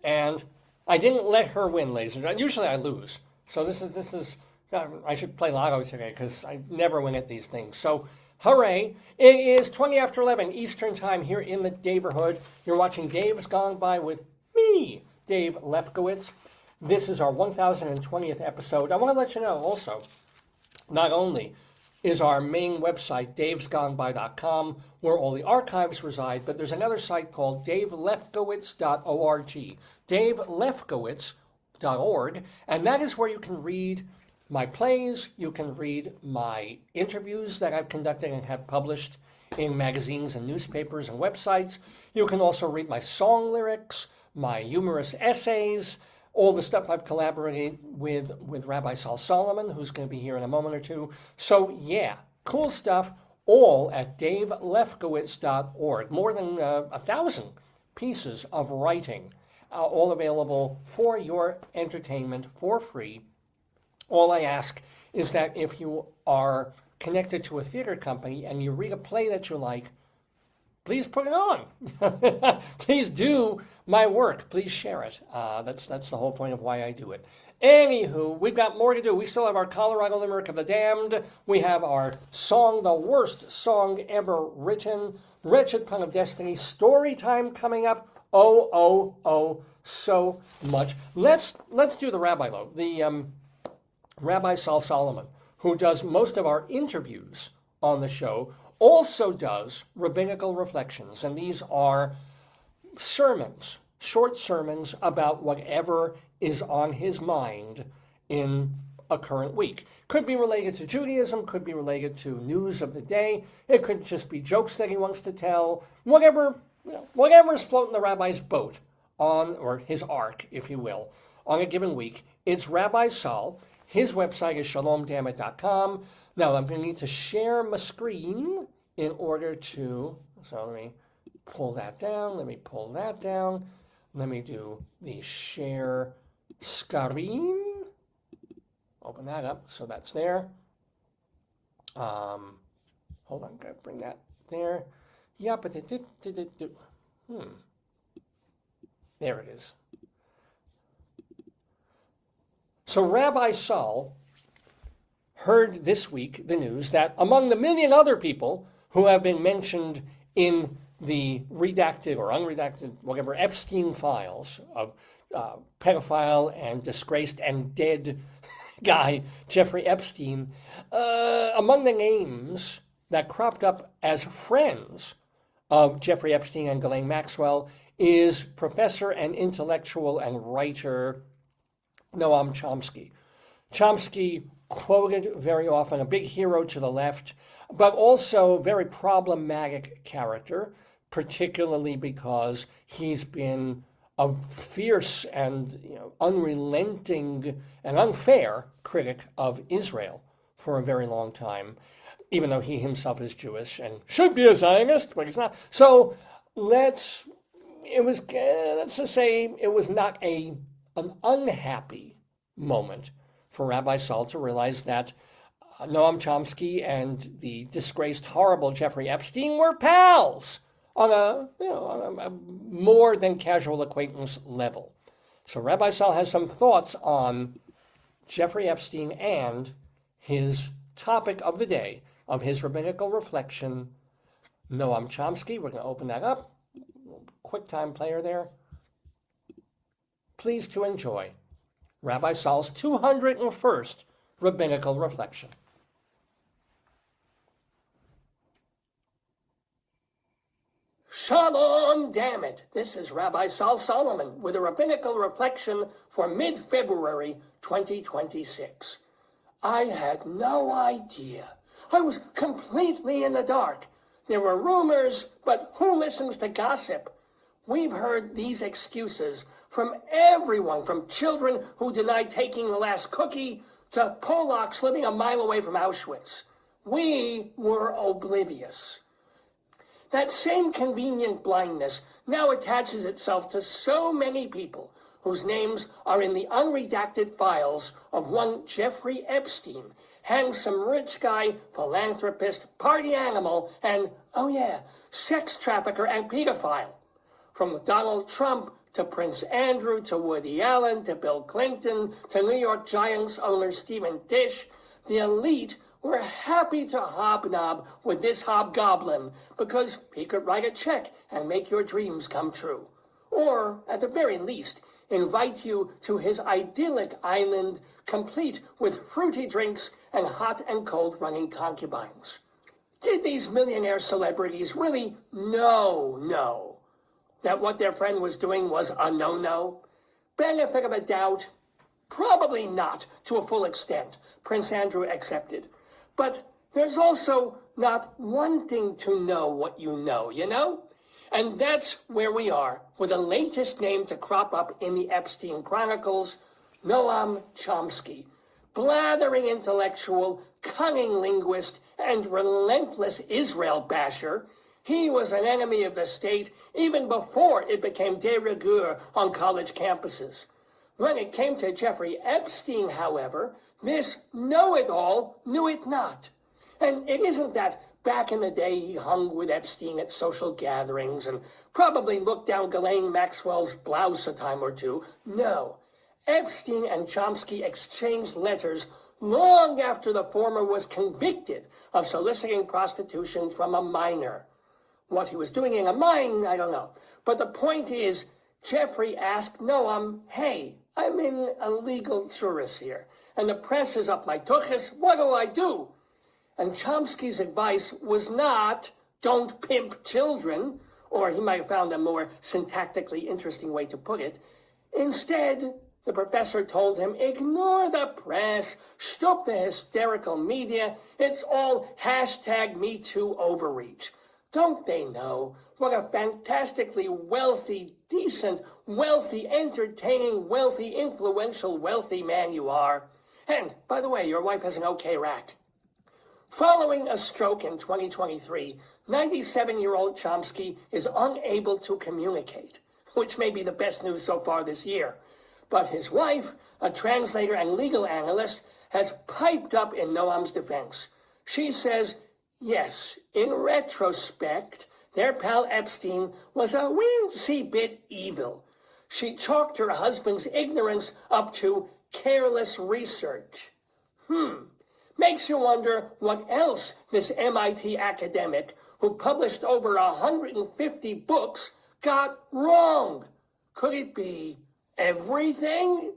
And I didn't let her win, ladies and gentlemen. Usually I lose. So this is I should play Lotto today because I never win at these things. So, hooray. It is 20 after 11 Eastern Time here in the Daverhood. You're watching Dave's Gone By with me, Dave Lefkowitz. This is our 1020th episode. I want to let you know also, not only is our main website, davesgoneby.com, where all the archives reside, but there's another site called davelefkowitz.org, davelefkowitz.org, and that is where you can read my plays, you can read my interviews that I've conducted and have published in magazines and newspapers and websites. You can also read my song lyrics, my humorous essays, all the stuff I've collaborated with Rabbi Sol Solomon, who's going to be here in a moment or two. So yeah, cool stuff, all at davelefkowitz.org. More than 1,000 pieces of writing, all available for your entertainment for free. All I ask is that if you are connected to a theater company and you read a play that you like, please put it on. Please do my work. Please share it. That's the whole point of why I do it. Anywho, we've got more to do. We still have our Colorado Limerick of the Damned. We have our song, the worst song ever written, Wretched Pun of Destiny, story time coming up. Oh, so much. Let's do the Rabbi Log. The Rabbi Sol Solomon, who does most of our interviews on the show, also does rabbinical reflections, and these are sermons, short sermons about whatever is on his mind in a current week. Could be related to Judaism, could be related to news of the day, it could just be jokes that he wants to tell, whatever's floating the rabbi's boat on, or his ark, if you will, on a given week. It's Rabbi Sol. His website is shalomdammit.com. Now, I'm going to need to share my screen in order to, so let me pull that down, let me pull that down, let me do the share screen, open that up, so that's there. Hold on, gotta bring that there. Yeah, but there it is. So Rabbi Sol heard this week the news that among the million other people who have been mentioned in the redacted or unredacted, whatever, Epstein files of pedophile and disgraced and dead guy Jeffrey Epstein, among the names that cropped up as friends of Jeffrey Epstein and Ghislaine Maxwell is professor and intellectual and writer Noam Chomsky. Chomsky quoted very often, a big hero to the left, but also very problematic character, particularly because he's been a fierce and unrelenting and unfair critic of Israel for a very long time, even though he himself is Jewish and should be a Zionist, but he's not. So let's just say it was not an unhappy moment for Rabbi Sol to realize that Noam Chomsky and the disgraced, horrible Jeffrey Epstein were pals on a more than casual acquaintance level. So Rabbi Sol has some thoughts on Jeffrey Epstein and his topic of the day of his rabbinical reflection, Noam Chomsky. We're going to open that up. Quick time player there. Please to enjoy Rabbi Sol's 201st rabbinical reflection. Shalom, damn it! This is Rabbi Sol Solomon with a rabbinical reflection for mid-February 2026. I had no idea. I was completely in the dark. There were rumors, but who listens to gossip? We've heard these excuses from everyone, from children who deny taking the last cookie to Polacks living a mile away from Auschwitz. We were oblivious. That same convenient blindness now attaches itself to so many people whose names are in the unredacted files of one Jeffrey Epstein, handsome rich guy, philanthropist, party animal, and, oh yeah, sex trafficker and pedophile. From Donald Trump to Prince Andrew to Woody Allen to Bill Clayton to New York Giants owner Stephen Tisch, the elite were happy to hobnob with this hobgoblin because he could write a check and make your dreams come true. Or, at the very least, invite you to his idyllic island complete with fruity drinks and hot and cold running concubines. Did these millionaire celebrities really know that what their friend was doing was a no-no? Benefit of a doubt? Probably not to a full extent, Prince Andrew accepted. But there's also not wanting to know what you know, And that's where we are, with the latest name to crop up in the Epstein Chronicles, Noam Chomsky. Blathering intellectual, cunning linguist, and relentless Israel basher, he was an enemy of the state even before it became de rigueur on college campuses. When it came to Jeffrey Epstein, however, this know-it-all knew it not. And it isn't that back in the day he hung with Epstein at social gatherings and probably looked down Ghislaine Maxwell's blouse a time or two. No. Epstein and Chomsky exchanged letters long after the former was convicted of soliciting prostitution from a minor. What he was doing in a mine, I don't know. But the point is, Jeffrey asked Noam, hey, I'm in a legal tourist here, and the press is up my tuchus. What do I do? And Chomsky's advice was not, don't pimp children, or he might have found a more syntactically interesting way to put it. Instead, the professor told him, ignore the press, stop the hysterical media, it's all #MeToo overreach. Don't they know what a fantastically wealthy, decent, wealthy, entertaining, wealthy, influential, wealthy man you are? And, by the way, your wife has an okay rack. Following a stroke in 2023, 97-year-old Chomsky is unable to communicate, which may be the best news so far this year. But his wife, a translator and legal analyst, has piped up in Noam's defense. She says, yes, in retrospect, their pal Epstein was a weensy bit evil. She chalked her husband's ignorance up to careless research. Makes you wonder what else this MIT academic, who published over 150 books, got wrong. Could it be everything?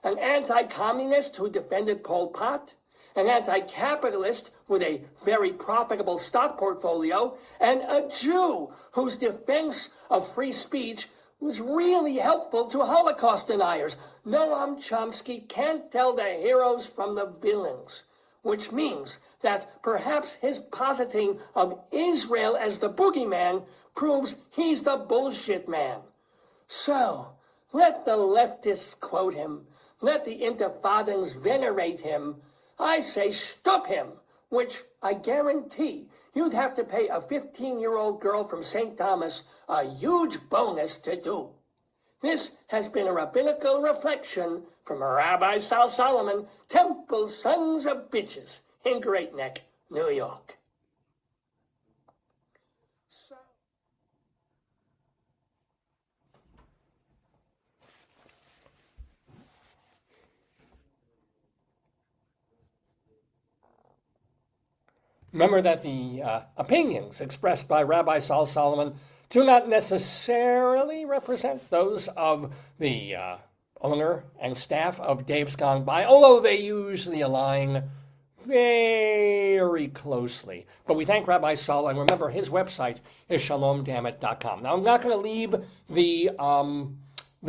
An anti-communist who defended Pol Pot? An anti-capitalist with a very profitable stock portfolio? And a Jew whose defense of free speech was really helpful to Holocaust deniers? Noam Chomsky can't tell the heroes from the villains. Which means that perhaps his positing of Israel as the boogeyman proves he's the bullshit man. So, let the leftists quote him. Let the intifadans venerate him. I say stop him, which I guarantee you'd have to pay a 15-year-old girl from St. Thomas a huge bonus to do. This has been a rabbinical reflection from Rabbi Sol Solomon, Temple Sons of Bitches, in Great Neck, New York. Remember that the opinions expressed by Rabbi Sol Solomon do not necessarily represent those of the owner and staff of Dave's Gone By, although they usually align very closely. But we thank Rabbi Sol, and remember his website is shalomdammit.com. Now I'm not going to leave the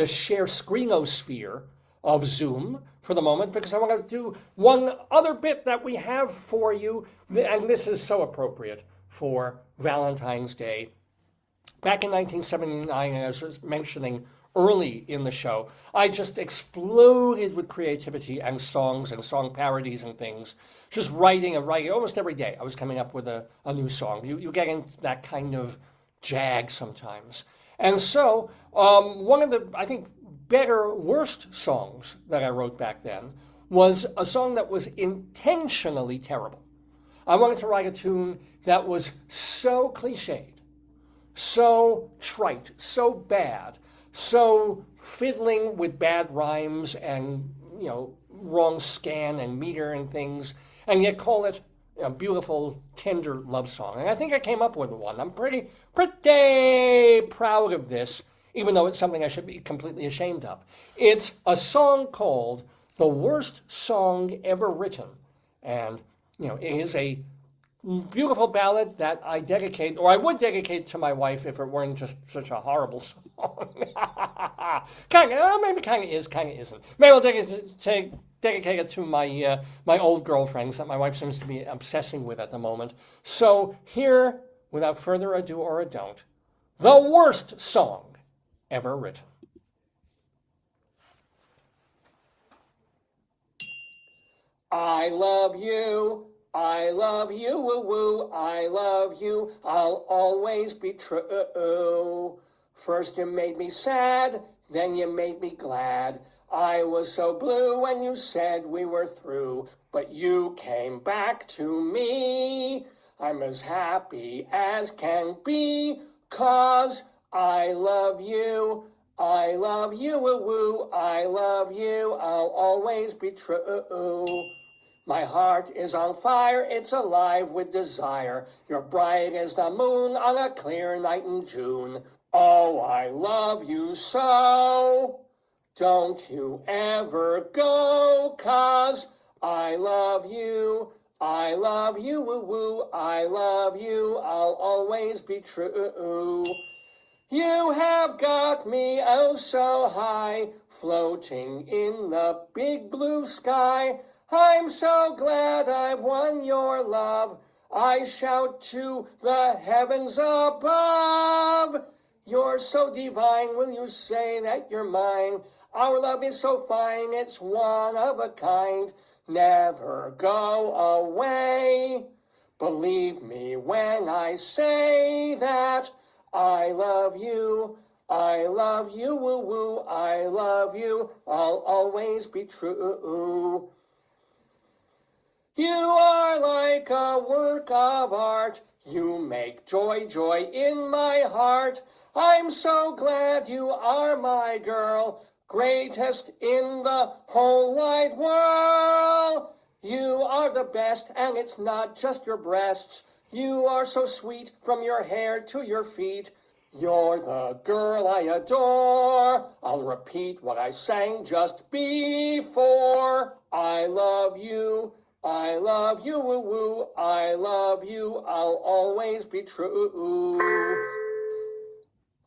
share screenosphere of Zoom for the moment, because I want to do one other bit that we have for you, and this is so appropriate for Valentine's Day. Back in 1979, as I was mentioning early in the show, I just exploded with creativity and songs and song parodies and things, just writing almost every day. I was coming up with a new song. You get into that kind of jag sometimes. And so one of the, I think, worst songs that I wrote back then was a song that was intentionally terrible. I wanted to write a tune that was so cliched, so trite, so bad, so fiddling with bad rhymes and, wrong scan and meter and things, and yet call it a beautiful, tender love song. And I think I came up with one. I'm pretty proud of this, even though it's something I should be completely ashamed of. It's a song called The Worst Song Ever Written. And, it is a beautiful ballad that I dedicate, or I would dedicate to my wife if it weren't just such a horrible song. Maybe kind of is, kind of isn't. Maybe I'll dedicate it to my my old girlfriends that my wife seems to be obsessing with at the moment. So here, without further ado or a don't, the worst song ever written. I love you, woo woo, I love you, I'll always be true. First you made me sad, then you made me glad. I was so blue when you said we were through, but you came back to me. I'm as happy as can be, 'cause I love you, woo woo, I love you, I'll always be true. My heart is on fire, it's alive with desire. You're bright as the moon on a clear night in June. Oh, I love you so. Don't you ever go, 'cause I love you, woo woo, I love you, I'll always be true. You have got me oh so high, floating in the big blue sky. I'm so glad I've won your love. I shout to the heavens above. You're so divine, will you say that you're mine? Our love is so fine, it's one of a kind. Never go away. Believe me when I say that I love you, woo woo, I love you, I'll always be true. You are like a work of art, you make joy, joy in my heart. I'm so glad you are my girl, greatest in the whole wide world. You are the best, and it's not just your breasts. You are so sweet from your hair to your feet. You're the girl I adore. I'll repeat what I sang just before. I love you, woo woo, I love you, I'll always be true.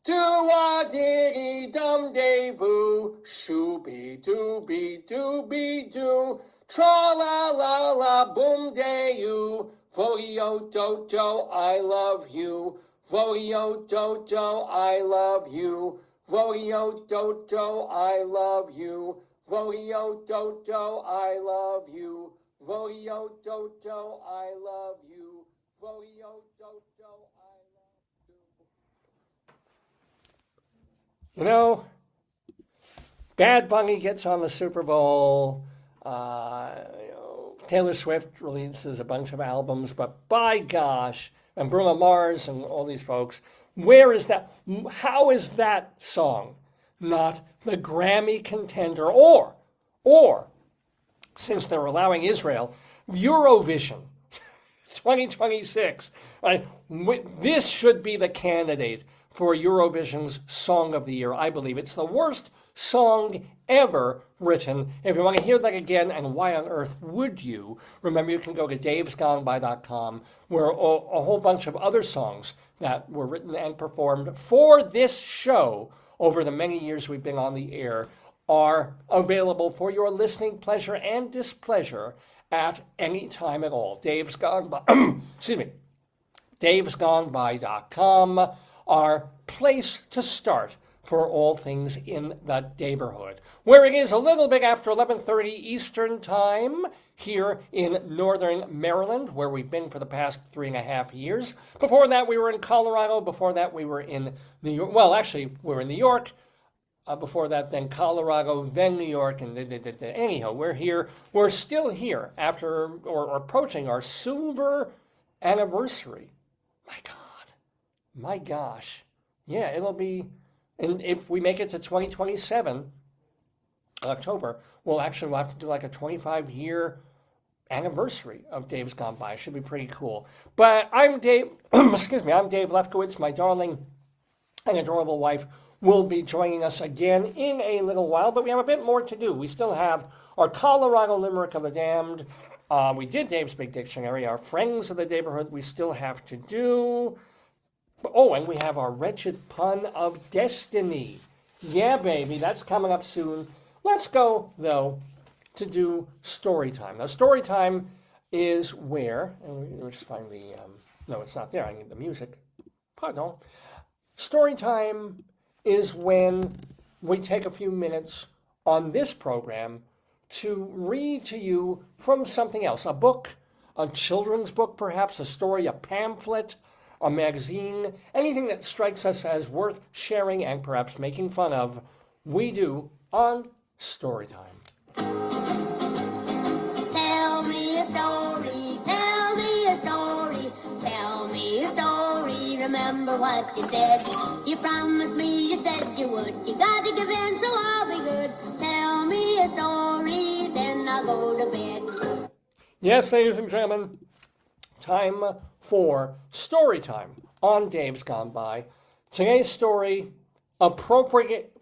Do-a-diddy-dum-day-voo, shooby-dooby-dooby-doo, tra-la-la-la-boom-day-oo, vo-yo-do-do, I love you, vo-yo-do-do, I love you, vo-yo-do-do, I love you, vo-yo-do-do, I love you, vo-yo-do-do, I love you, vo-yo-do-do, I love you. You know, Bad Bunny gets on the Super Bowl. Taylor Swift releases a bunch of albums, but by gosh, and Bruno Mars and all these folks, where is that? How is that song not the Grammy contender? Or, since they're allowing Israel, Eurovision 2026. Right? This should be the candidate for Eurovision's Song of the Year. I believe it's the worst song ever written. If you want to hear that again, and why on earth would you? Remember, you can go to davesgoneby.com, where a whole bunch of other songs that were written and performed for this show over the many years we've been on the air are available for your listening pleasure and displeasure at any time at all. davesgoneby.com, our place to start for all things in the Daverhood, where it is a little bit after 11:30 Eastern Time here in Northern Maryland, where we've been for the past 3.5 years. Before that, we were in Colorado. Before that, we were in New York. Well, actually, we're in New York. Before that, then Colorado, then New York, and anyhow, we're here. We're still here after or approaching our silver anniversary. My gosh. Yeah, it'll be, and if we make it to 2027, October, we'll have to do like a 25-year anniversary of Dave's Gone By. It should be pretty cool. But I'm Dave, excuse me, I'm Dave Lefkowitz. My darling and adorable wife will be joining us again in a little while, but we have a bit more to do. We still have our Colorado Limerick of the Damned. We did Dave's Big Dictionary. Our Friends of the Daverhood we still have to do. Oh, and we have our Wretched Pun of Destiny. Yeah, baby, that's coming up soon. Let's go, though, to do story time. Now, story time is where, and we'll just find the, no, it's not there. I need the music. Pardon. Story time is when we take a few minutes on this program to read to you from something else, a book, a children's book perhaps, a story, a pamphlet, a magazine, anything that strikes us as worth sharing and perhaps making fun of, we do on Storytime. Tell me a story, tell me a story, tell me a story. Remember what you said. You promised me, you said you would. You gotta give in, so I'll be good. Tell me a story, then I'll go to bed. Yes, ladies and gentlemen, time for Story Time on Dave's Gone By. Today's story, appropriate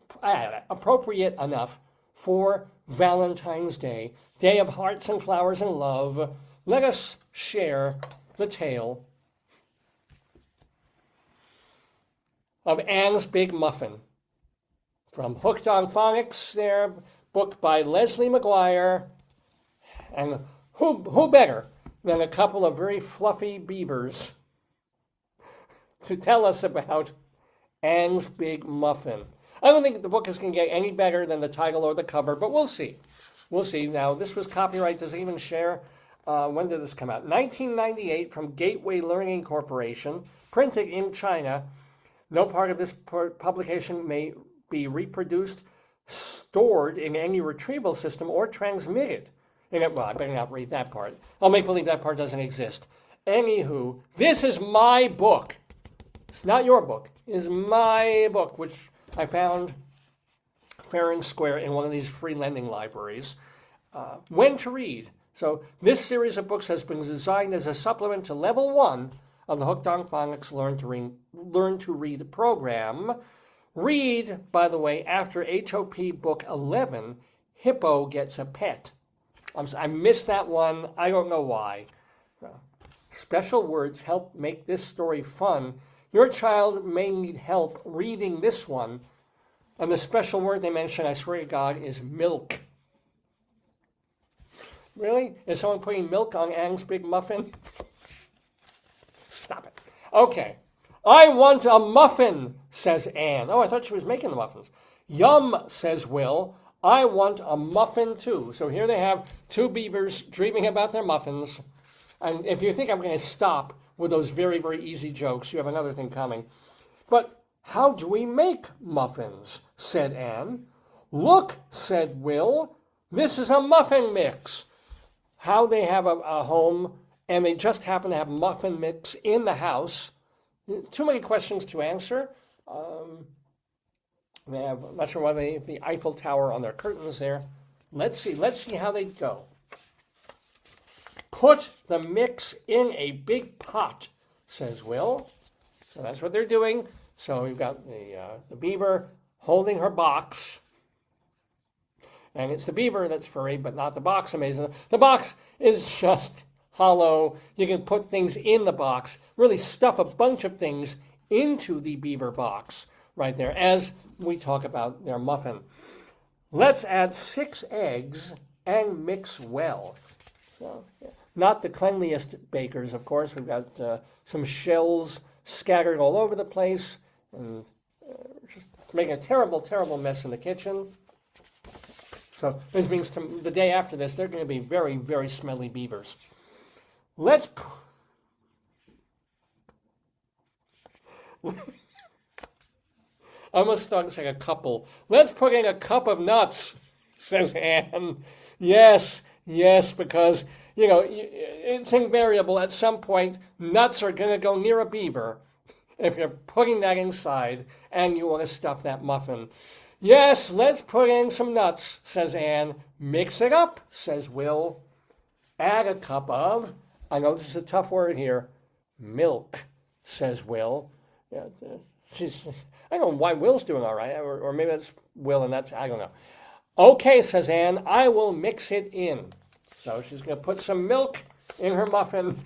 enough for Valentine's Day, Day of Hearts and Flowers and Love. Let us share the tale of Anne's Big Muffin from Hooked on Phonics, their book by Leslie McGuire. And who better than a couple of very fluffy beavers to tell us about Anne's Big Muffin. I don't think the book is going to get any better than the title or the cover, but we'll see. We'll see. Now, this was copyright. Does it even share? When did this come out? 1998 from Gateway Learning Corporation, printed in China. No part of this publication may be reproduced, stored in any retrieval system, or transmitted. Well, I better not read that part. I'll make believe that part doesn't exist. Anywho, this is my book. It's not your book. It is my book, which I found fair and square in one of these free lending libraries. When to read. So this series of books has been designed as a supplement to Level 1 of the Hooked on Phonics Learn to Read program. Read, by the way, after HOP Book 11, Hippo Gets a Pet. I missed that one. I don't know why. Special words help make this story fun. Your child may need help reading this one. And the special word they mention, I swear to God, is milk. Really? Is someone putting milk on Anne's Big Muffin? Stop it. Okay. I want a muffin, says Anne. Oh, I thought she was making the muffins. Yum, says Will. I want a muffin too. So here they have two beavers dreaming about their muffins. And if you think I'm going to stop with those very, very easy jokes, you have another thing coming. But how do we make muffins? Said Anne. Look, said Will. This is a muffin mix. How they have a home, and they just happen to have muffin mix in the house. Too many questions to answer. They have, I'm not sure why they have the Eiffel Tower on their curtains there. Let's see how they go. Put the mix in a big pot, says Will. So that's what they're doing. So we've got the beaver holding her box. And it's the beaver that's furry, but not the box, amazing. The box is just hollow. You can put things in the box, really stuff a bunch of things into the beaver box right there as we talk about their muffin. Let's add 6 eggs and mix well. So, not the cleanliest bakers, of course. We've got some shells scattered all over the place and just making a terrible, terrible mess in the kitchen. So this means the day after this, they're going to be very, very smelly beavers. Let's... I almost started saying a couple. Let's put in a cup of nuts, says Anne. Yes, because, it's invariable. At some point, nuts are going to go near a beaver if you're putting that inside and you want to stuff that muffin. Yes, let's put in some nuts, says Anne. Mix it up, says Will. Add a cup of, I know this is a tough word here, milk, says Will. Yeah, I don't know why Will's doing all right, or maybe that's Will and that's, I don't know. Okay, says Anne, I will mix it in. So she's going to put some milk in her muffin.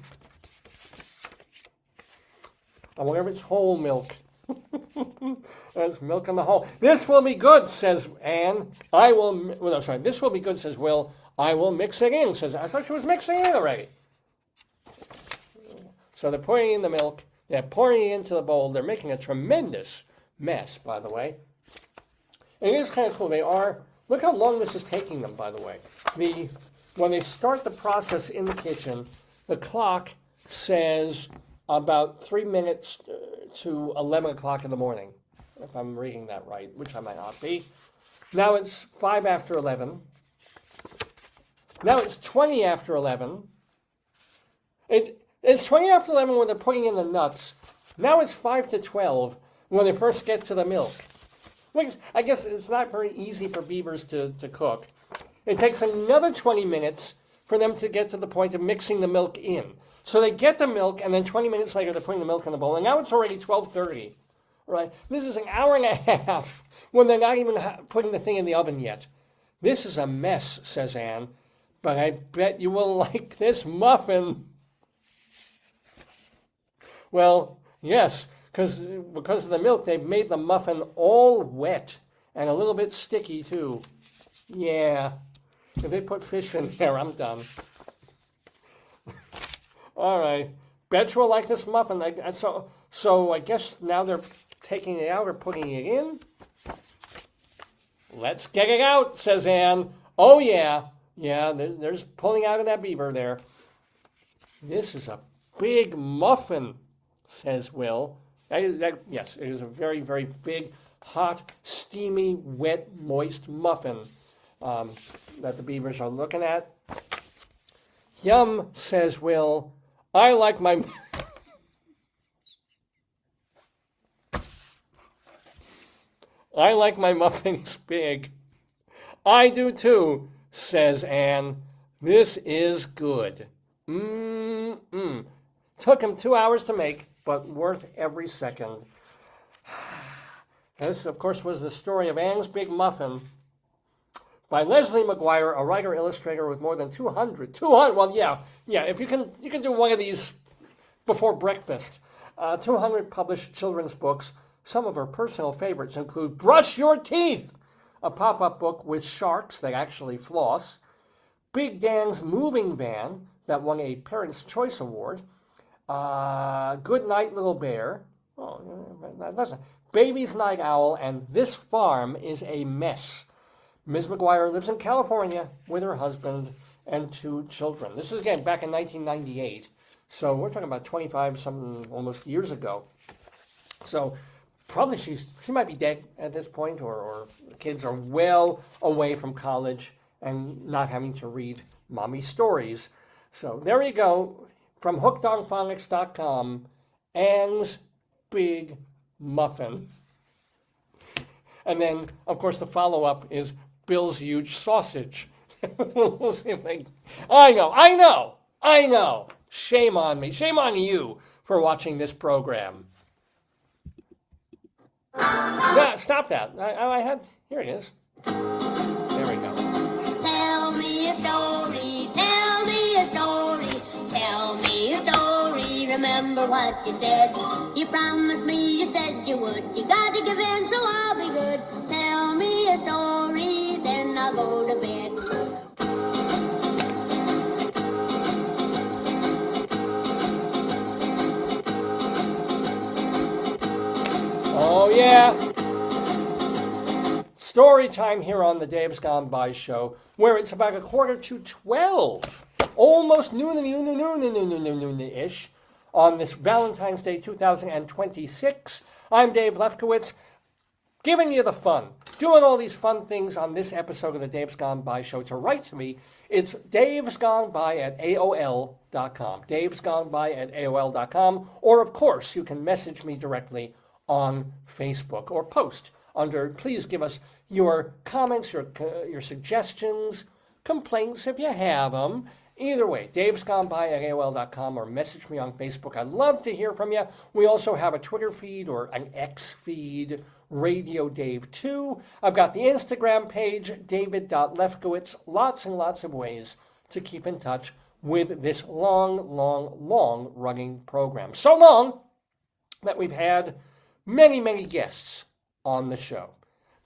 I wonder if it's whole milk. There's milk in the hole. This will be good, says Anne. This will be good, says Will. I will mix it in, says I thought she was mixing it in already. So they're putting in the milk. They're pouring it into the bowl. They're making a tremendous mess, by the way. And it is kind of cool. Look how long this is taking them, by the way. When they start the process in the kitchen, the clock says about 3 minutes to 11 o'clock in the morning, if I'm reading that right, which I might not be. Now it's 5 after 11. Now it's 20 after 11. It's 20 after 11 when they're putting in the nuts. Now it's 5 to 12 when they first get to the milk. Which I guess it's not very easy for beavers to cook. It takes another 20 minutes for them to get to the point of mixing the milk in. So they get the milk, and then 20 minutes later they're putting the milk in the bowl, and now it's already 12:30. Right? This is an hour and a half when they're not even putting the thing in the oven yet. This is a mess, says Anne, but I bet you will like this muffin. Well, yes, because of the milk, they've made the muffin all wet and a little bit sticky, too. Yeah, if they put fish in there, I'm done. All right, bet you'll like this muffin. So I guess now they're taking it out or putting it in. Let's get it out, says Anne. Oh, yeah. Yeah, there's pulling out of that beaver there. This is a big muffin, says Will. Yes, it is a very, very big, hot, steamy, wet, moist muffin that the beavers are looking at. Yum, says Will. I like my... I like my muffins big. I do too, says Anne. This is good. Took him 2 hours to make, but worth every second. This, of course, was the story of Anne's Big Muffin by Leslie McGuire, a writer-illustrator with more than 200. Well, yeah, if you can do one of these before breakfast. 200 published children's books. Some of her personal favorites include Brush Your Teeth, a pop-up book with sharks that actually floss, Big Dan's Moving Van, that won a Parents' Choice Award, Good Night, Little Bear, Baby's Night Owl, and This Farm is a Mess. Ms. McGuire lives in California with her husband and 2 children. This is, again, back in 1998, so we're talking about 25-something almost years ago. So probably she might be dead at this point, or the kids are well away from college and not having to read mommy stories. So there you go, from hookedonphonics.com, Anne's Big Muffin. And then, of course, the follow-up is Bill's Huge Sausage. We'll see if I know. Shame on me. Shame on you for watching this program. Yeah, stop that. I have. Here it is. There we go. Tell me a story, tell me a story, tell me a story. Remember what you said. You promised me, you said you would. You got to give in, so I'll be good. Tell me a story, then I'll go to bed. Oh, yeah. Story time here on the Dave's Gone By show, where it's about 11:45, almost noon-ish, on this Valentine's Day 2026. I'm Dave Lefkowitz, giving you the fun, doing all these fun things on this episode of the Dave's Gone By show. To write to me, it's davesgoneby@aol.com, davesgoneby@aol.com, or, of course, you can message me directly on Facebook, or post under, please give us your comments, your suggestions, complaints if you have them. Either way, davesgoneby@aol.com, or message me on Facebook. I'd love to hear from you. We also have a Twitter feed, or an X feed, Radio Dave 2. I've got the Instagram page, david.lefkowitz. Lots and lots of ways to keep in touch with this long running program. So long that we've had many guests on the show.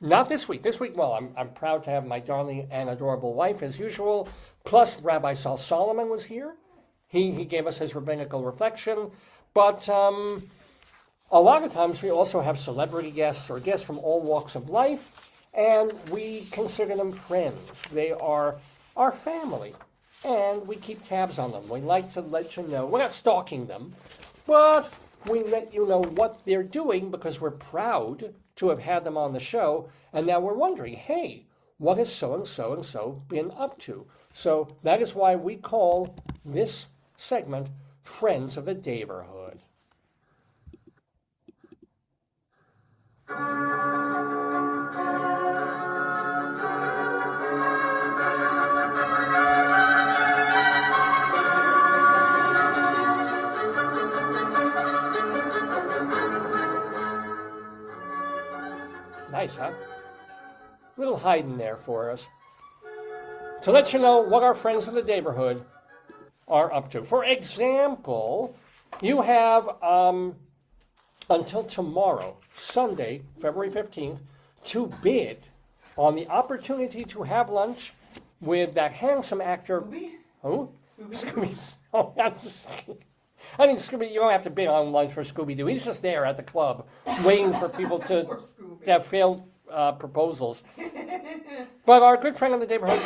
Not this week. This week, well, I'm proud to have my darling and adorable wife, as usual, plus Rabbi Sol Solomon was here. He gave us his rabbinical reflection. But a lot of times we also have celebrity guests or guests from all walks of life, and we consider them friends. They are our family, and we keep tabs on them. We like to let you know. We're not stalking them, but we let you know what they're doing because we're proud to have had them on the show, and now we're wondering, hey, what has so-and-so and so been up to? So that is why we call this segment Friends of the Daverhood. Nice, huh? Little Haydn there for us. To let you know what our friends of the Daverhood are up to. For example, you have until tomorrow, Sunday, February 15th, to bid on the opportunity to have lunch with that handsome actor. Scooby? Who? Scooby? Oh, that's... I mean, Scooby, you don't have to bid on lunch for Scooby-Doo. He's just there at the club, waiting for people to have failed proposals. But our good friend of the neighborhood,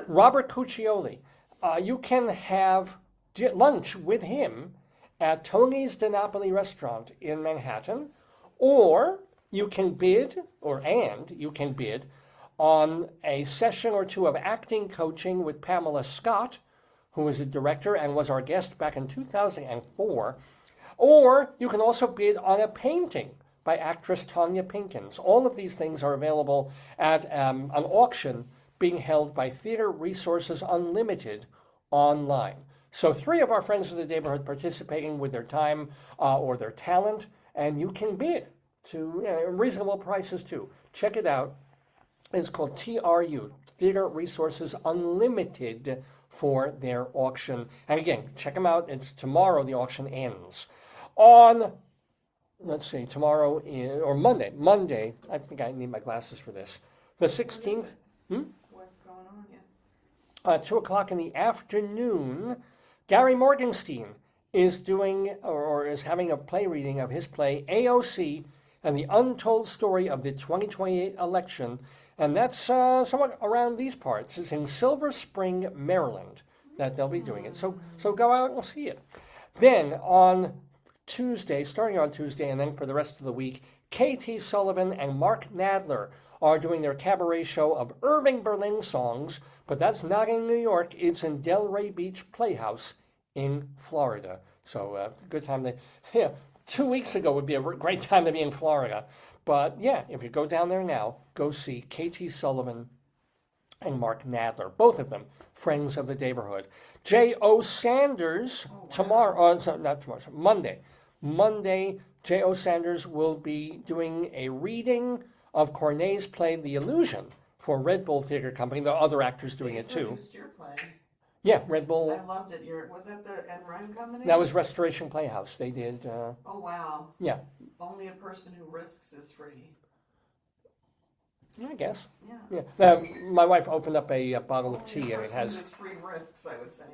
Robert Cuccioli, you can have lunch with him at Tony's Di Napoli restaurant in Manhattan, or you can bid, you can bid on a session or two of acting coaching with Pamela Scott, who is a director and was our guest back in 2004, or you can also bid on a painting by actress Tanya Pinkins. All of these things are available at an auction being held by Theater Resources Unlimited online. So 3 of our friends of the neighborhood participating with their time or their talent, and you can bid to reasonable prices too. Check it out. It's called TRU, Theater Resources Unlimited, for their auction. And again, check them out. It's tomorrow the auction ends. On, let's see, tomorrow or Monday, I think I need my glasses for this, the 16th. What's going on? 2 o'clock in the afternoon, Gary Morgenstein is doing or is having a play reading of his play AOC and the Untold Story of the 2028 Election. And that's somewhat around these parts. It's in Silver Spring, Maryland, that they'll be doing it. So go out and see it. Then on Tuesday, starting on Tuesday, and then for the rest of the week, K.T. Sullivan and Mark Nadler are doing their cabaret show of Irving Berlin songs, but that's not in New York. It's in Delray Beach Playhouse in Florida. So good time to, 2 weeks ago would be a great time to be in Florida. But yeah, if you go down there now, go see K.T. Sullivan and Mark Nadler, both of them friends of the Daverhood. J.O. Sanders Monday. Monday, J.O. Sanders will be doing a reading of Corneille's play The Illusion for Red Bull Theater Company. There are other actors doing it too. Produced your play. Yeah, Red Bull. I loved it. Was that the Rhyme Company? That was Restoration Playhouse. They did. Oh wow. Yeah. Only a person who risks is free. I guess. Yeah. My wife opened up a bottle of tea, and it has free risks, I would say.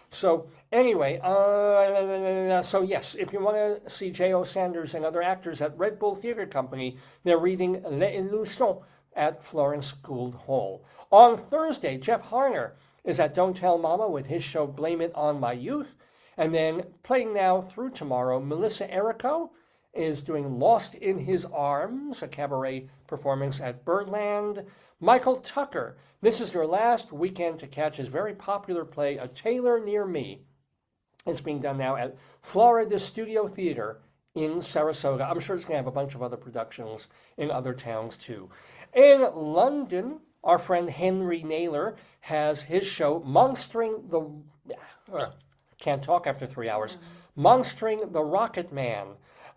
So anyway, so yes, if you want to see J.O. Sanders and other actors at Red Bull Theater Company, they're reading L'Illusion at Florence Gould Hall. On Thursday, Jeff Harner is at Don't Tell Mama with his show Blame It on My Youth. And then playing now through tomorrow, Melissa Errico is doing Lost in His Arms, a cabaret performance at Birdland. Michael Tucker, this is your last weekend to catch his very popular play, A Tailor Near Me. It's being done now at Florida Studio Theater in Sarasota. I'm sure it's going to have a bunch of other productions in other towns too. In London, our friend Henry Naylor has his show, Monstering the... can't talk after 3 hours. Monstering the Rocket Man.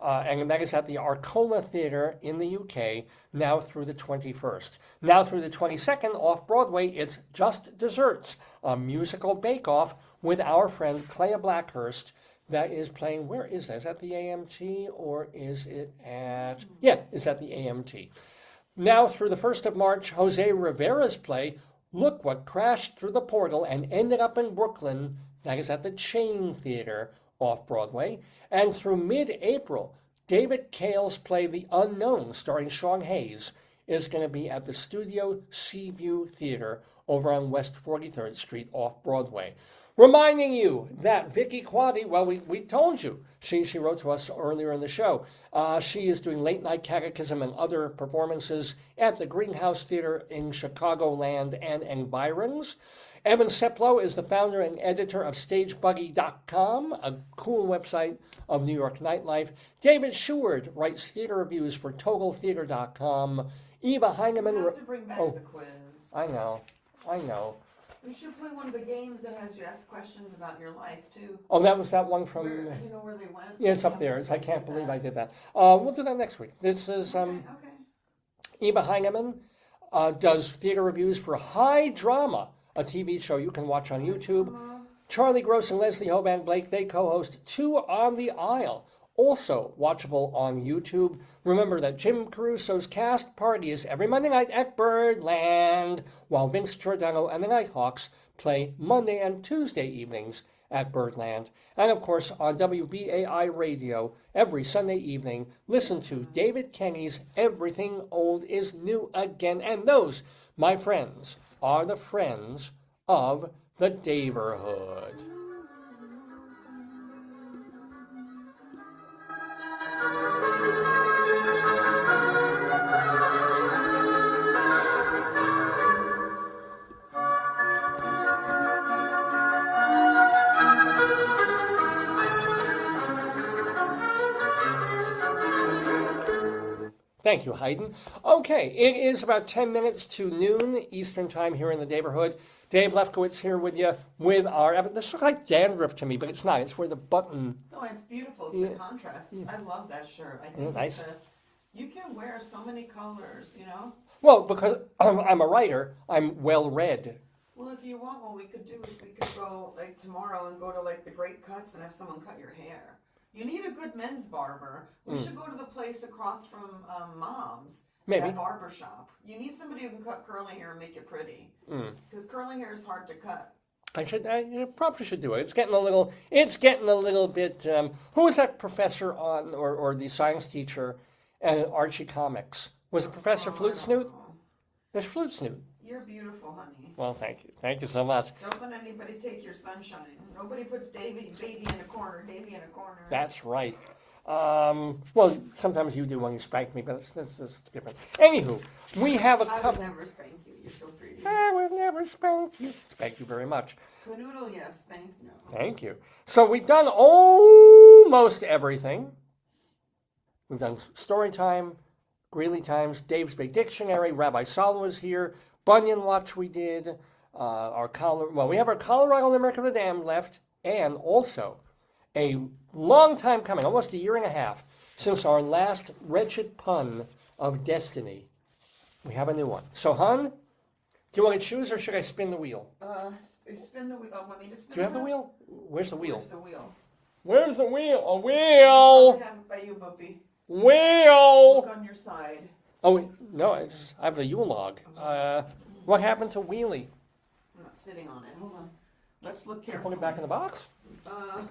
And that is at the Arcola Theatre in the UK, now through the 21st. Now through the 22nd, off-Broadway, it's Just Desserts, a musical bake-off with our friend Clea Blackhurst. That is playing, where is that? Is that the AMT or is it at... Yeah, it's at the AMT. Now through the 1st of March, Jose Rivera's play, Look What Crashed Through the Portal and Ended Up in Brooklyn. That is at the Chain Theatre, off-Broadway. And through mid-April, David Cale's play The Unknown, starring Sean Hayes, is going to be at the Studio Seaview Theater over on West 43rd Street off-Broadway. Reminding you that Vicky Quaddy, well, we told you. She wrote to us earlier in the show. She is doing Late Night Catechism and other performances at the Greenhouse Theater in Chicagoland and Environs. Evan Seplow is the founder and editor of StageBuggy.com, a cool website of New York nightlife. David Sheward writes theater reviews for TotalTheater.com. Eva Heineman... We have to bring back the quiz. I know. We should play one of the games that has you ask questions about your life, too. Oh, that was that one from... Where, you know where they went? Yeah, it's up there. I can't believe I did that. We'll do that next week. This is... Okay. Eva Heineman does theater reviews for High Drama, a TV show you can watch on YouTube. Charlie Gross and Leslie Hoban Blake, they co-host Two on the Aisle, also watchable on YouTube. Remember that Jim Caruso's cast party is every Monday night at Birdland, while Vince Giordano and the Nighthawks play Monday and Tuesday evenings at Birdland. And of course, on WBAI Radio, every Sunday evening, listen to David Kenny's Everything Old is New Again. And those, my friends, are the friends of the Daverhood. Thank you, Hayden. Okay, it is about 10 minutes to noon Eastern Time here in the Daverhood. Dave Lefkowitz here with you with our... This looks like dandruff to me, but it's not. It's where the button... Oh, it's beautiful. It's the contrast. I love that shirt. I think nice. You can wear so many colors, you know? Well, because I'm a writer, I'm well-read. Well, if you want, what we could do is we could go, like, tomorrow and go to, like, the Great Cuts and have someone cut your hair. You need a good men's barber. We should go to the place across from Mom's. Maybe. That barber shop. You need somebody who can cut curly hair and make it pretty. Because curly hair is hard to cut. I probably should do it. It's getting a little bit. Who was that professor on, or the science teacher at Archie Comics? Was it Professor Flute Snoot? There's Flute Snoot. You're beautiful, honey. Well, thank you. Thank you so much. Don't let anybody take your sunshine. Nobody puts baby in a corner. That's right. Well, sometimes you do when you spank me, but it's different. Anywho, we have a couple... I would never spank you. You're so pretty. I would never spank you. Thank you very much. Canoodle, yes. Spank, no. Thank you. So we've done almost everything. We've done story time, Greeley Times, Dave's Big Dictionary, Rabbi Sol was here, Bunyan Watch we did, we have our Colorado Limerick of the Damned left, and also a long time coming, almost a year and a half, since our last wretched pun of destiny. We have a new one. So, hun, do you want to choose or should I spin the wheel? Spin the wheel. Oh, want me to spin Do you have the wheel? Where's the wheel? Where's the wheel? Where's the wheel? A wheel! I have it by you, Buppy. Wheel! Look on your side. Oh, no, I have the Yule Log. What happened to Wheelie? I'm not sitting on it. Hold on. Let's look carefully. Put it back in the box? I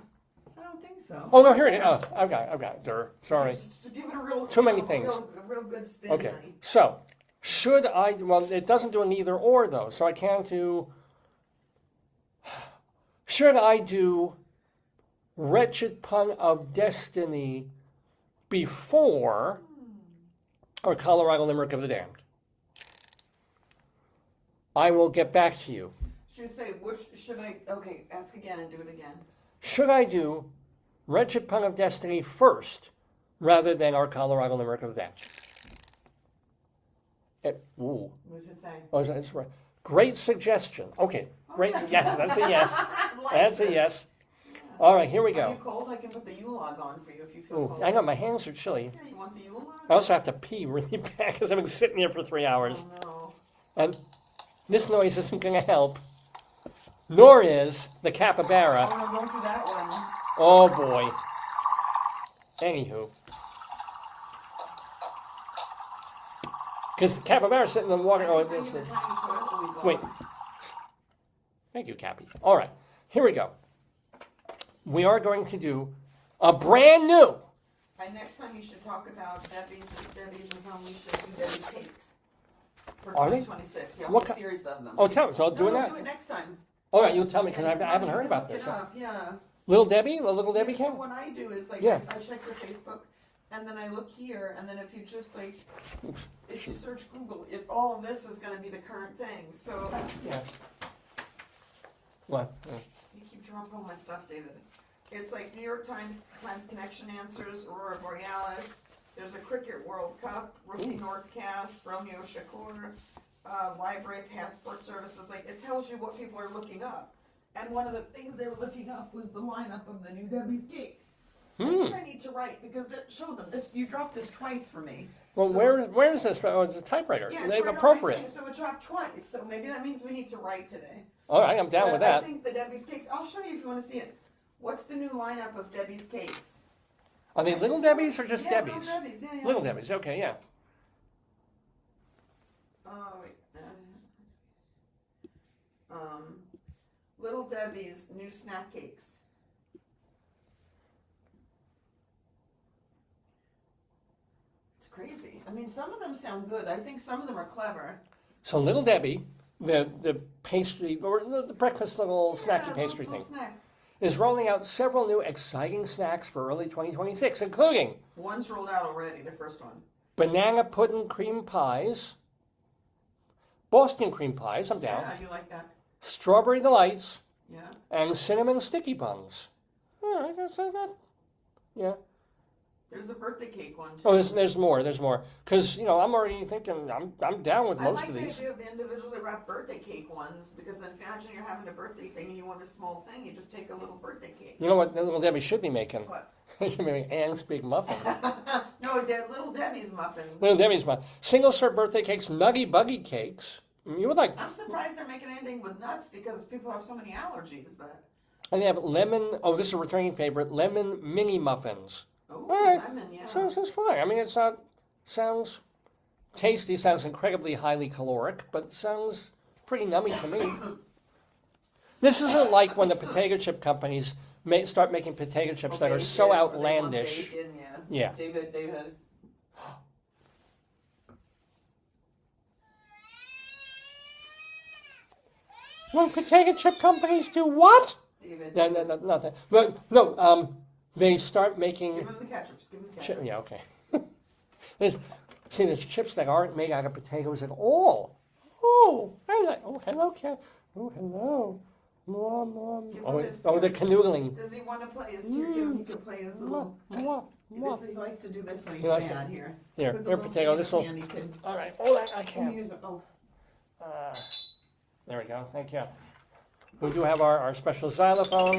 don't think so. Oh, no, here it is. Oh, I've got it. Sorry. Just give it a real, Too many things. A real good spin, Okay, honey. so, should I... Well, it doesn't do an either or, though, so I can't do... Should I do Wretched Pun of Destiny before or Colorado Limerick of the Damned? I will get back to you. Should I say, which should I... Okay, ask again and do it again. Should I do Wretched Pun of Destiny first rather than our Colorado Limerick of the Damned? Ooh. What does it say? Oh, it's right. Great suggestion. Okay, great. Yes, that's a yes. That's a yes. All right, here we Are go. you cold? I can put the Yule Log on for you if you feel Ooh, cold. I know, my hands are chilly. Yeah, you want the Yule Log? I also have to pee really bad because I've been sitting here for 3 hours. Oh, no. And this noise isn't going to help. Nor is the capybara. Oh, no, don't do that one. Oh, boy. Anywho. Because the capybara sitting in the water. Oh, this is... Wait. Thank you, Cappy. All right. Here we go. we are going to do a brand new. And next time you should talk about Debbie's is on. We should do Debbie's cakes for Are they? 2026. Yeah, What whole ki- series of them. Oh, tell me. So I'll No, doing no, that. do it next time. All right, you'll tell me because I haven't heard about Look this. it up, yeah. Little Debbie, the Little Debbie So cake. what I do is like Yeah. I check your Facebook, and then I look here, and then if you just like if you search Google, all of this is going to be the current thing. So Yeah. What? you keep dropping all my stuff, David. It's like New York Times Connection Answers, Aurora Borealis. There's a Cricket World Cup, Rookie Northcast, Romeo Shakur, Library Passport Services. Like it tells you what people are looking up. And one of the things they were looking up was the lineup of the new Debbie's cakes. I think I need to write because that showed them this. You dropped this twice for me. Well, So- where is this? Oh, it's a typewriter. Yeah, it's They're right on my appropriate. thing, so it dropped twice. So maybe that means we need to write today. All right, I'm down But with I that. think the Debbie's cakes. I'll show you if you want to see it. What's the new lineup of Debbie's cakes? Are they Little Debbie's or just yeah, Debbie's? Little Debbie's. Yeah. Little Debbie's. Okay, yeah. Oh wait. Little Debbie's new snack cakes. It's crazy. I mean, some of them sound good. I think some of them are clever. So Little Debbie, the pastry or the breakfast little snacky Yeah, pastry little thing, snacks. is rolling out several new exciting snacks for early 2026, including One's rolled out already. The first one. banana pudding cream pies, Boston cream pies, I'm down, Yeah, I do like that. strawberry delights, Yeah. and cinnamon sticky buns. All right, that's that. Yeah. There's a birthday cake one too. Oh, there's more. Because I'm already thinking I'm down with most I of like these. the idea of the individually wrapped birthday cake ones because then imagine you're having a birthday thing and you want a small thing, you just take a little birthday cake. You know what Little Debbie should be making? What? She should be making Anne's Big Muffin. No, Little Debbie's muffins. Little Debbie's Muffin. Single serve birthday cakes, Nuggy Buggy cakes. You would like. I'm surprised they're making anything with nuts because people have so many allergies, but. And they have lemon. Oh, this is a returning favorite. Lemon mini muffins. Oh, All right. lemon, yeah. So this is fine. I mean, it's not. Sounds tasty. Sounds incredibly highly caloric, but sounds pretty nummy to me. This isn't like when the potato chip companies start making potato chips that are so Bacon, or they want outlandish. bacon, Yeah. David. When potato chip companies do what? David. No, nothing. But no, they start making. Give him the ketchup. Just give him the ketchup. Yeah, okay. There's chips that aren't made out of potatoes at all. Oh, hello, cat. Oh, hello. Mom. Give him Oh, his- they're canoodling. Does he want to play his here? Give him, he can play his little. He likes to do this when he's He likes sad here. Here, With the here, little potato. thing This in will. his hand, he can- All right. Oh, I Can can't. you use it? Oh. There we go. Thank you. We do have our special xylophone.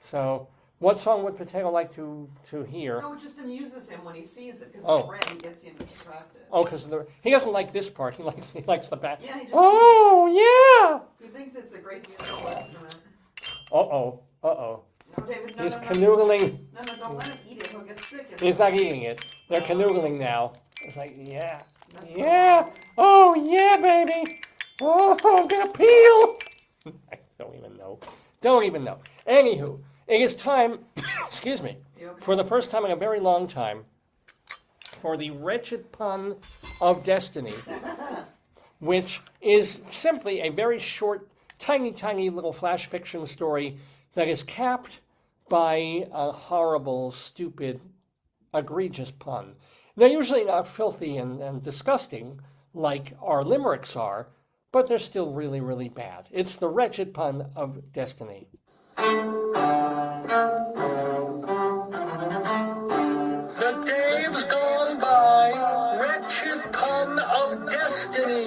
So, what song would Potato like to hear? No, it just amuses him when he sees it because Oh. it's red. He gets you distracted. Oh, because he doesn't like this part. He likes the back. Yeah, he just. Oh yeah. He thinks it's a great musical instrument. Uh-oh. No, David. No, He's no, no. canoodling. No, don't let him eat it. He'll get sick. It's He's not eating it. They're canoodling now. It's like, yeah. That's so Yeah. loud. Oh, yeah, baby. Oh, I'm going to peel. I don't even know. Anywho, it is time, excuse me, You okay? for the first time in a very long time, for the wretched pun of destiny, which is simply a very short, tiny little flash fiction story that is capped by a horrible, stupid, egregious pun. They're usually not filthy and disgusting like our limericks are, but they're still really, really bad. It's the wretched pun of destiny. The days gone by, wretched pun of destiny.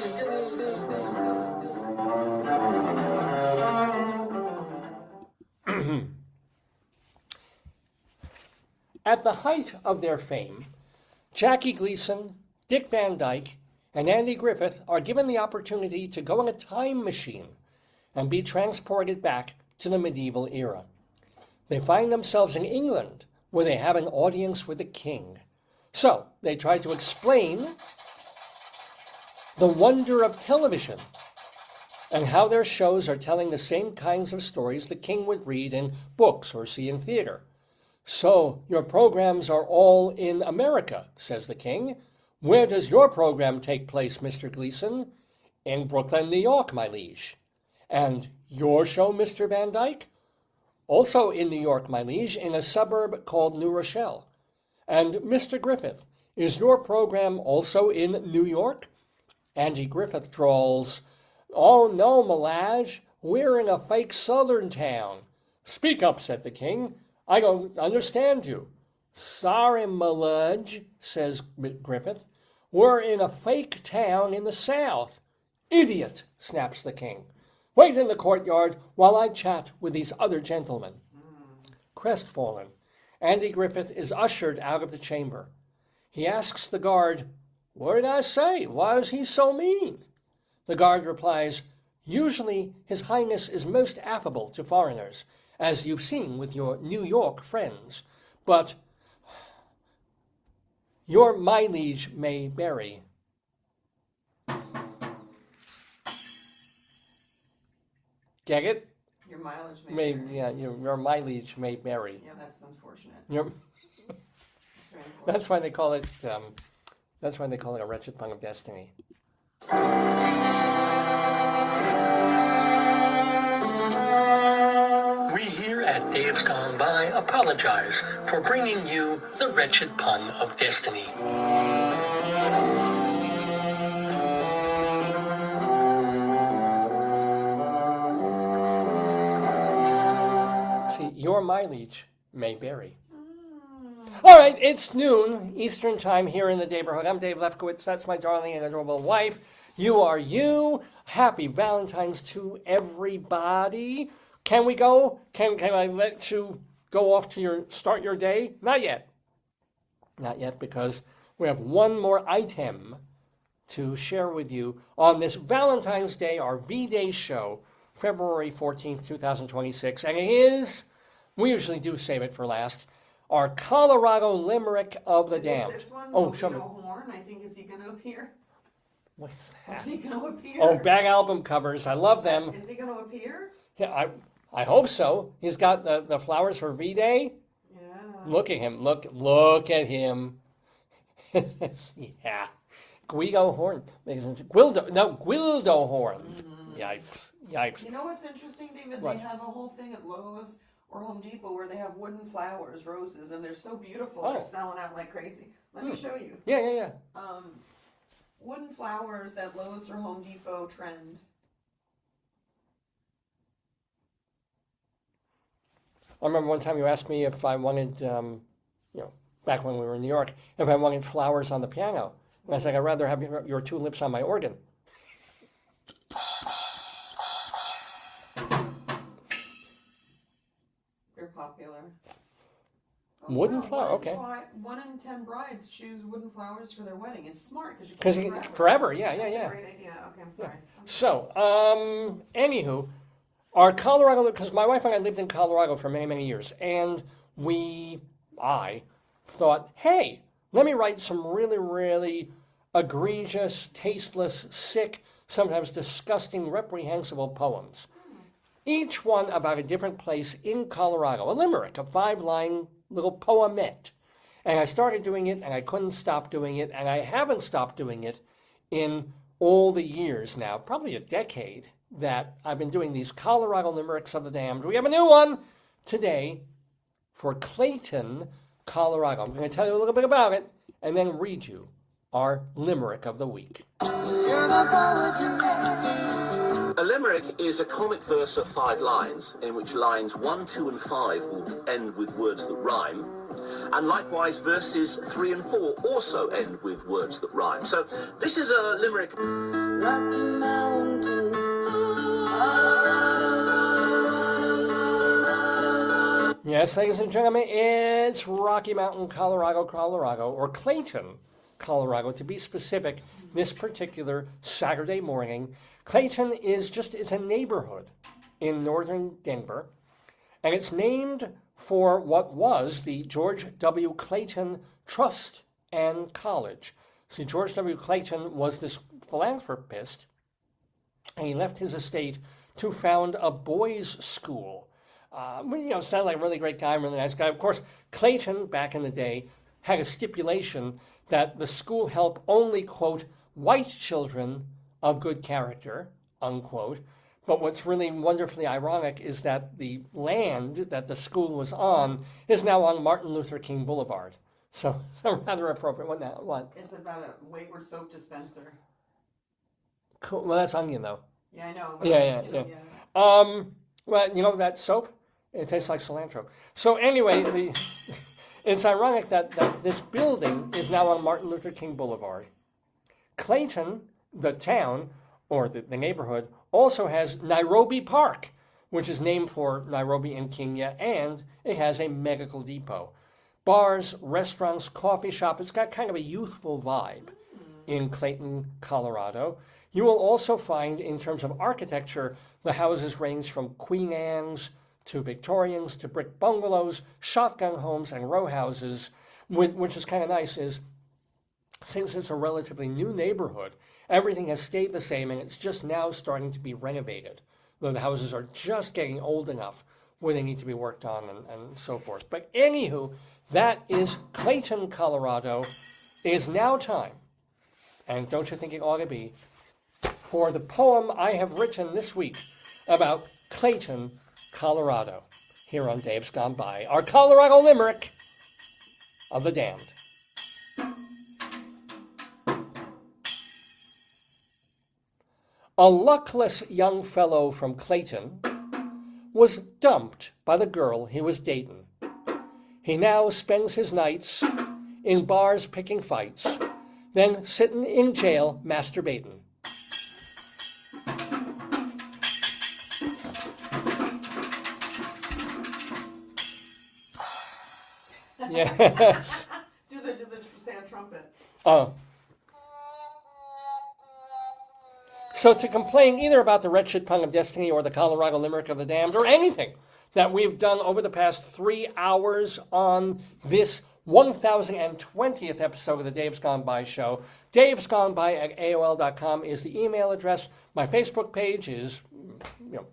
At the height of their fame, Jackie Gleason, Dick Van Dyke, and Andy Griffith are given the opportunity to go in a time machine and be transported back to the medieval era. They find themselves in England, where they have an audience with the king. So they try to explain the wonder of television and how their shows are telling the same kinds of stories the king would read in books or see in theater. So your programs are all in America, says the king. Where does your program take place, Mr. Gleason? In Brooklyn, New York, my liege. And your show, Mr. Van Dyke? Also in New York, my liege, in a suburb called New Rochelle. And Mr. Griffith, is your program also in New York? Andy Griffith drawls, Oh no, my lad, we're in a fake southern town. Speak up, said the king. I don't understand you. Sorry, my lad, says Griffith. We're in a fake town in the south. Idiot, snaps the king. Wait in the courtyard while I chat with these other gentlemen. Crestfallen, Andy Griffith is ushered out of the chamber. He asks the guard, What did I say? Why is he so mean? The guard replies, Usually His Highness is most affable to foreigners, as you've seen with your New York friends. But your mileage may vary. Get it? Your mileage may vary. Yeah, your mileage may vary. Yeah, that's unfortunate. That's very unfortunate. That's why they call it. That's why they call it a wretched pun of destiny. We here at Dave's Gone By apologize for bringing you the wretched pun of destiny. See, your mileage may vary. All right, it's noon Eastern time here in the Daverhood. I'm Dave Lefkowitz. That's my darling and adorable wife. You are you. Happy Valentine's to everybody. Can we go? Can I let you go off to start your day? Not yet. Not yet, because we have one more item to share with you on this Valentine's Day, our V-Day show, February 14th, 2026. And it is, we usually do save it for last, our Colorado Limerick of the Damned. This one, Oh, show me. Horn, I think, is he going to appear? What is that? Is he going to appear? Oh, bag album covers. I love them. Is he going to appear? Yeah, I hope so. He's got the flowers for V-Day. Yeah. Look at him. Look at him. Yeah. Guido Horn. Guildo Horn. Mm-hmm. Yikes. You know what's interesting, David? What? They have a whole thing at Lowe's or Home Depot where they have wooden flowers, roses, and they're so beautiful. Oh. They're selling out like crazy. Let me show you. Yeah. Wooden flowers at Lowe's or Home Depot trend. I remember one time you asked me if I wanted, back when we were in New York, if I wanted flowers on the piano. And I said, I'd rather have your tulips on my organ. They're popular. Wooden flower, okay. 1 in 10 brides choose wooden flowers for their wedding. It's smart because you can keep it forever. Yeah. That's a great idea. Okay, I'm sorry. So, anywho, our Colorado, because my wife and I lived in Colorado for many, many years, and I thought, hey, let me write some really, really egregious, tasteless, sick, sometimes disgusting, reprehensible poems. Each one about a different place in Colorado, a limerick, a 5-line little poemette. And I started doing it, and I couldn't stop doing it, and I haven't stopped doing it in all the years now, probably a decade, that I've been doing these Colorado Limericks of the Damned. We have a new one today for Clayton, Colorado. I'm going to tell you a little bit about it and then read you our Limerick of the Week. A limerick is a comic verse of 5 lines, in which lines 1, 2, and 5 will end with words that rhyme, and likewise verses 3 and 4 also end with words that rhyme. So this is a limerick. Rocky Mountain. Yes, ladies and gentlemen, it's Rocky Mountain, Colorado, or Clayton, Colorado, to be specific, this particular Saturday morning. Clayton it's a neighborhood in northern Denver, and it's named for what was the George W. Clayton Trust and College. See, George W. Clayton was this philanthropist and he left his estate to found a boys' school. Sounded like a really great guy, really nice guy. Of course, Clayton, back in the day, had a stipulation that the school help only, quote, white children of good character, unquote. But what's really wonderfully ironic is that the land that the school was on is now on Martin Luther King Boulevard. So rather appropriate. What? It's about a wayward soap dispenser. Cool. Well, that's onion, though. Yeah, I know. Yeah. Well, you know that soap? It tastes like cilantro. So anyway, it's ironic that this building is now on Martin Luther King Boulevard. Clayton, the town, or the neighborhood, also has Nairobi Park, which is named for Nairobi in Kenya, and it has a medical depot. Bars, restaurants, coffee shop. It's got kind of a youthful vibe in Clayton, Colorado. You will also find, in terms of architecture, the houses range from Queen Anne's to Victorians to brick bungalows, shotgun homes, and row houses, which is kind of nice is, since it's a relatively new neighborhood, everything has stayed the same, and it's just now starting to be renovated. The houses are just getting old enough where they need to be worked on and so forth. But anywho, that is Clayton, Colorado. It is now time, and don't you think it ought to be, for the poem I have written this week about Clayton, Colorado, here on Dave's Gone By, our Colorado Limerick of the Damned. A luckless young fellow from Clayton was dumped by the girl he was dating. He now spends his nights in bars picking fights, then sitting in jail masturbating. Yes. Do the sad trumpet. So to complain either about the Wretched Pun of Destiny or the Colorado Limerick of the Damned or anything that we've done over the past 3 hours on this 1020th episode of the Dave's Gone By show, davesgoneby@aol.com is the email address. My Facebook page is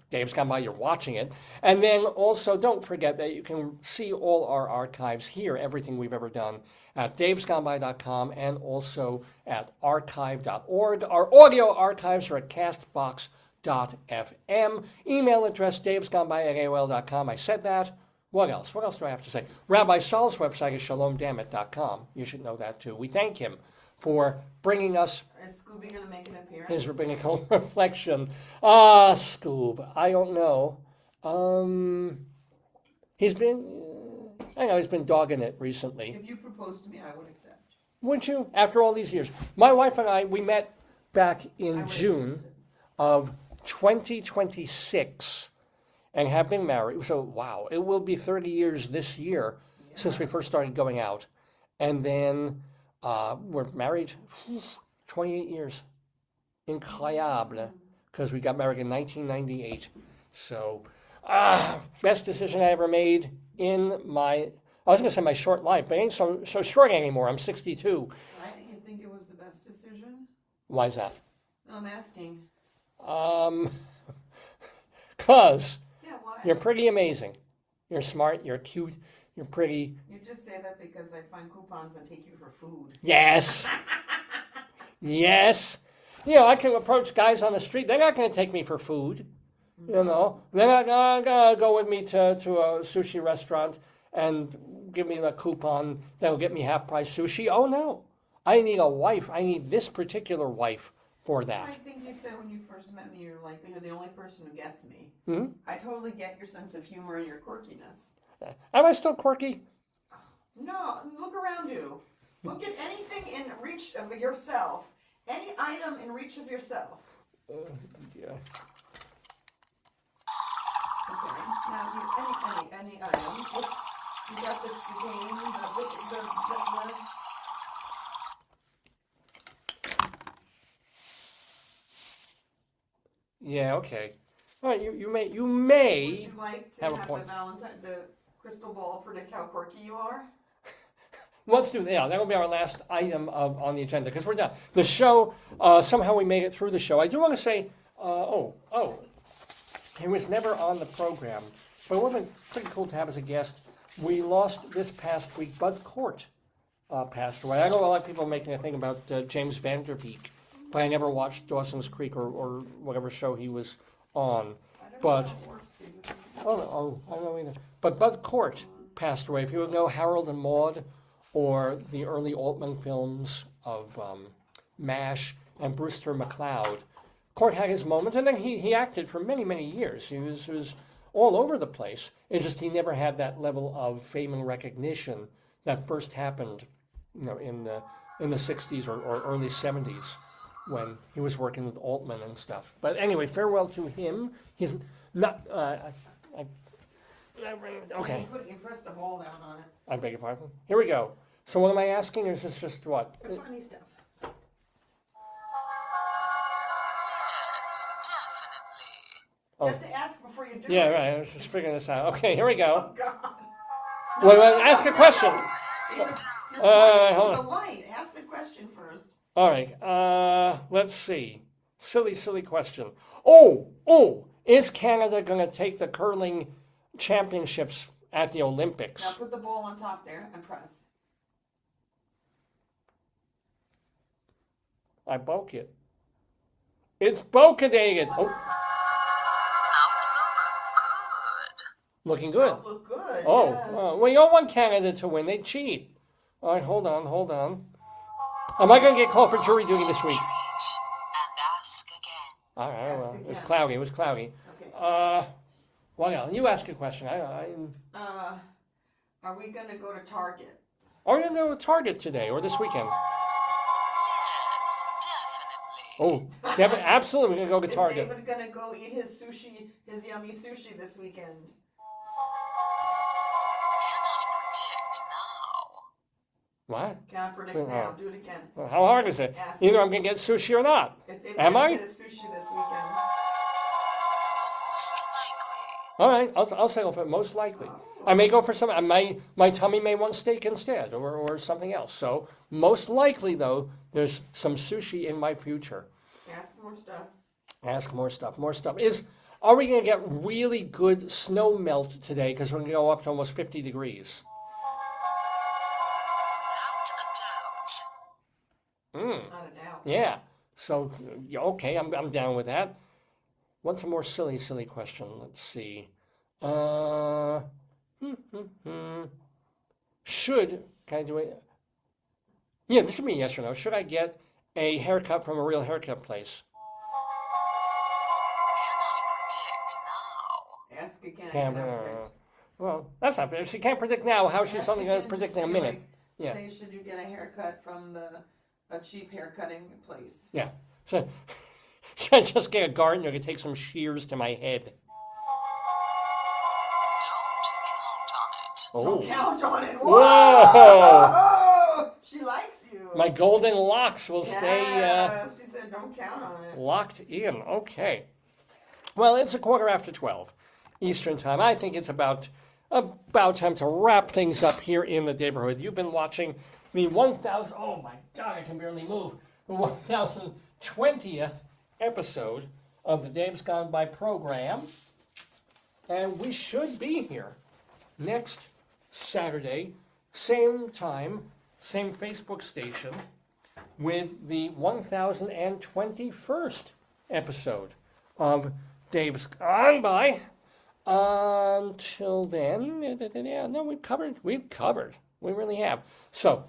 Dave's Gone By, you're watching it. And then also don't forget that you can see all our archives here, everything we've ever done, at davesgoneby.com and also at archive.org. Our audio archives are at castbox.fm. Email address davesgoneby@aol.com. I said that. What else? What else do I have to say? Rabbi Sol's website is shalomdammit.com. You should know that too. We thank him for bringing us Is Scooby going to make an appearance? his rabbinical reflection. Scoob. I don't know. He's been dogging it recently. If you proposed to me, I would accept. Wouldn't you? After all these years. My wife and I, we met back in June of 2026 and have been married. So, wow, it will be 30 years this year since we first started going out. And then we're married 28 years. Incroyable. Because we got married in 1998. So, best decision I ever made in my, I was going to say my short life, but it ain't so short anymore. I'm 62. Why do you think it was the best decision? Why is that? I'm asking. Because Yeah, why? you're pretty amazing. You're smart, you're cute, you're pretty. You just say that because I find coupons and take you for food. Yes. Yes. I can approach guys on the street. They're not going to take me for food. They're not going to go with me to a sushi restaurant and give me a coupon that'll get me half-price sushi. Oh, no. I need a wife. I need this particular wife for that. I think you said when you first met me, you're the only person who gets me. Hmm? I totally get your sense of humor and your quirkiness. Am I still quirky? No, look around you. Look at anything in reach of yourself. Any item in reach of yourself. Yeah. Okay. Now, any item. Look, you got the game, the Yeah, okay. All right, you may Would you like to have a have point. the crystal ball predict how quirky you are? Let's do that. Yeah, that will be our last item on the agenda because we're done. The show, somehow we made it through the show. I do want to say He was never on the program, but it would have been pretty cool to have as a guest. We lost this past week. Bud Cort passed away. I know a lot of people are making a thing about James Vanderbeek, but I never watched Dawson's Creek or whatever show he was on. But I don't know either. But Bud Cort passed away. If you would know Harold and Maude or the early Altman films of MASH and Brewster McCloud, Cort had his moment, and then he acted for many, many years. He was all over the place. It's just he never had that level of fame and recognition that first happened, in the 60s or early 70s when he was working with Altman and stuff. But anyway, farewell to him. He's not. Okay. You press the ball down on it. I beg your pardon. Here we go. So what am I asking? Or is this just what? The funny stuff. You have to ask before you do it. Yeah, right. I was just figuring this out. Okay, here we go. Oh, God. Well, ask a question. Hold the light. Ask the question first. All right. Let's see. Silly question. Oh! Is Canada going to take the curling championships at the Olympics? Now put the ball on top there and press. I broke it. It's broken-ated. Oh. Looking good. Oh, look good. Oh, Yeah. Well, you don't want Canada to win. They cheat. All right, hold on. Am I going to get called for jury duty this week? All right, well, it was cloudy. Okay. Well, yeah, you ask a question. Are we going to go to Target? Are you going to go to Target today or this weekend? Oh, absolutely, we're going to go to Target. Is David going to go eat his sushi, his yummy sushi this weekend? What? Can't predict now. Do it again. Well, how hard is it? Ask Either I'm going to get sushi or not. Am I? Get a sushi this weekend. All right, I'll settle for it, most likely. I may go for some. My tummy may want steak instead, or something else. So most likely, though, there's some sushi in my future. Ask more stuff. Ask more stuff. Are we going to get really good snow melt today? Because we're going to go up to almost 50 degrees. Not a doubt. Yeah. So okay, I'm down with that. What's a more silly question? Let's see. Can I do it? Yeah, this should be yes or no. Should I get a haircut from a real haircut place? Ask again. Well, that's not fair. If she can't predict now, how is she suddenly going to predict in a minute? Like, Yeah. Say, should you get a haircut from a cheap haircutting place? Yeah. So should I just get a gardener to take some shears to my head? Don't count on it. Whoa! She likes you. My golden locks will stay Yes, she said don't count on it. locked in. Okay. Well, it's 12:15 Eastern Time. I think it's about time to wrap things up here in the Daverhood. You've been watching the 1,000. Oh my God, I can barely move. The 1,020th episode of the Dave's Gone By program, and we should be here next Saturday, same time, same Facebook station, with the 1,021st episode of Dave's Gone By. Until then, no, we've covered. We really have. So,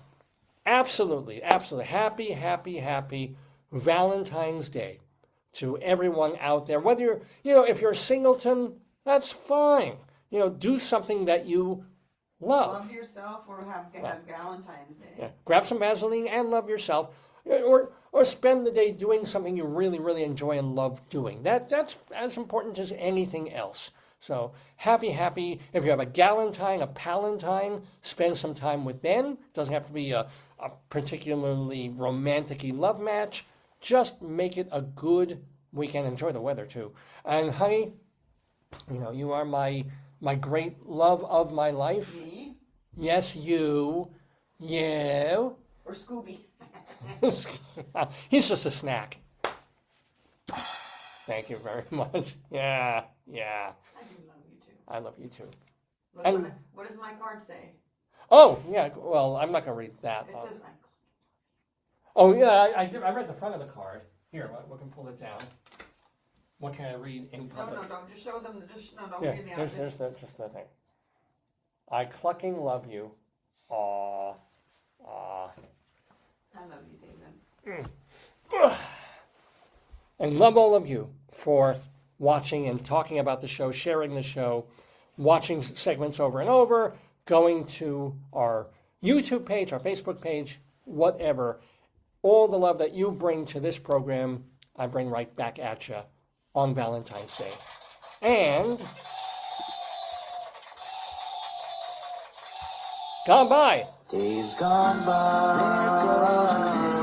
absolutely happy Valentine's Day to everyone out there. Whether if you're a singleton, that's fine. Do something that you love. Love yourself or have Valentine's Day. Yeah. Grab some Vaseline and love yourself. Or spend the day doing something you really, really enjoy and love doing. That's as important as anything else. So happy. If you have a galentine, a palantine, spend some time with them. Doesn't have to be a particularly romantic-y love match. Just make it a good weekend. Enjoy the weather too. And honey, you are my great love of my life. Me? Yes, you. Or Scooby. He's just a snack. Thank you very much. Yeah. I do love you too. I love you too. Look, And- what does my card say? Oh, yeah. Well, I'm not going to read that. It says, Oh, yeah. I read the front of the card. Here, we can pull it down. What can I read in no, public? don't just show them. Don't Yeah, read the there's outside. just the thing. I clucking love you. Aw. I love you, David. And love all of you for watching and talking about the show, sharing the show, watching segments over and over, going to our YouTube page, our Facebook page, whatever. All the love that you bring to this program, I bring right back at you on Valentine's Day. And gone by. Days gone by.